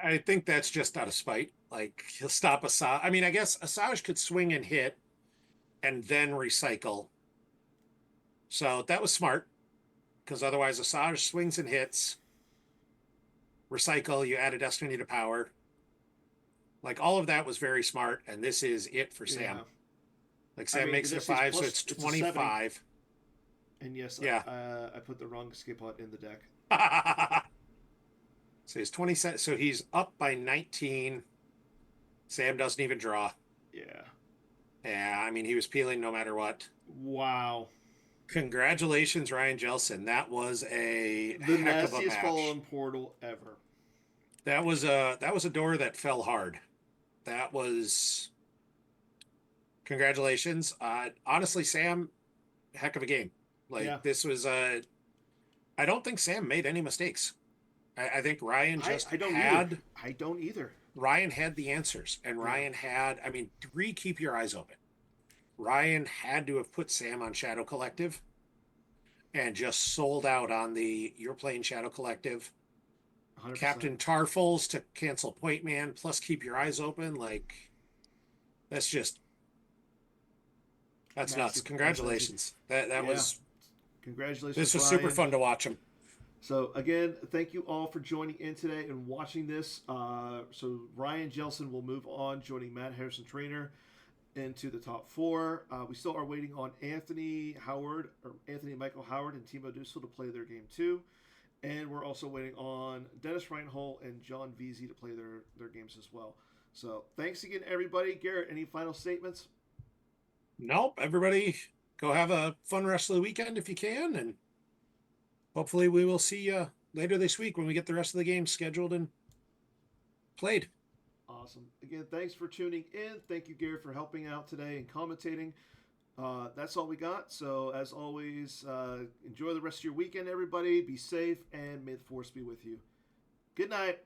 I think that's just out of spite. Like, he'll stop Asajj. I mean, I guess Asajj could swing and hit and then recycle. So that was smart, because otherwise Asajj swings and hits. Recycle, you add a Destiny to power. Like, all of that was very smart, and this is it for Sam. Yeah. Like, Sam makes it a 5, so it's 25. And yes, yeah. I put the wrong escape pod in the deck. So he's 20 cents. So he's up by 19. Sam doesn't even draw. Yeah. Yeah, I mean, he was peeling no matter what. Wow. Congratulations, Ryan Jellison. That was the nastiest fallen portal ever. That was a door that fell hard. That was congratulations. Honestly, Sam, heck of a game. Like, this was I don't think Sam made any mistakes. I think Ryan just I don't either. Ryan had the answers, and Ryan had, I mean, 3 keep your eyes open. Ryan had to have put Sam on Shadow Collective and just sold out on you're playing Shadow Collective. 100%. Captain Tarfles to cancel Point Man plus keep your eyes open. Like, that's nuts. Congratulations. That was congratulations. This was Ryan. super fun to watch him. So again, thank you all for joining in today and watching this. So Ryan Jellison will move on, joining Matt Harrison Trainer into the top 4. We still are waiting on Anthony Michael Howard and Timo Dussel to play their game 2. And we're also waiting on Dennis Reinhold and John Veazey to play their games as well. So thanks again, everybody. Garrett, any final statements? Nope. Everybody go have a fun rest of the weekend if you can. And hopefully we will see you later this week when we get the rest of the games scheduled and played. Awesome. Again, thanks for tuning in. Thank you, Garrett, for helping out today and commentating. That's all we got. So, as always, enjoy the rest of your weekend, everybody. Be safe, and may the force be with you. Good night.